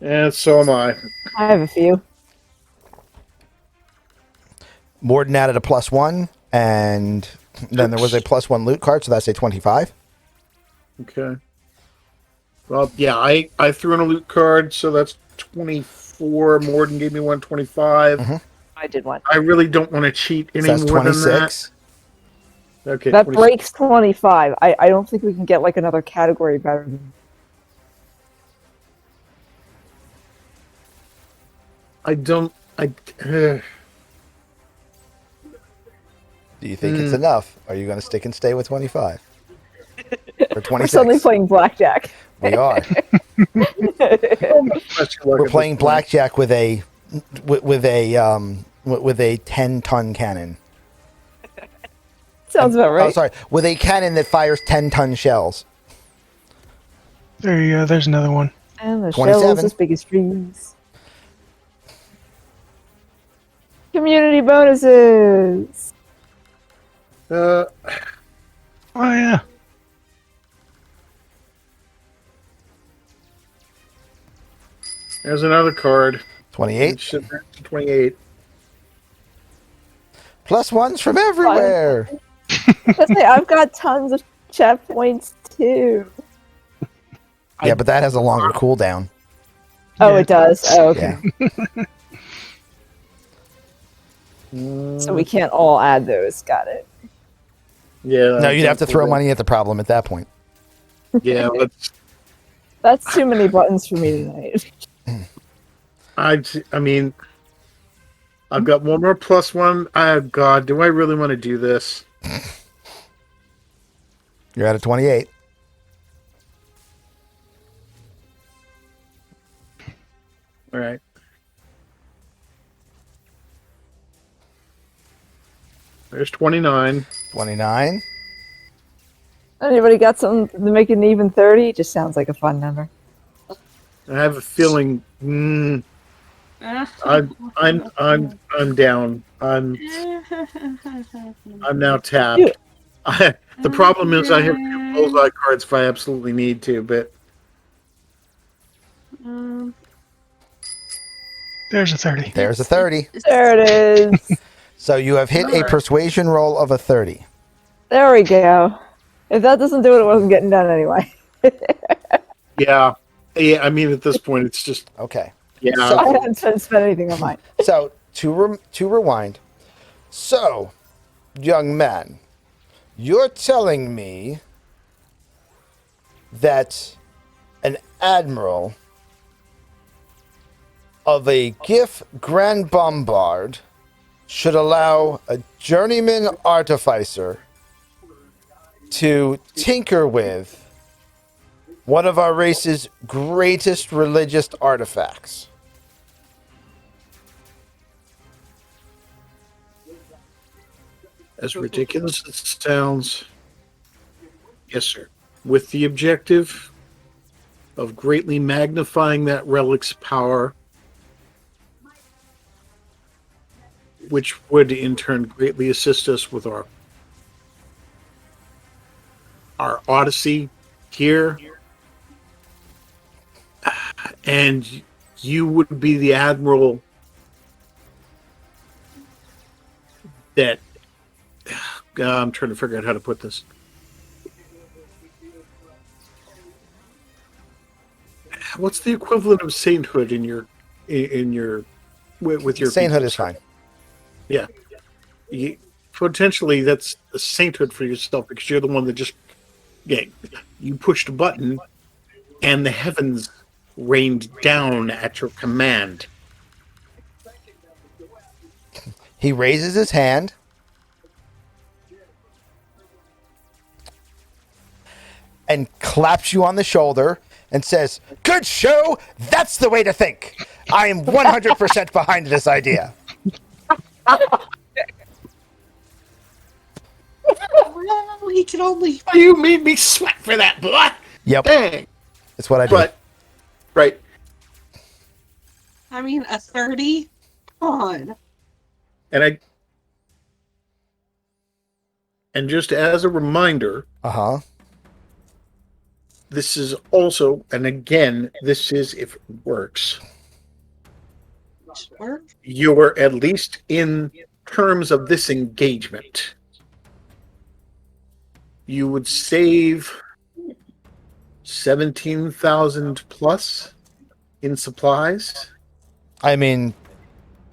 Yeah, so am I. I have a few. Morden added a +1, and then there was a +1 loot card, so that's a 25. Okay. Well, yeah, I threw in a loot card, so that's 24. Morden gave me 125. Mm-hmm. I did one. I really don't want to cheat any So that's more than 26. that. Okay, That 26. breaks 25. I don't think we can get like another category better than I don't. Do you think it's enough? Are you going to stick and stay with 25 or 26? We're suddenly playing blackjack. We are. We're playing blackjack with a 10-ton cannon. Sounds about right. Oh, sorry, with a cannon that fires 10-ton shells. There you go. There's another one. And the 27. shells as big as trees. Community bonuses. Oh yeah. There's another card. 28. 28. Plus ones from everywhere. I've got tons of chat points too. Yeah, but that has a longer cooldown. Oh, Yeah. it does. Oh, okay. Yeah. So we can't all add those. Got it. Yeah. No, you'd have to throw money at the problem at that point. Yeah, That's too many buttons for me tonight. I mean, I've got one more plus one. God, do I really want to do this? You're at a 28. All right. There's 29. 29. Anybody got something to make it an even 30? Just sounds like a fun number. I have a feeling. I'm down. I'm now tapped. The problem is I have two bullseye cards if I absolutely need to, but There's a 30. There's a 30. There it is. So you have hit a persuasion roll of a 30. There we go. If that doesn't do it, it wasn't getting done anyway. yeah. I mean, at this point, it's just Okay. yeah. So- I haven't spent anything on mine. So to rewind. So, young man, you're telling me that an admiral of a GIF Grand Bombard should allow a journeyman artificer to tinker with one of our race's greatest religious artifacts. As ridiculous as it sounds, yes, sir. With the objective of greatly magnifying that relic's power, which would in turn greatly assist us with our odyssey here. And you would be the admiral that I'm trying to figure out how to put this. What's the equivalent of sainthood in your with your Sainthood people? is fine. Yeah. Potentially that's a sainthood for yourself because you're the one that just you pushed a button and the heavens rained down at your command. He raises his hand. And claps you on the shoulder and says, "Good show. That's the way to think. I am 100% behind this idea." Well, he can only. You made me sweat for that, boy. Yep. Dang. That's what I do. But right. I mean, a 30? Come on. And just as a reminder, Uh-huh. this is also, and again, this is if it works. Should work. You're at least in terms of this engagement. You would save 17,000 plus in supplies. I mean,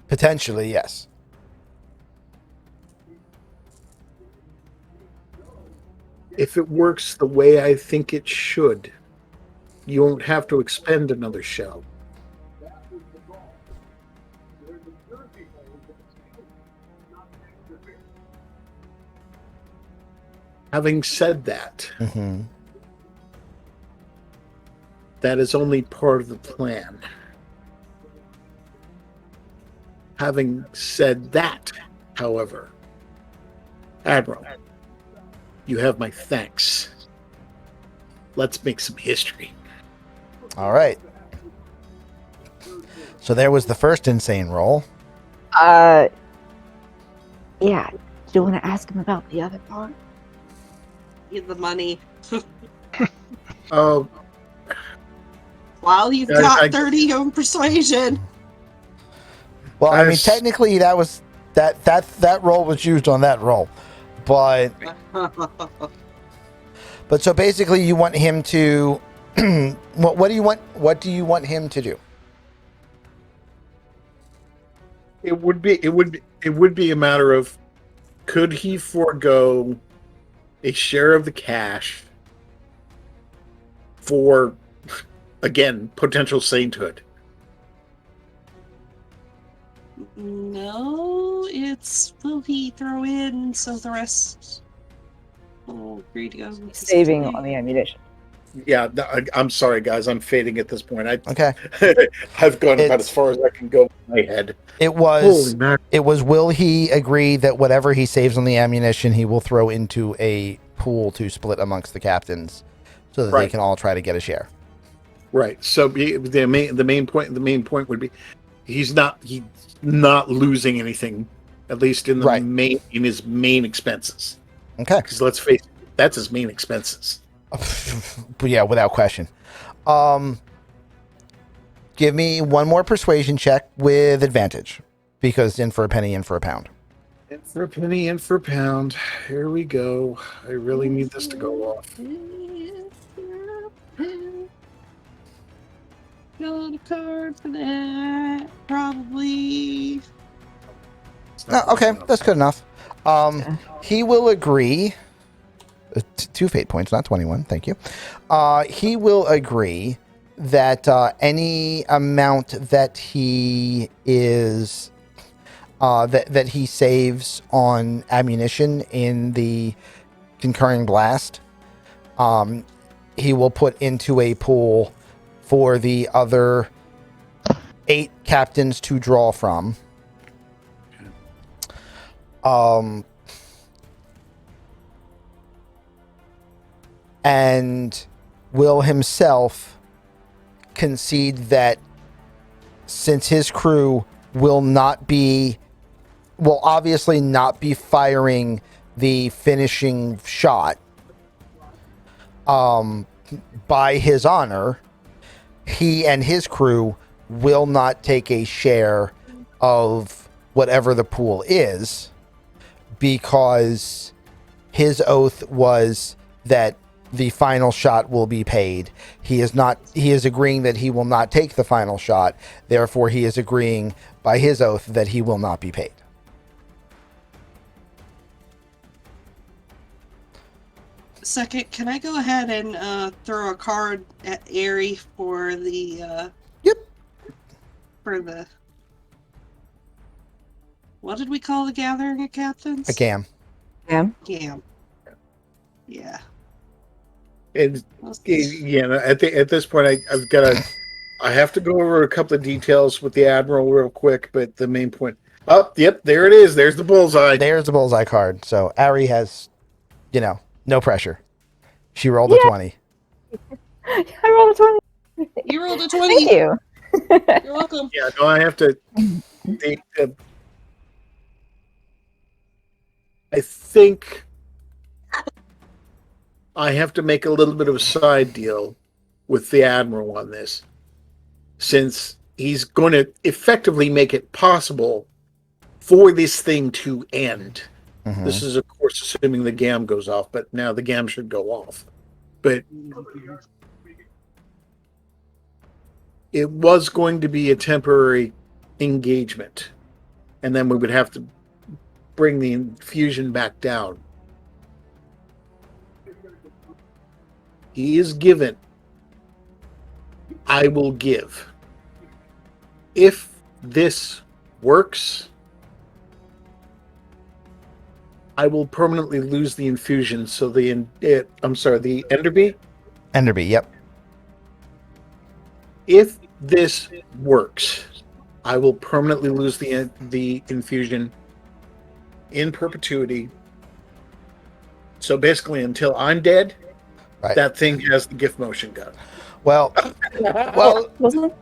potentially, yes. If it works the way I think it should, you won't have to expend another shell. Having said that, Mm-hmm. that is only part of the plan. Having said that, however, Admiral, you have my thanks. Let's make some history. All right. So there was the first insane roll. Yeah. Do you want to ask him about the other part? Get the money. Oh, While you've Yeah, got I- 30 on persuasion. Well, I mean, As- technically, that roll was used on that roll, but so basically, you want him to. What do you want? What do you want him to do? it would be a matter of, could he forego a share of the cash for, again, potential sainthood? No, it's will he throw in so the rest will agree to go with his Saving plea? on the ammunition. Yeah, I'm sorry, guys. I'm fading at this point. Okay. I've gone about It's- as far as I can go in my head. It was. mackerel. It was. Will he agree that whatever he saves on the ammunition, he will throw into a pool to split amongst the captains, so that they Right. can all try to get a share. Right. So the main point would be he's not losing anything, at least in the Right. in his main expenses. Okay. Because let's face it, that's his main expenses. But yeah, without question. Give me one more persuasion check with advantage, because in for a penny, in for a pound. In for a penny, in for a pound. Here we go. I really need this to go off. Got a card for that. Probably. It's No, not okay, enough. that's good enough. He will agree. 2 fate points, not 21. Thank you. He will agree that any amount that he is that he saves on ammunition in the concurring blast, he will put into a pool for the other 8 captains to draw from. And will himself concede that since his crew will obviously not be firing the finishing shot, by his honor, he and his crew will not take a share of whatever the pool is, because his oath was that the final shot will be paid. He is agreeing that he will not take the final shot. Therefore, he is agreeing by his oath that he will not be paid. Second, can I go ahead and throw a card at Airy for the Yep. for the what did we call the gathering of captains? A gam. Yeah. Gam. Yeah. And Let's- yeah, at this point, I have to go over a couple of details with the Admiral real quick, but the main point. Oh, yep, there it is. There's the bullseye. There's the bullseye card. So Ari has, no pressure. She rolled a Yeah. 20. I rolled a 20. You rolled a Thank 20. you. You're welcome. Yeah, no, I have to. I think I have to make a little bit of a side deal with the Admiral on this, since he's going to effectively make it possible for this thing to end. Mhm. This is, of course, assuming the GAM goes off, but now the GAM should go off. But it was going to be a temporary engagement, and then we would have to bring the infusion back down. He is given. I will give. If this works, I will permanently lose the infusion. So the Enderby. Enderby, yep. If this works, I will permanently lose the infusion in perpetuity. So basically, until I'm dead, Right. that thing has the gift motion gun. Well, Wasn't it?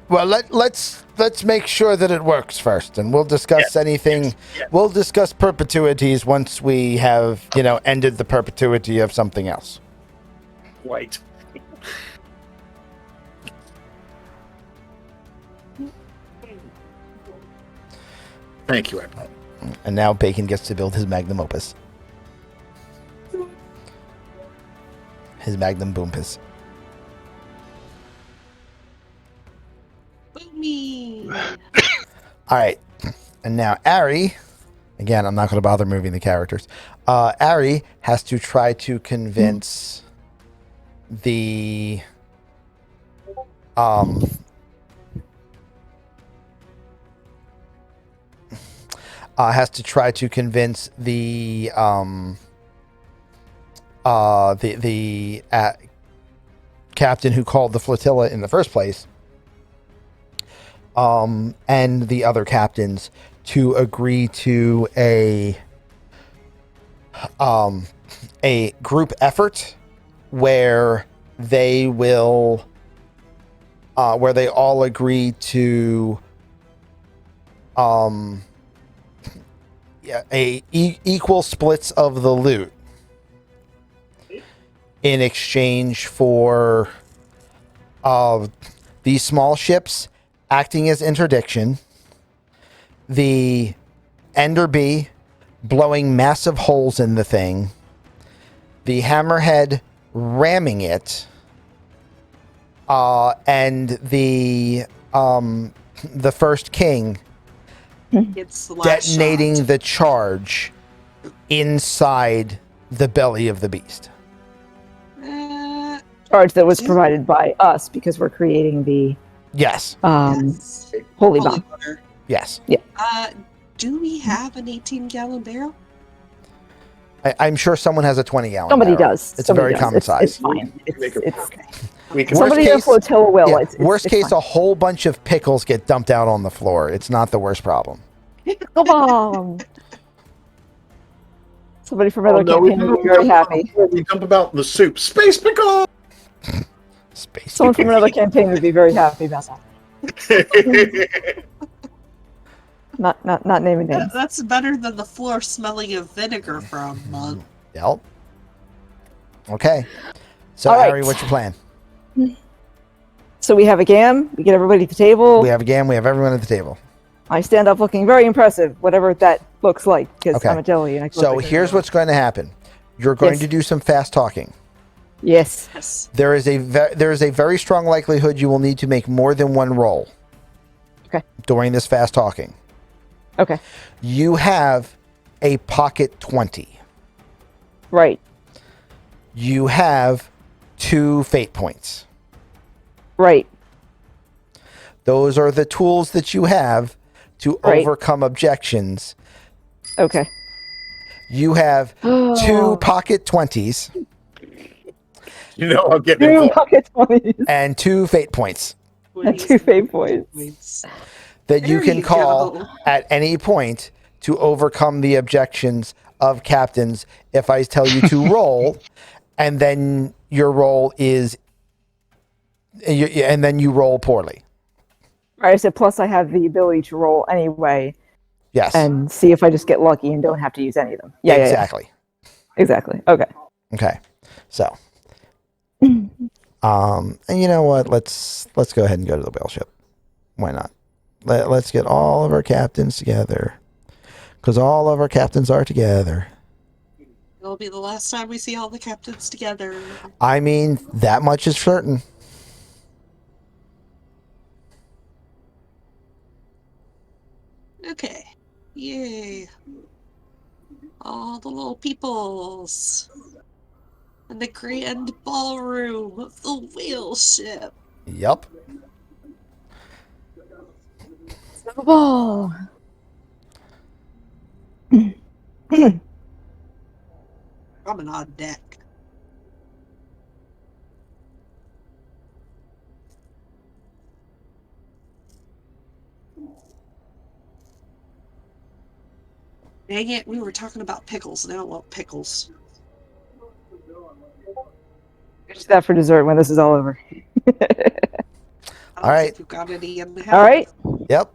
well. Let's make sure that it works first, and we'll discuss anything. Yes. We'll discuss perpetuities once we have, ended the perpetuity of something else. Right. Thank you, Ed. And now Bacon gets to build his magnum opus. His magnum boompus. Boomy! All right. And now Ari, again, I'm not going to bother moving the characters. Ari has to try to convince the captain who called the flotilla in the first place, and the other captains to agree to a group effort where they will where they all agree to equal splits of the loot in exchange for these small ships acting as interdiction, the Enderby blowing massive holes in the thing, the Hammerhead ramming it, and the First King It's the last detonating shot. the charge inside the belly of the beast. Charge that was provided by us because we're creating the Yes. Yes. holy bomb. water. Yes. Do we have an 18-gallon barrel? I'm sure someone has a 20-gallon Somebody barrel. does. It's Somebody a very does. common size. It's fine. It's Okay. We can Worst somebody in a case- flotilla will. Yeah, It's worst case, fine. a whole bunch of pickles get dumped out on the floor. It's not the worst problem. Come on. Somebody from another no, we campaign would be very happy. We dump about the soup. Space pickle! Space. Someone from another campaign would be very happy about that. Not naming names. That's better than the floor smelling of vinegar for a month. Yep. Okay. So, All right. Ari, what's your plan? So we have a GAM. We get everybody at the table. We have a game. We have everyone at the table. I stand up looking very impressive, whatever that looks like, because Okay. I'm a jelly. And I So look like here's what's going to happen. You're going Yes. to do some fast talking. Yes. Yes. There is a very strong likelihood you will need to make more than one roll. Okay. During this fast talking. Okay. You have a pocket 20. Right. You have 2 fate points. Right. Those are the tools that you have to Right. overcome objections. Okay. You have 2 pocket 20s You know I'm getting Two involved. pocket 20s and 2 fate points and 2 fate points. that you There can you call go. at any point to overcome the objections of captains if I tell you to roll, and then your roll is and then you roll poorly. Right. I said, plus I have the ability to roll anyway Yes. and see if I just get lucky and don't have to use any of them. Yeah. exactly. Exactly. Okay. Okay. So and you know what? Let's go ahead and go to the whale ship. Why not? Let's get all of our captains together. Because all of our captains are together. It'll be the last time we see all the captains together. I mean, that much is certain. Okay. Yay. All the little peoples. And the grand ballroom of the whale ship. Yup. Snowball. coming on deck. Dang it, we were talking about pickles. Now I want pickles. Finish that for dessert when this is all over. I don't All right. think we've got any in the house. All right. Yep.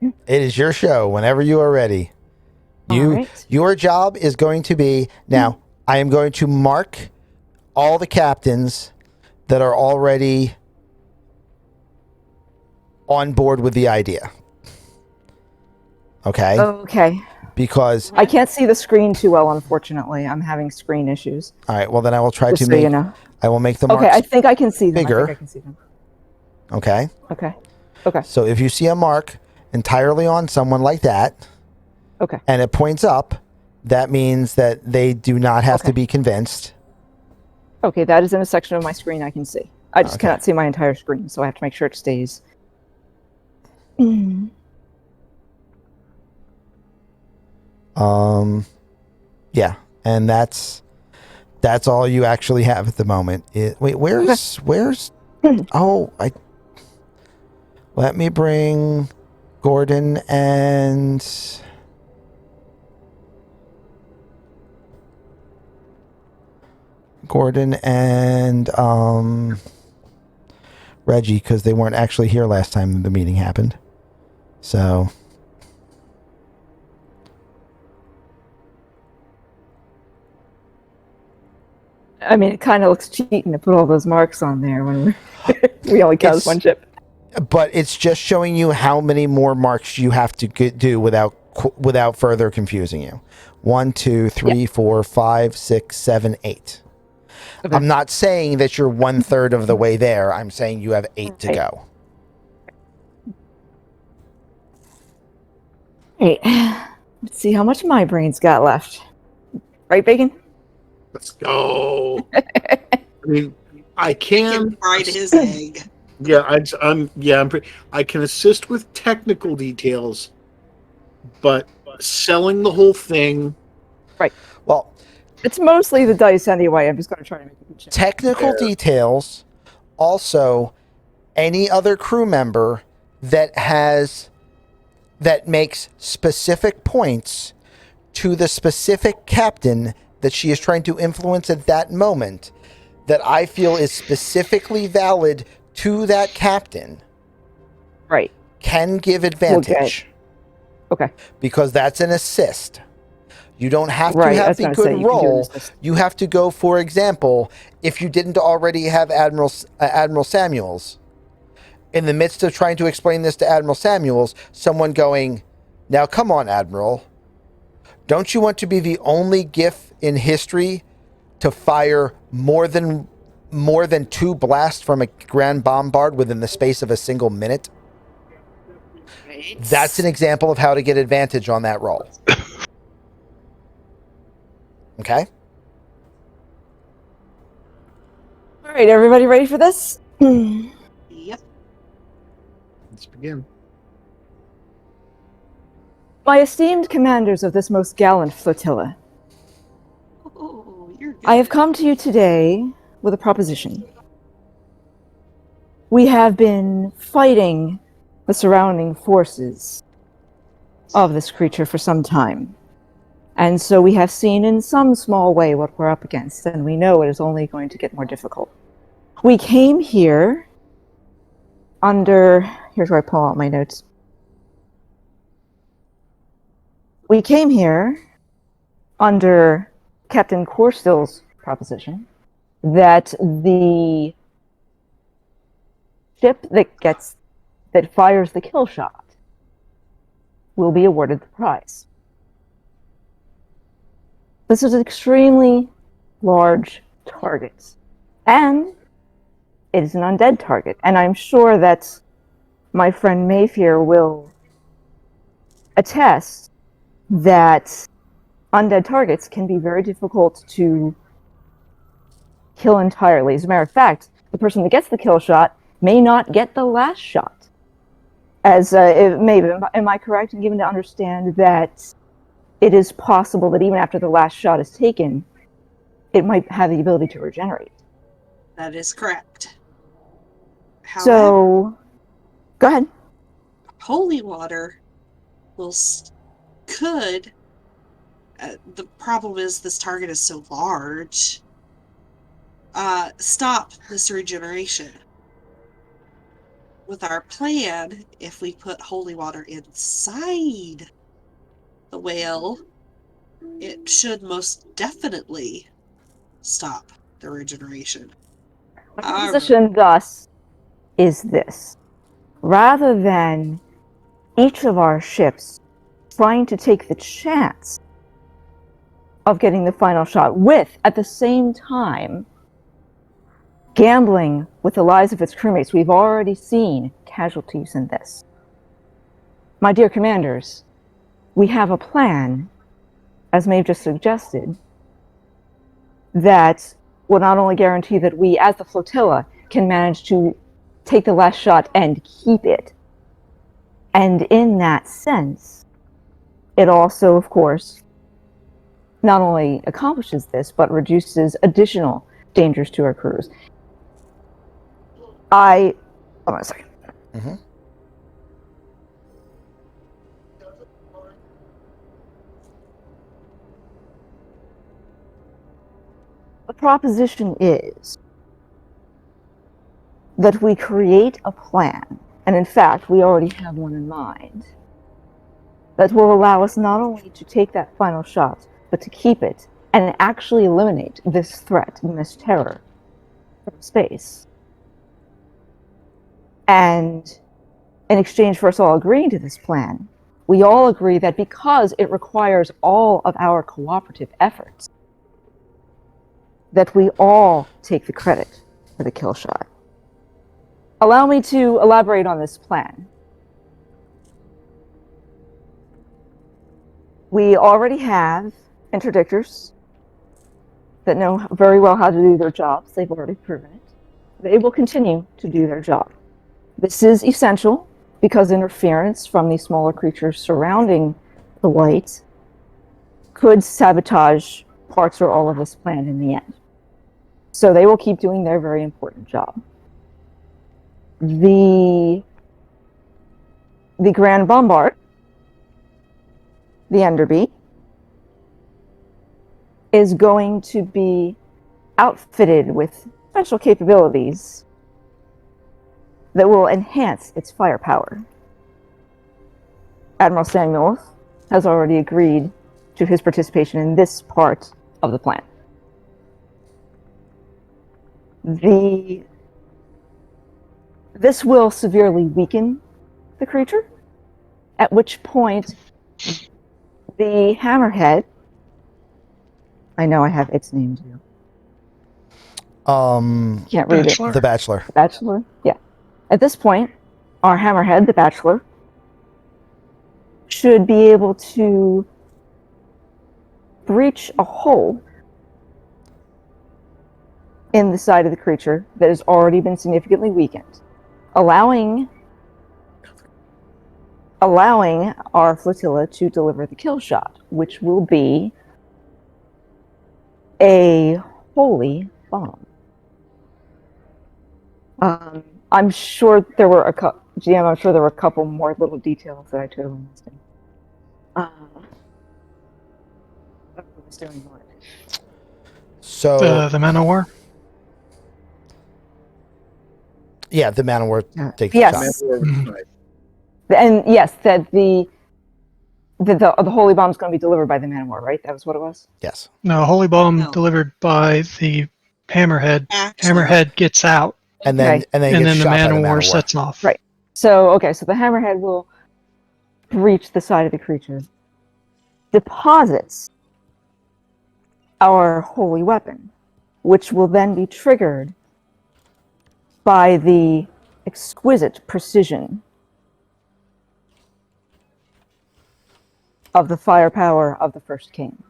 It is your show whenever you are ready. All right. Your job is going to be, now, I am going to mark all the captains that are already on board with the idea. Okay? Okay. Because, I can't see the screen too well, unfortunately. I'm having screen issues. all right, well, then I will try Just to so make, you know. I will make the Okay, marks I think I can see them. bigger. I think I can see them. Okay? Okay. Okay. So if you see a mark entirely on someone like that, Okay. and it points up, that means that they do not have to Okay. be convinced. Okay, that is in a section of my screen I can see. I just Okay. cannot see my entire screen, so I have to make sure it stays. Yeah, and that's all you actually have at the moment. Wait, where's oh, let me bring Gordon and Reggie, because they weren't actually here last time the meeting happened. So I mean, it kind of looks cheating to put all those marks on there when we only count as one ship. but it's just showing you how many more marks you have to do without further confusing you. 1, 2, 3, 4, 5, 6, 7, 8. Okay. I'm not saying that you're 1/3 of the way there. I'm saying you have 8 to Right. go. Right. Let's see how much my brain's got left. Right, Bacon? Let's go. I mean, I can. He fried his egg. Yeah, I can assist with technical details, but selling the whole thing. Well, It's mostly the dice anyway. I'm just going to try to make a good check. technical Fair. details. Also, any other crew member that makes specific points to the specific captain that she is trying to influence at that moment, that I feel is specifically valid to that captain, Right. can give advantage. Okay. Because that's an assist. You don't have to Right, I have was the gonna say, good you can do an roll. assist. You have to go, for example, if you didn't already have Admiral Samuels, in the midst of trying to explain this to Admiral Samuels, someone going, "Now come on, Admiral. Don't you want to be the only GIF in history to fire more than 2 blasts from a grand bombard within the space of a single minute?" That's an example of how to get advantage on that roll. Okay? All right, everybody ready for this? Yep. Let's begin. My esteemed commanders of this most gallant flotilla, Oh, you're good. I have come to you today with a proposition. We have been fighting the surrounding forces of this creature for some time. And so we have seen in some small way what we're up against, and we know it is only going to get more difficult. We came here under... Here's where I pull out my notes. We came here under Captain Corstill's proposition that the ship that fires the kill shot will be awarded the prize. This is an extremely large target, and it is an undead target, and I'm sure that my friend Mayfair will attest that undead targets can be very difficult to kill entirely. As a matter of fact, the person that gets the kill shot may not get the last shot. Am I correct in giving to understand that it is possible that even after the last shot is taken, it might have the ability to regenerate. That is correct. However, So, go ahead. holy water could. The problem is this target is so large. Stop this regeneration. With our plan, if we put holy water inside the whale, it should most definitely stop the regeneration. My However, position, thus, is this. Rather than each of our ships trying to take the chance of getting the final shot with, at the same time, gambling with the lives of its crewmates, we've already seen casualties in this. My dear commanders, we have a plan, as Maeve just suggested, that will not only guarantee that we, as the flotilla, can manage to take the last shot and keep it, and in that sense, it also, of course, not only accomplishes this, but reduces additional dangers to our crews. Hold on a second. Mm-hmm. The proposition is that we create a plan, and in fact, we already have one in mind, that will allow us not only to take that final shot, but to keep it and actually eliminate this threat and this terror from space. And in exchange for us all agreeing to this plan, we all agree that because it requires all of our cooperative efforts, that we all take the credit for the kill shot. Allow me to elaborate on this plan. We already have interdictors that know very well how to do their jobs. They've already proven it. They will continue to do their job. This is essential because interference from these smaller creatures surrounding the Wight could sabotage parts or all of this plan in the end. So they will keep doing their very important job. The Grand Bombard, the Enderby, is going to be outfitted with special capabilities that will enhance its firepower. Admiral Samuel has already agreed to his participation in this part of the plan. This will severely weaken the creature, at which point the Hammerhead, I know I have its name too. Can't read Bachelor? The Bachelor. The Bachelor? Yeah. At this point, our Hammerhead, the Bachelor, should be able to breach a hole in the side of the creature that has already been significantly weakened, allowing our flotilla to deliver the kill shot, which will be a holy bomb. I'm sure there were GM, I'm sure there were a couple more little details that I totally missed. So The Man of War? yeah, the Man of War takes Yes. the shot. And yes, that the holy bomb is going to be delivered by the Man of War, right? That was what it was? Yes. No, Holy Bomb No. delivered by the Hammerhead. Actually, Hammerhead gets out, And then Okay. and then, and gets then the shot by Man of the Man War of War. sets off. Right. So the Hammerhead will breach the side of the creature, deposits our holy weapon, which will then be triggered by the exquisite precision of the firepower of the First King.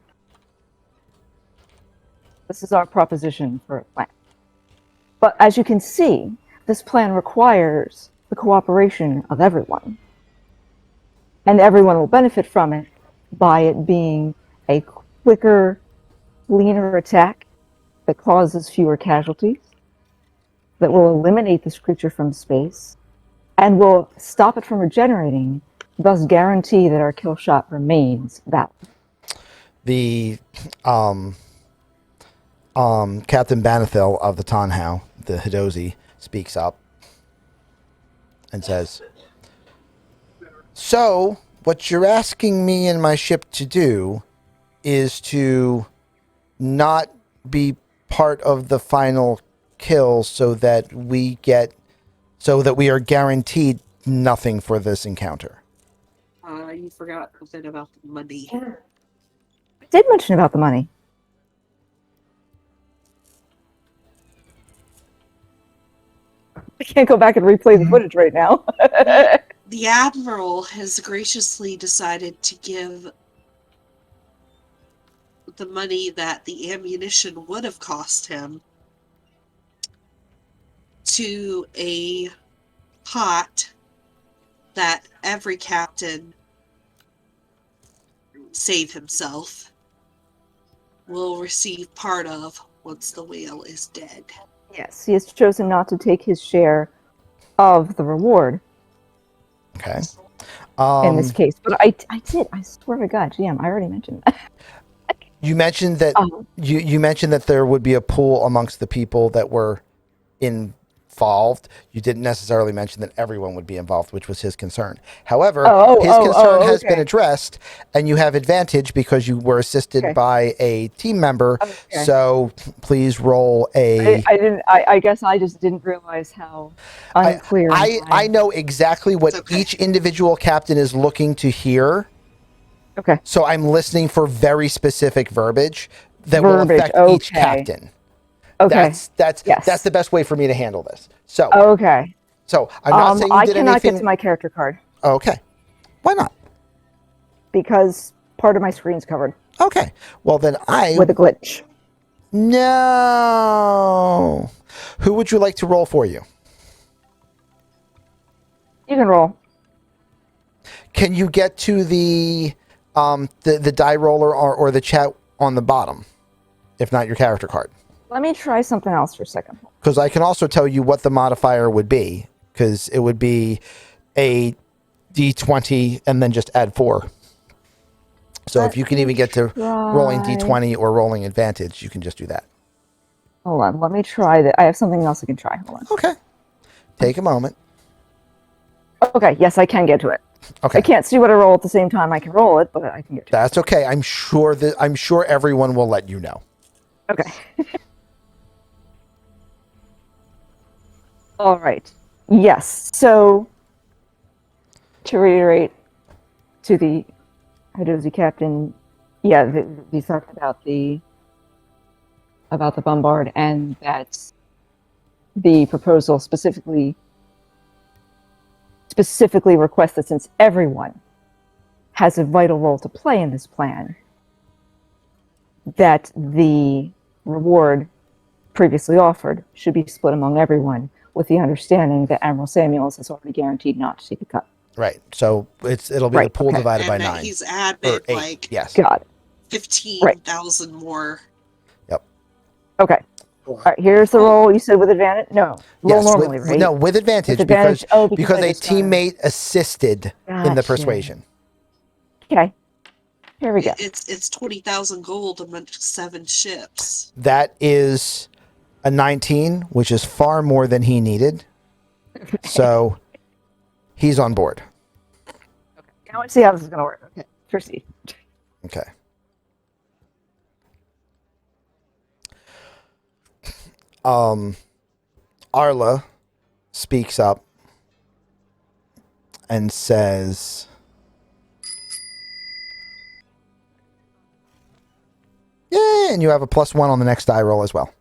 This is our proposition for a plan. But as you can see, this plan requires the cooperation of everyone. And everyone will benefit from it by it being a quicker, leaner attack that causes fewer casualties, that will eliminate this creature from space, and will stop it from regenerating, thus guarantee that our kill shot remains valid. The Captain Banathil of the Tanhau, the Hidozi, speaks up and says, "So, what you're asking me and my ship to do is to not be part of the final kill so that we are guaranteed nothing for this encounter." You forgot a bit about the money. I did mention about the money. I can't go back and replay the footage right now. The Admiral has graciously decided to give the money that the ammunition would have cost him to a pot that every captain, save himself, will receive part of once the whale is dead. Yes, he has chosen not to take his share of the reward Okay. in this case. But I did. I swear to God, GM, I already mentioned that. You mentioned that you mentioned that there would be a pool amongst the people that were involved. You didn't necessarily mention that everyone would be involved, which was his concern. However, his concern has been addressed, and you have advantage because you were assisted by a team member. Okay. So please roll a. I guess I just didn't realize how unclear. I know exactly what each individual captain is looking to hear. Okay. So I'm listening for very specific verbiage that will affect each captain. Okay. That's the best way for me to handle this. So okay. So I'm not saying you did anything. I cannot get to my character card. Okay. Why not? Because part of my screen's covered. Okay. Well then with a glitch. No. Who would you like to roll for you? You can roll. Can you get to the die roller or the chat on the bottom? If not, your character card. Let me try something else for a second. Because I can also tell you what the modifier would be. Because it would be a D20 and then just add 4. So if you can even get to rolling D20 or rolling advantage, you can just do that. Hold on. Let me try that. I have something else I can try. Hold on. Okay. Take a moment. Okay. Yes, I can get to it. Okay. I can't see what I roll at the same time I can roll it, but I can get to it. That's okay. I'm sure everyone will let you know. Okay. All right. Yes. So, to reiterate to the Hidozi captain, we talked about the bombard, and that the proposal specifically requests that since everyone has a vital role to play in this plan, that the reward previously offered should be split among everyone, with the understanding that Admiral Samuels has already guaranteed not to take a cut. Right. So it'll be the pool divided by 9. He's added yes. Got it. 15,000 more. Yep. Okay. All right, here's the roll. You said with advantage? No. Roll normally, right? No, with advantage, because a teammate assisted in the persuasion. Okay. Here we go. It's 20,000 gold amongst 7 ships. That is a 19, which is far more than he needed. So he's on board. Okay. Now let's see how this is going to work. Okay. Proceed. Okay. Arla speaks up and says, "Yeah, and you have a +1 on the next die roll as well."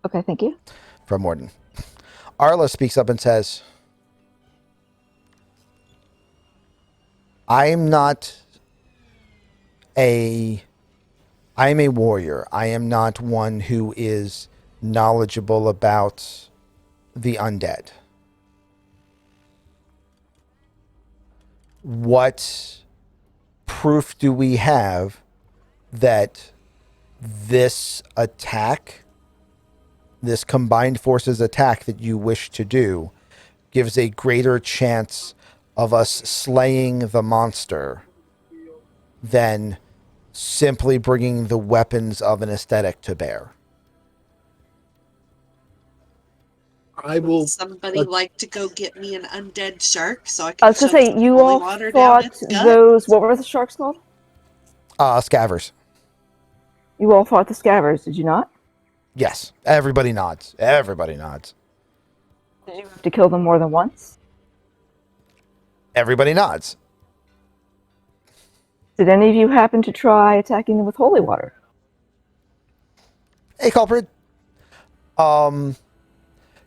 Okay, thank you. From Morden. Arla speaks up and says, I'm a warrior. I am not one who is knowledgeable about the undead. What proof do we have that this attack this combined forces attack that you wish to do gives a greater chance of us slaying the monster than simply bringing the weapons of an aesthetic to bear. I will. Somebody like to go get me an undead shark so I I can was gonna shove say, some you holy all water down fought its gut? those. What were the sharks called? Scavers. You all fought the scavers, did you not? Yes. Everybody nods. Everybody nods. Did you have to kill them more than once? Everybody nods. Did any of you happen to try attacking them with holy water? Hey, culprit.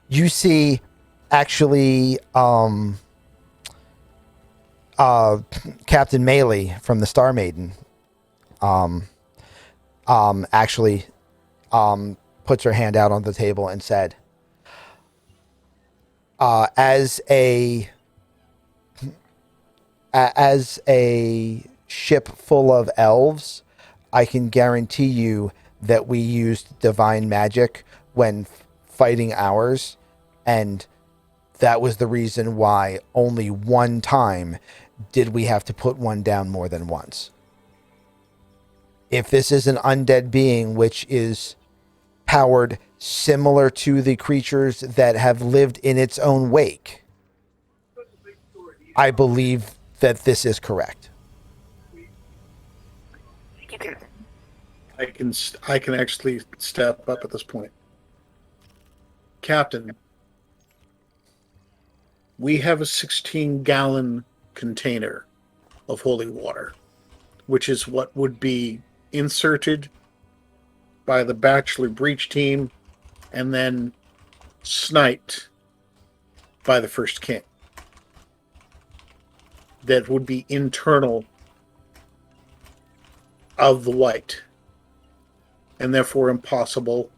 You see, actually, Captain Melee from the Star Maiden, actually, puts her hand out on the table and said, as a ship full of elves, I can guarantee you that we used divine magic when fighting ours, and that was the reason why only one time did we have to put one down more than once. If this is an undead being which is powered similar to the creatures that have lived in its own wake, I believe that this is correct. I can actually step up at this point. Captain, we have a 16-gallon container of holy water, which is what would be inserted by the Bachelor Breach team and then sniped by the First King. That would be internal of the Wight, and therefore impossible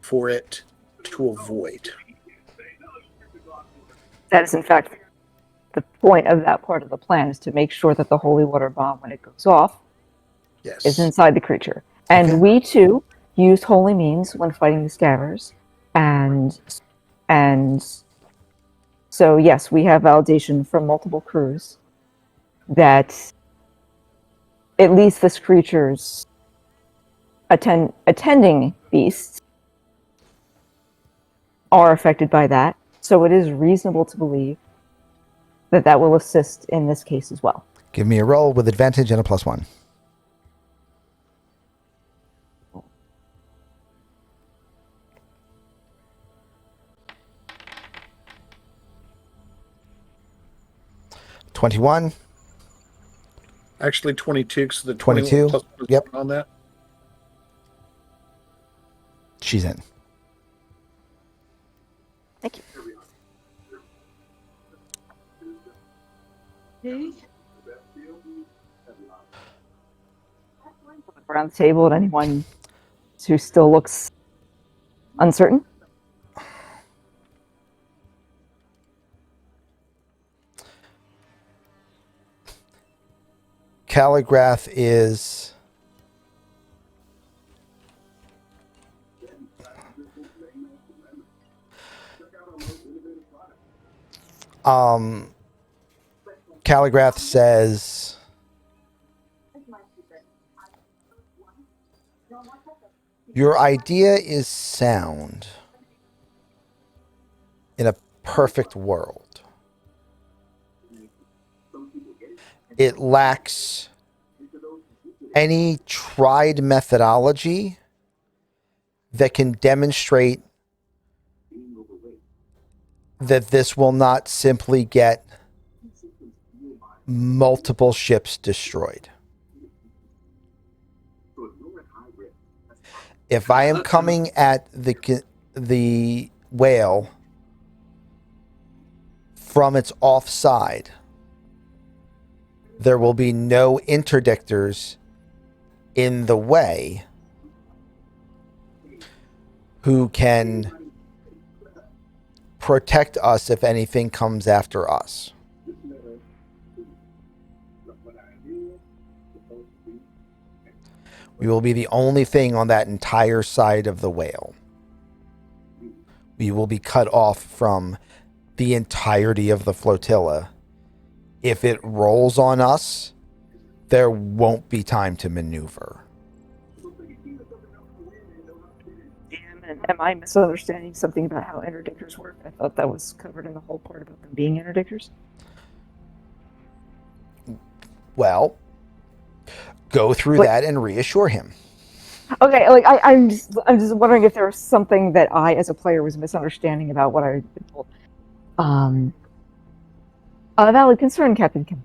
for it to avoid. That is, in fact, the point of that part of the plan, is to make sure that the holy water bomb, when it goes off, Yes. is inside the creature. And Okay. we, too, used holy means when fighting the scavers. And so, yes, we have validation from multiple crews that at least this creature's attending beasts are affected by that. So it is reasonable to believe that that will assist in this case as well. Give me a roll with advantage and a +1. $21. Actually, 22, because the 22? 21 plus one is Yep. on that. She's in. Thank you. Okay. Look around the table at anyone who still looks uncertain. Calligraph is Calligraph says, your idea is sound in a perfect world. It lacks any tried methodology that can demonstrate that this will not simply get multiple ships destroyed. If I am coming at the whale from its offside, there will be no interdictors in the way who can protect us if anything comes after us. We will be the only thing on that entire side of the whale. We will be cut off from the entirety of the flotilla. If it rolls on us, there won't be time to maneuver. Am I misunderstanding something about how interdictors work? I thought that was covered in the whole part about them being interdictors. Well, go through that and reassure him. Okay, like I'm just wondering if there was something that I, as a player, was misunderstanding about what I've been told. A valid concern, Captain Kim.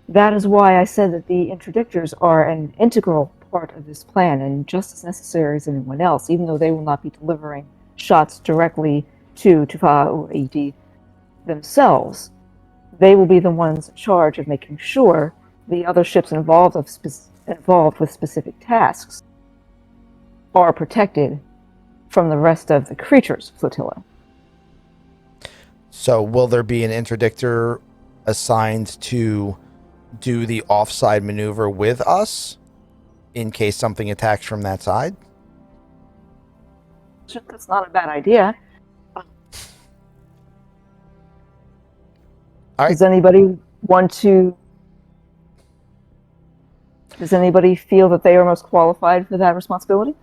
That is why I said that the interdictors are an integral part of this plan and just as necessary as anyone else, even though they will not be delivering shots directly to Tofua'a Uaiti themselves. They will be the ones in charge of making sure the other ships involved with specific tasks are protected from the rest of the creatures' flotilla. So will there be an interdictor assigned to do the offside maneuver with us in case something attacks from that side? That's not a bad idea. All right. Does anybody feel that they are most qualified for that responsibility?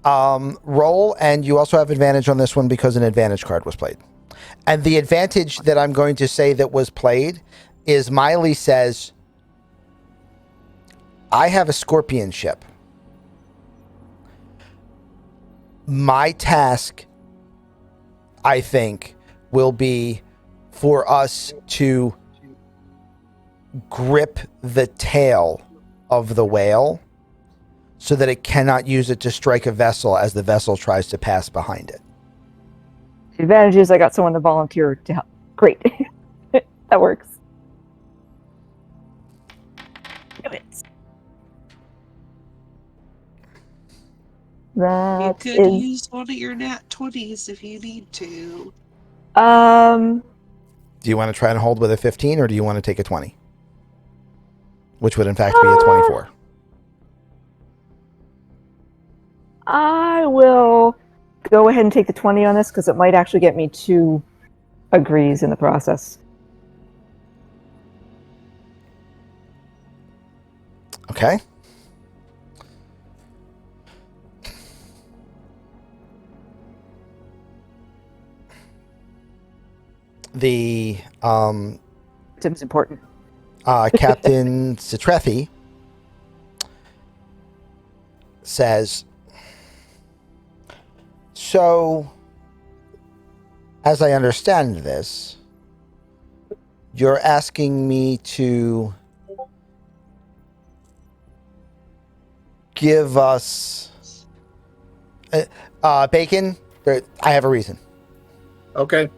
Roll, and you also have advantage on this one because an advantage card was played. And the advantage that I'm going to say that was played is Miley says, I have a scorpion ship. My task, I think, will be for us to grip the tail of the whale so that it cannot use it to strike a vessel as the vessel tries to pass behind it. The advantage is I got someone to volunteer to help. Great. That works. Do it. You That could is, use one of your nat 20s if you need to. Do you want to try and hold with a 15 or do you want to take a 20? Which would in fact be a 24. I will go ahead and take the 20 on this because it might actually get me 2 agrees in the process. Okay. The Tim's important. Captain Citrethi says, so, as I understand this, you're asking me to give us bacon. I have a reason. Okay.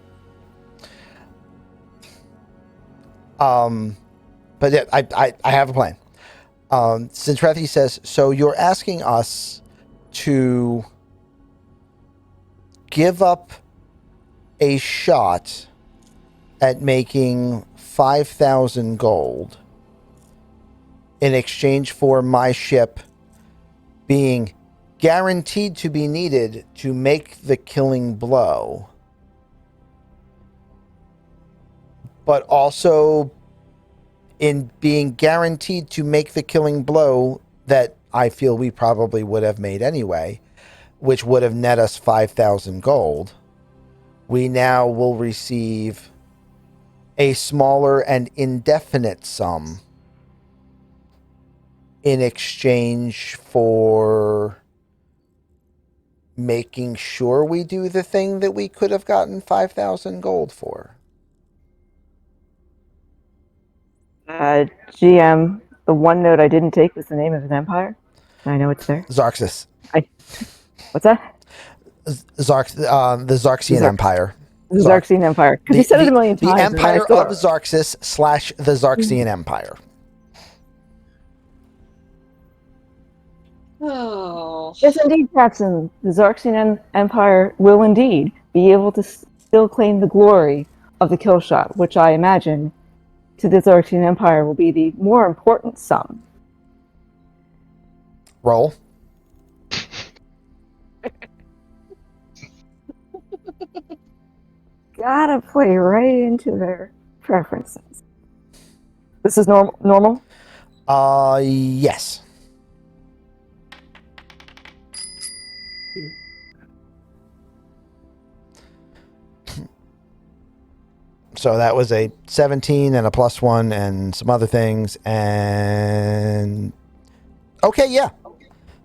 But yeah, I have a plan. Citrethi says, so you're asking us to give up a shot at making 5,000 gold in exchange for my ship being guaranteed to be needed to make the killing blow, but also in being guaranteed to make the killing blow that I feel we probably would have made anyway, which would have net us 5,000 gold. We now will receive a smaller and indefinite sum in exchange for making sure we do the thing that we could have gotten 5,000 gold for. GM, the one note I didn't take was the name of an empire. I know it's there. Xarxus. What's that? The Xarxian Empire. The Xarxian Empire. Because you said it a million times. The Empire of Xarxus / the Xarxian Empire. Oh. Yes, indeed, Captain. The Xarxian Empire will indeed be able to still claim the glory of the kill shot, which I imagine to the Xarxian Empire will be the more important sum. Roll. gotta play right into their preferences. This is normal? Yes. So that was a 17 and a +1 and some other things. And okay, yeah.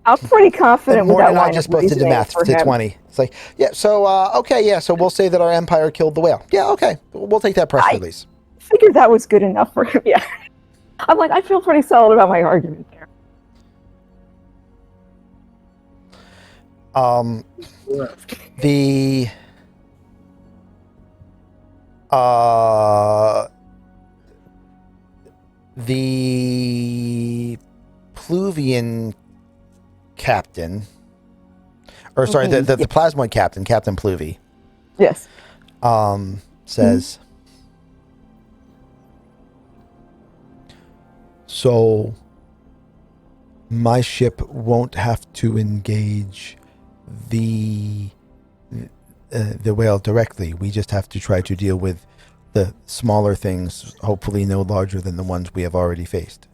I'm pretty confident And with Morton that and I line just of both did the reasoning math for to him. 20. It's like, yeah, so, okay, yeah, so we'll say that our empire killed the whale. Yeah, okay. We'll take that press release. I figured that was good enough for him, yeah. I'm like, I feel pretty solid about my argument there. Left. The Pluvian captain, or sorry, the plasmoid captain, Captain Pluvy, Yes. says, so my ship won't have to engage the whale directly. We just have to try to deal with the smaller things, hopefully no larger than the ones we have already faced.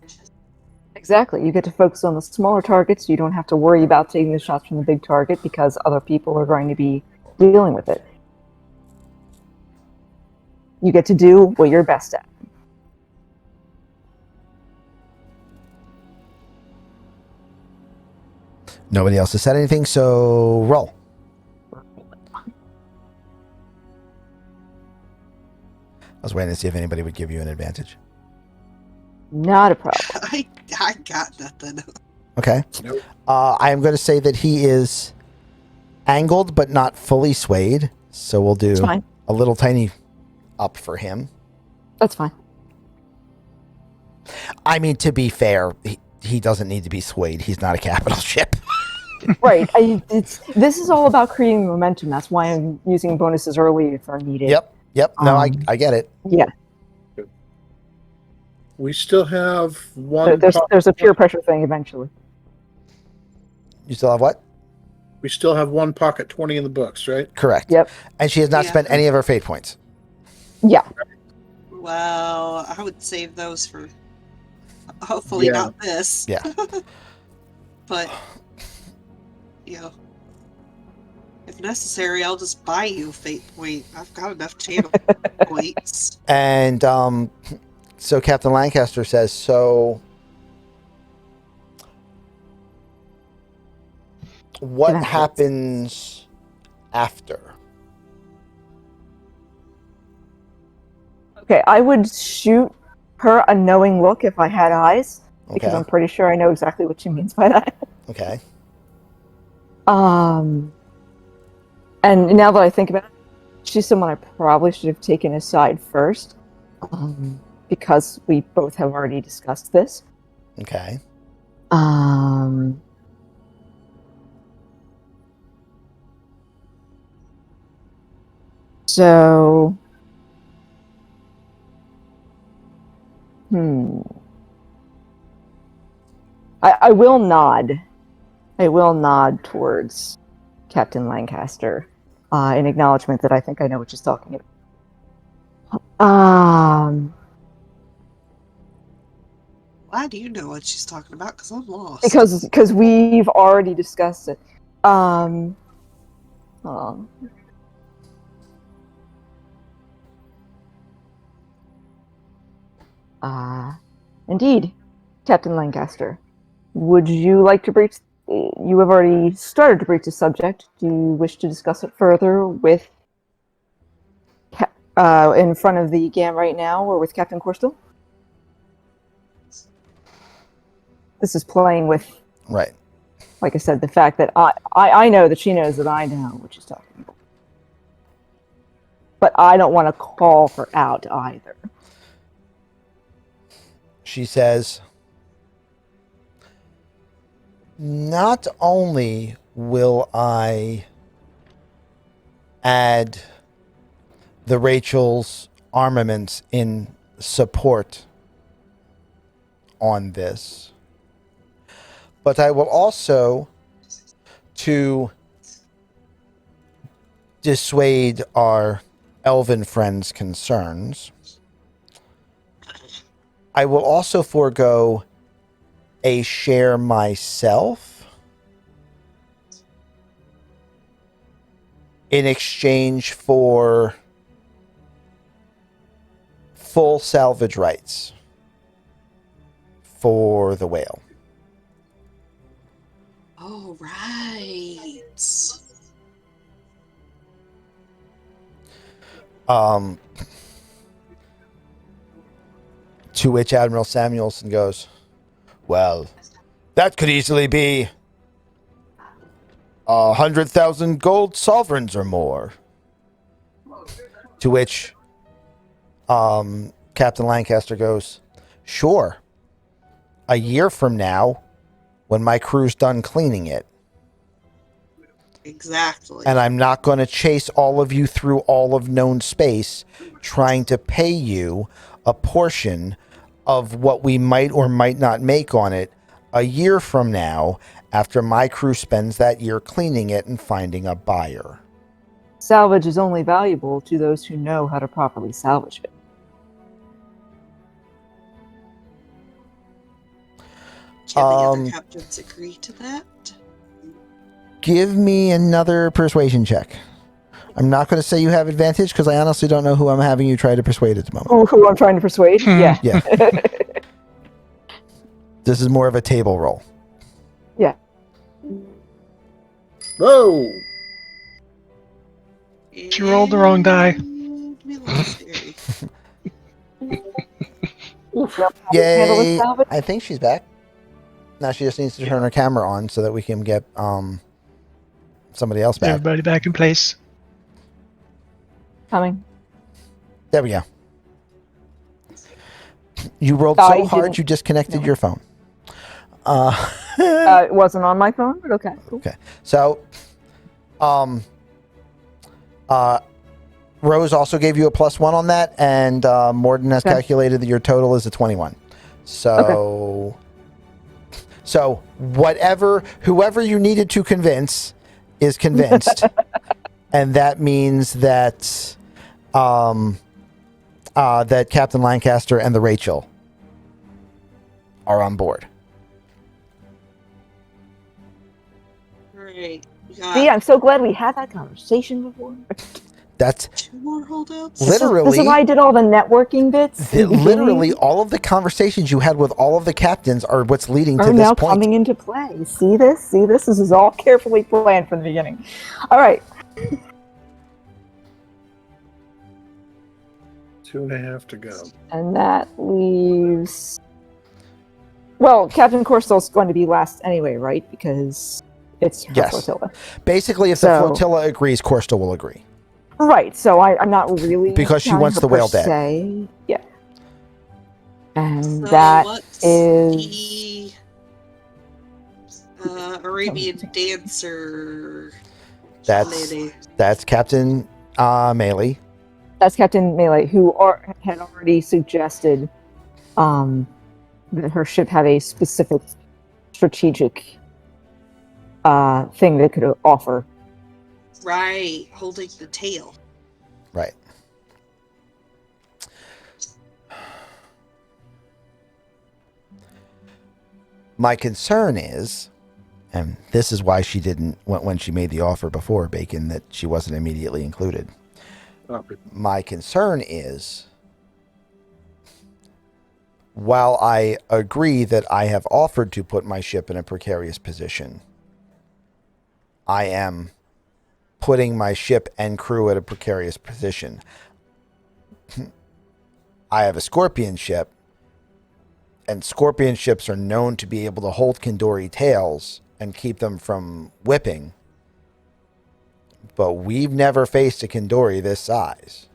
Exactly. You get to focus on the smaller targets. You don't have to worry about taking the shots from the big target because other people are going to be dealing with it. You get to do what you're best at. Nobody else has said anything, so roll. I was waiting to see if anybody would give you an advantage. Not a problem. I got nothing. Okay. Nope. I am going to say that he is angled but not fully swayed, so we'll do That's fine. a little tiny up for him. That's fine. I mean, to be fair, he doesn't need to be swayed. He's not a capital ship. Right. This is all about creating momentum. That's why I'm using bonuses early if they're needed. Yep. No, I get it. Yeah. We still have one. There's a peer pressure thing eventually. You still have what? We still have one pocket 20 in the books, right? Correct. Yep. And she has not spent any of her fate points. Yeah. Well, I would save those for hopefully not this. Yeah. But if necessary, I'll just buy you a fate point. I've got enough channel points. And so Captain Lancaster says, so what happens after? Okay, I would shoot her a knowing look if I had eyes, because Okay. I'm pretty sure I know exactly what she means by that. Okay. And now that I think about it, she's someone I probably should have taken aside first, because we both have already discussed this. Okay. So, I will nod. I will nod towards Captain Lancaster in acknowledgement that I think I know what she's talking about. Why do you know what she's talking about? Because I'm lost. Because we've already discussed it. Indeed, Captain Lancaster. Would you like to breach? You have already started to breach the subject. Do you wish to discuss it further with in front of the GAM right now, or with Captain Corstal? This is playing with, Right. like I said, the fact that I know that she knows that I know what she's talking about. But I don't want to call her out either. She says, not only will I add the Rachel's armaments in support on this, but I will also, to dissuade our elven friend's concerns. I will also forego a share myself in exchange for full salvage rights for the whale. Oh, right. To which Admiral Samuelson goes, well, that could easily be 100,000 gold sovereigns or more. To which Captain Lancaster goes, sure. A year from now, when my crew's done cleaning it. Exactly. And I'm not going to chase all of you through all of known space trying to pay you a portion of what we might or might not make on it a year from now after my crew spends that year cleaning it and finding a buyer. Salvage is only valuable to those who know how to properly salvage it. Can the other captains agree to that? Give me another persuasion check. I'm not going to say you have advantage because I honestly don't know who I'm having you try to persuade at the moment. Oh, who I'm trying to persuade? Yeah. Yeah. This is more of a table roll. Yeah. Whoa! She rolled the wrong die. And we lost Gary. Handle the Yay! salvage? I think she's back. Now she just needs to turn her camera on so that we can get somebody else back. Everybody back in place. Coming. There we go. You rolled I so hard didn't- you disconnected no. your phone. It wasn't on my phone, but okay. Cool. Okay. So, Rose also gave you a +1 on that, and Morden has Okay. calculated that your total is a 21. So, whoever you needed to convince is convinced, and that means that that Captain Lancaster and the Rachel are on board. Right. We got See, I'm so glad we had that conversation before. That's 2 more holdouts. Literally- This is why I did all the networking bits. in the literally beginning. all of the conversations you had with all of the captains are what's leading to are this now point. coming into play. See this? See this? This is all carefully planned from the beginning. All right. 2.5 to go. And that leaves. Well, Captain Corstel's going to be last anyway, right? Because it's her Yes. flotilla. Basically, if the So- flotilla agrees, Corstal will agree. Right, so I'm not really. Because she counting wants her the whale per dead. se. Yeah. And So that what's is. the Arabian dancer That's lady? that's Captain Melee. That's Captain Melee, who had already suggested that her ship had a specific strategic thing they could offer. Right, holding the tail. Right. My concern is, and this is why she didn't, when she made the offer before, Bacon, that she wasn't immediately included. My concern is, while I agree that I have offered to put my ship in a precarious position, I am putting my ship and crew at a precarious position. I have a Scorpion ship, and Scorpion ships are known to be able to hold Kandori tails and keep them from whipping. But we've never faced a Kandori this size.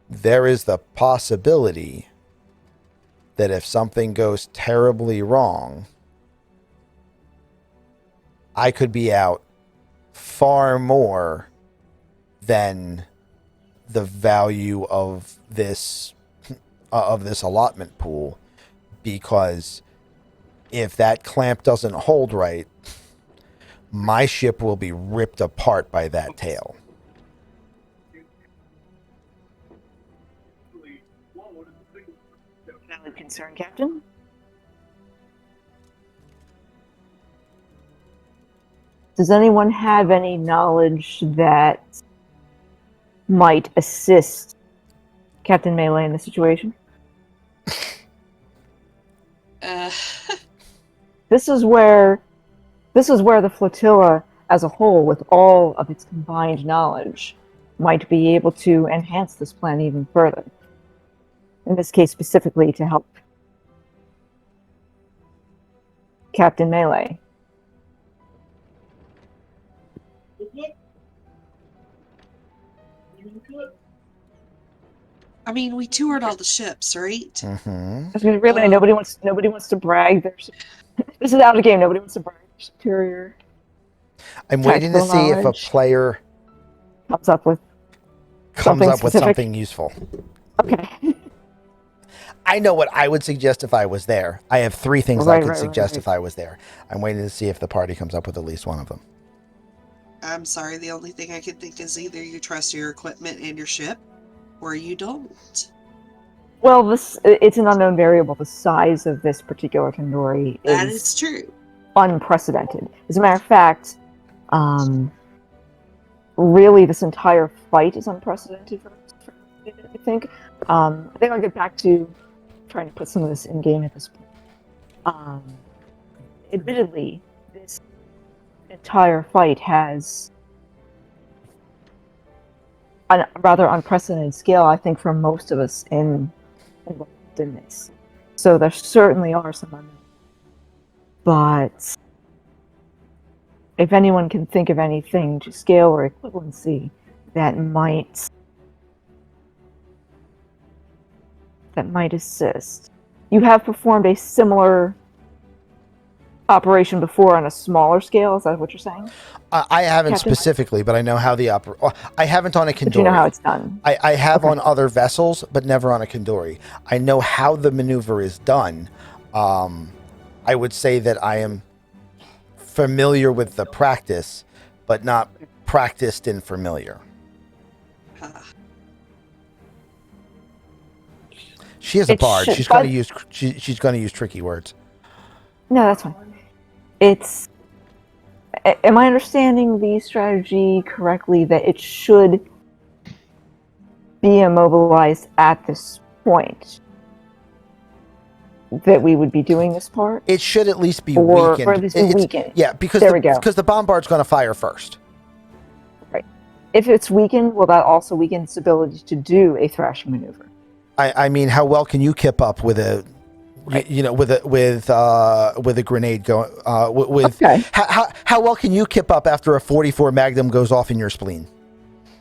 There is the possibility that if something goes terribly wrong, I could be out far more than the value of this allotment pool, because if that clamp doesn't hold right, my ship will be ripped apart by that tail. concern, Captain? Does anyone have any knowledge that might assist Captain Melee in the situation? Uh, This is where the flotilla as a whole, with all of its combined knowledge, might be able to enhance this plan even further. In this case, specifically to help Captain Melee. I mean, we toured all the ships, right? Mm-hmm. I mean, really, nobody wants to brag. This is out of the game. Nobody wants to brag their superior. I'm waiting to Tactical see if a knowledge. player Comes up with something with specific. something useful. Okay. I know what I would suggest if I was there. I have 3 things I could suggest right. if I was there. I'm waiting to see if the party comes up with at least one of them. I'm sorry, the only thing I can think is either you trust your equipment and your ship, or you don't. Well, it's an unknown variable. The size of this particular tandoori That is is true. unprecedented. As a matter of fact, really, this entire fight is unprecedented for me, I think. I think I'll get back to trying to put some of this in game at this point. Admittedly, this entire fight has a rather unprecedented scale, I think, for most of us in this. So there certainly are some unknowns. But if anyone can think of anything to scale or equivalency that might assist. You have performed a similar operation before on a smaller scale, is that what you're saying? I haven't Captain? specifically, but I know how the I haven't on a Kandori. But you know how it's done. I have Okay. on other vessels, but never on a Kandori. I know how the maneuver is done. I would say that I am familiar with the practice, but not practiced and familiar. She is a bard. She's going to use she's going to use tricky words. No, that's fine. Am I understanding the strategy correctly that it should be immobilized at this point? That we would be doing this part? It should at least be or, weakened. Or at least be weakened. Yeah, because there we go. Because the bombard's going to fire first. Right. If it's weakened, will that also weaken its ability to do a thrashing maneuver? I mean, how well can you keep up with a, right. with a grenade going? Okay. How well can you keep up after a 44 Magnum goes off in your spleen?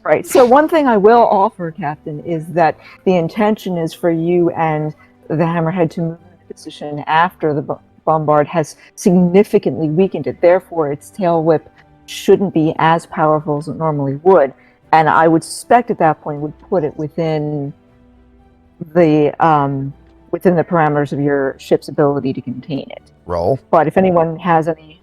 Right. So one thing I will offer, Captain, is that the intention is for you and the Hammerhead to move into position after the bombard has significantly weakened it. Therefore, its tail whip shouldn't be as powerful as it normally would, and I would suspect at that point would put it within the parameters of your ship's ability to contain it. Roll. But if anyone has any,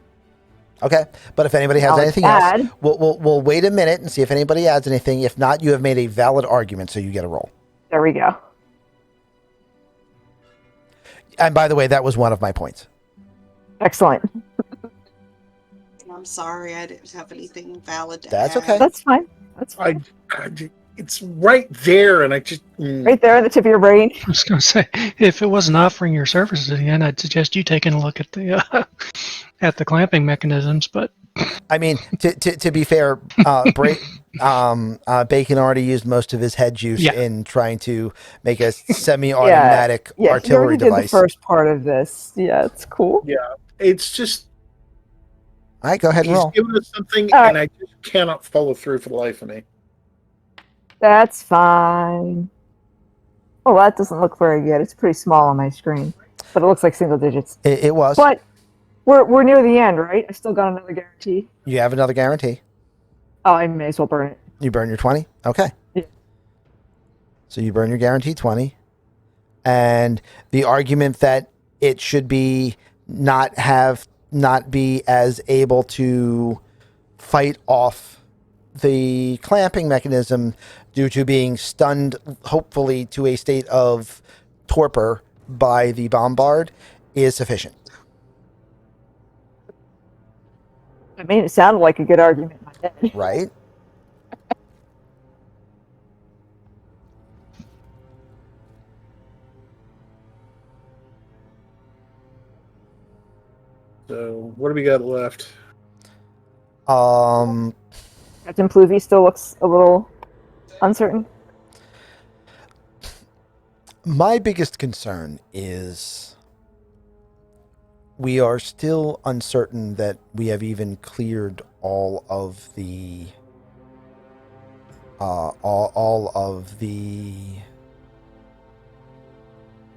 okay. But if anybody has anything else, we'll wait a minute and see if anybody adds anything. If not, you have made a valid argument, so you get a roll. There we go. And by the way, that was one of my points. Excellent. I'm sorry, I didn't have anything valid to That's add. okay. That's fine. That's fine. It's right there, and I just right there at the tip of your brain. I was going to say, if it wasn't offering your services again, I'd suggest you taking a look at the clamping mechanisms. But I mean, to be fair, Bacon already used most of his head juice in trying to make a semi-automatic artillery did device. The first part of this, it's cool. Yeah, it's just. All right, go ahead and roll. He's given us something, All and right. I just cannot follow through for the life of me. That's fine. Well, that doesn't look very good. It's pretty small on my screen, but it looks like single digits. It was. But we're near the end, right? I still got another guarantee. You have another guarantee. Oh, I may as well burn it. You burn your 20? Okay. Yeah. So you burn your guarantee 20. And the argument that it should be not be as able to fight off the clamping mechanism due to being stunned, hopefully to a state of torpor by the bombard is sufficient. I mean, it sounded like a good argument in my head. Right? So what do we got left? Um, Captain Pluvy still looks a little uncertain. my biggest concern is we are still uncertain that we have even cleared all of the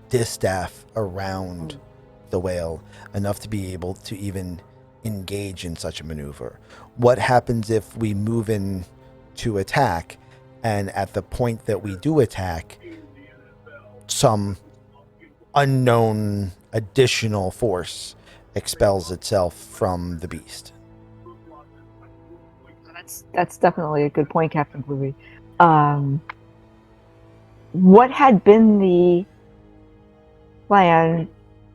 distaff around the whale enough to be able to even engage in such a maneuver. What happens if we move in to attack, and at the point that we do attack, some unknown additional force expels itself from the beast? That's definitely a good point, Captain Pluvy. What had been the plan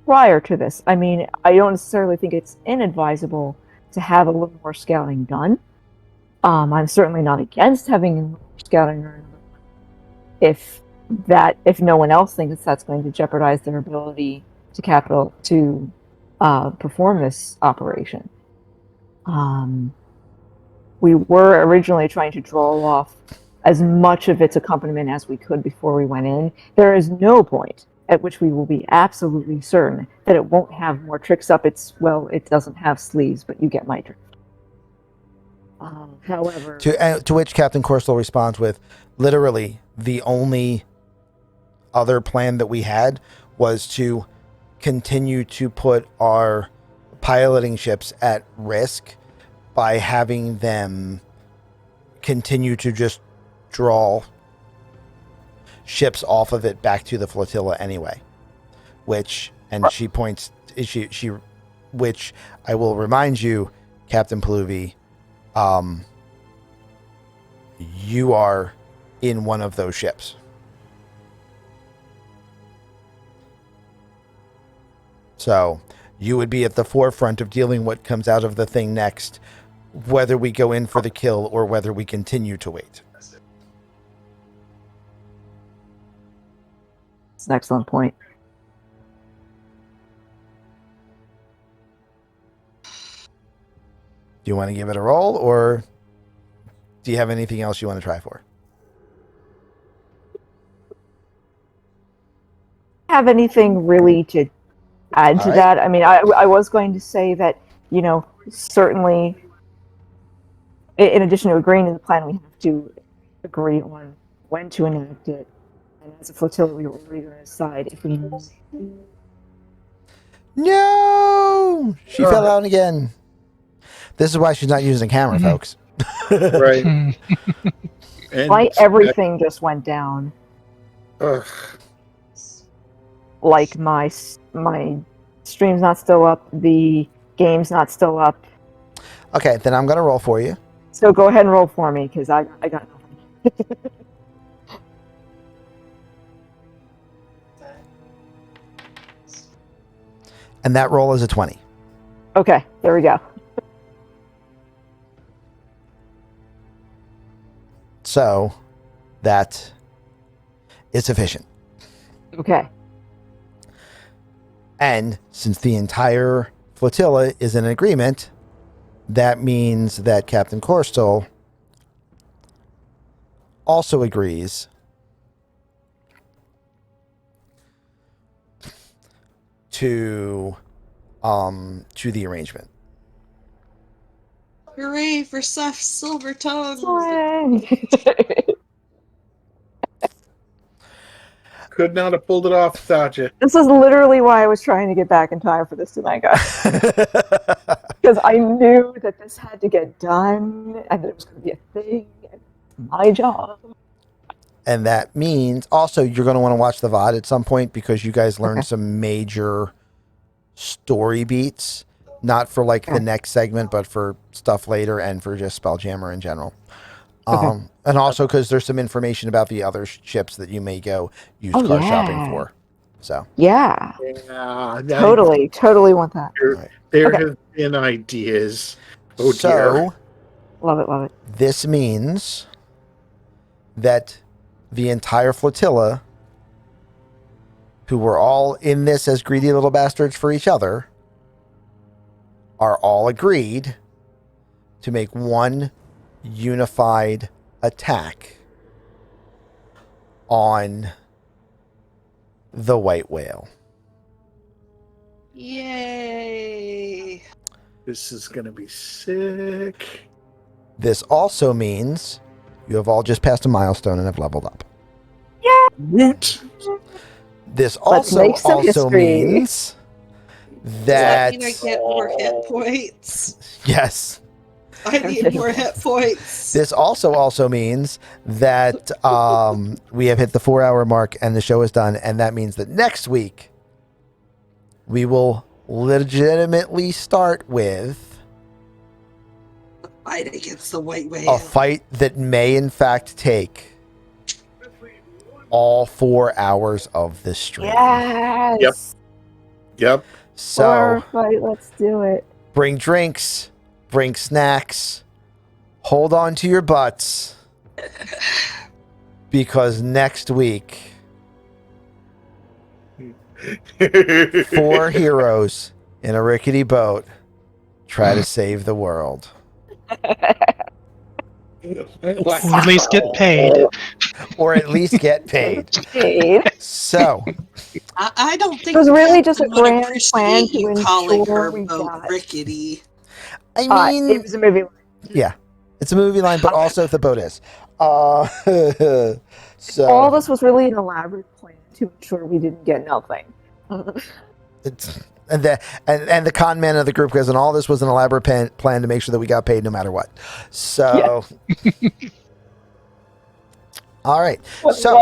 prior to this? I mean, I don't necessarily think it's inadvisable to have a little more scouting done. I'm certainly not against having a little more scouting done. If no one else thinks that's going to jeopardize their ability to perform this operation. We were originally trying to draw off as much of its accompaniment as we could before we went in. There is no point at which we will be absolutely certain that it won't have more tricks up its, well, it doesn't have sleeves, but you get my drift. However... To which Captain Corsel responds with, literally, the only other plan that we had was to continue to put our piloting ships at risk by having them continue to just draw ships off of it back to the flotilla anyway. Which which I will remind you, Captain Pluvy, you are in one of those ships. So you would be at the forefront of dealing what comes out of the thing next, whether we go in for the kill or whether we continue to wait. It's an excellent point. Do you want to give it a roll, or do you have anything else you want to try for? Have anything really to add to that? I mean, I was going to say that, certainly, in addition to agreeing to the plan, we have to agree on when to enact it. And as a flotilla, we were already going to decide if we... No! She fell out again. This is why she's not using camera, folks. Right. And why everything just went down. Ugh. Like my stream's not still up, the game's not still up. Okay, then I'm going to roll for you. So go ahead and roll for me, because I got nothing. And that roll is a 20. Okay, there we go. So that is sufficient. Okay. And since the entire flotilla is in agreement, that means that Captain Corstal also agrees to the arrangement. Hooray for Seth's silver tongue! Could not have pulled it off without you. This is literally why I was trying to get back in time for this tonight, guys. Because I knew that this had to get done, and that it was going to be a thing, and it's my job. And that means also you're going to want to watch the VOD at some point, because you guys learned some major story beats, not for like the next segment, but for stuff later and for just Spelljammer in general. And also because there's some information about the other ships that you may go used car shopping for. So Yeah, Yeah, totally want that. There Okay. have been ideas. Oh so dear. Love it, love it. this means that the entire flotilla, who were all in this as greedy little bastards for each other, are all agreed to make one unified attack on the Wight Whale. Yay! This is gonna be sick. This also means you have all just passed a milestone and have leveled up. Woot! This Let's also make some history. means Does that that mean I get more hit points? yes. I need more hit points. This also means that we have hit the 4-hour mark and the show is done, and that means that next week we will legitimately start with Fight against the Wight Whale. a fight that may in fact take all 4 hours of the stream. Yes. Yep. So Horror fight, let's do it. bring drinks, bring snacks, hold on to your butts, because next week 4 heroes in a rickety boat try to save the world. Or at least get paid. Or at least get paid. So, I don't think It was really Captain just a would grand appreciate plan to you calling ensure her we boat got- rickety. I mean, It was a movie. yeah, it's a movie line, but also the boat is. So All this was really an elaborate plan to ensure we didn't get nothing. it's, and the con man of the group goes, and all this was an elaborate plan to make sure that we got paid no matter what. So, all right. So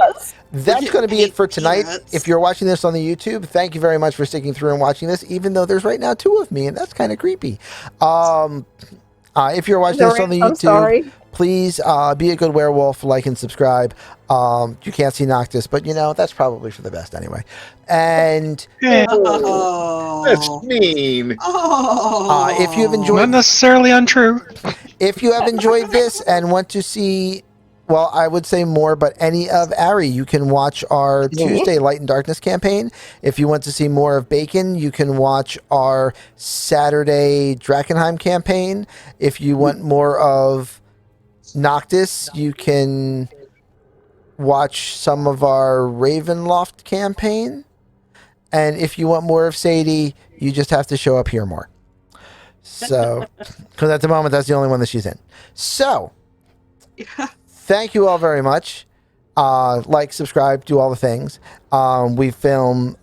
that's going to be it for tonight. Peanuts. If you're watching this on the YouTube, thank you very much for sticking through and watching this, even though there's right now 2 of me, and that's kind of creepy. If you're watching this on the I'm YouTube, sorry. please be a good werewolf, like and subscribe. You can't see Noctis, but that's probably for the best anyway. And Yeah, Oh. That's mean. Oh. if you have enjoyed not necessarily untrue. if you have enjoyed this and want to see, well, I would say more, but any of Ari, you can watch our Tuesday Light and Darkness campaign. If you want to see more of Bacon, you can watch our Saturday Drakenheim campaign. If you want more of Noctis, you can watch some of our Ravenloft campaign. And if you want more of Sadie, you just have to show up here more. So, because at the moment, that's the only one that she's in. So, thank you all very much. Like, subscribe, do all the things. We film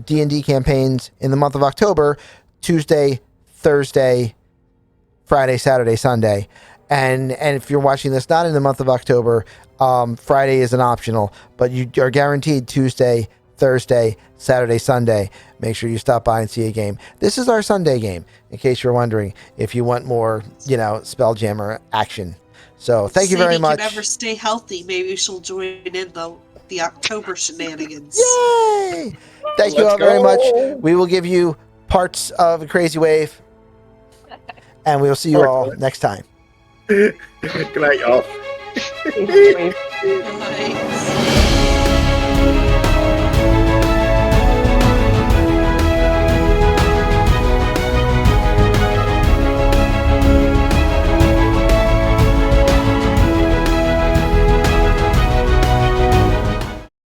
D&D campaigns in the month of October, Tuesday, Thursday, Friday, Saturday, Sunday. And if you're watching this not in the month of October, Friday is an optional, but you are guaranteed Tuesday, Thursday, Saturday, Sunday. Make sure you stop by and see a game. This is our Sunday game, in case you're wondering, if you want more, Spelljammer action. So thank you very Sadie much. can ever stay healthy. Maybe she'll join in the October shenanigans. Yay! Thank you all very much. We will give you parts of a crazy wave, and we will see you all next time. Good night, y'all. Wait. Nice.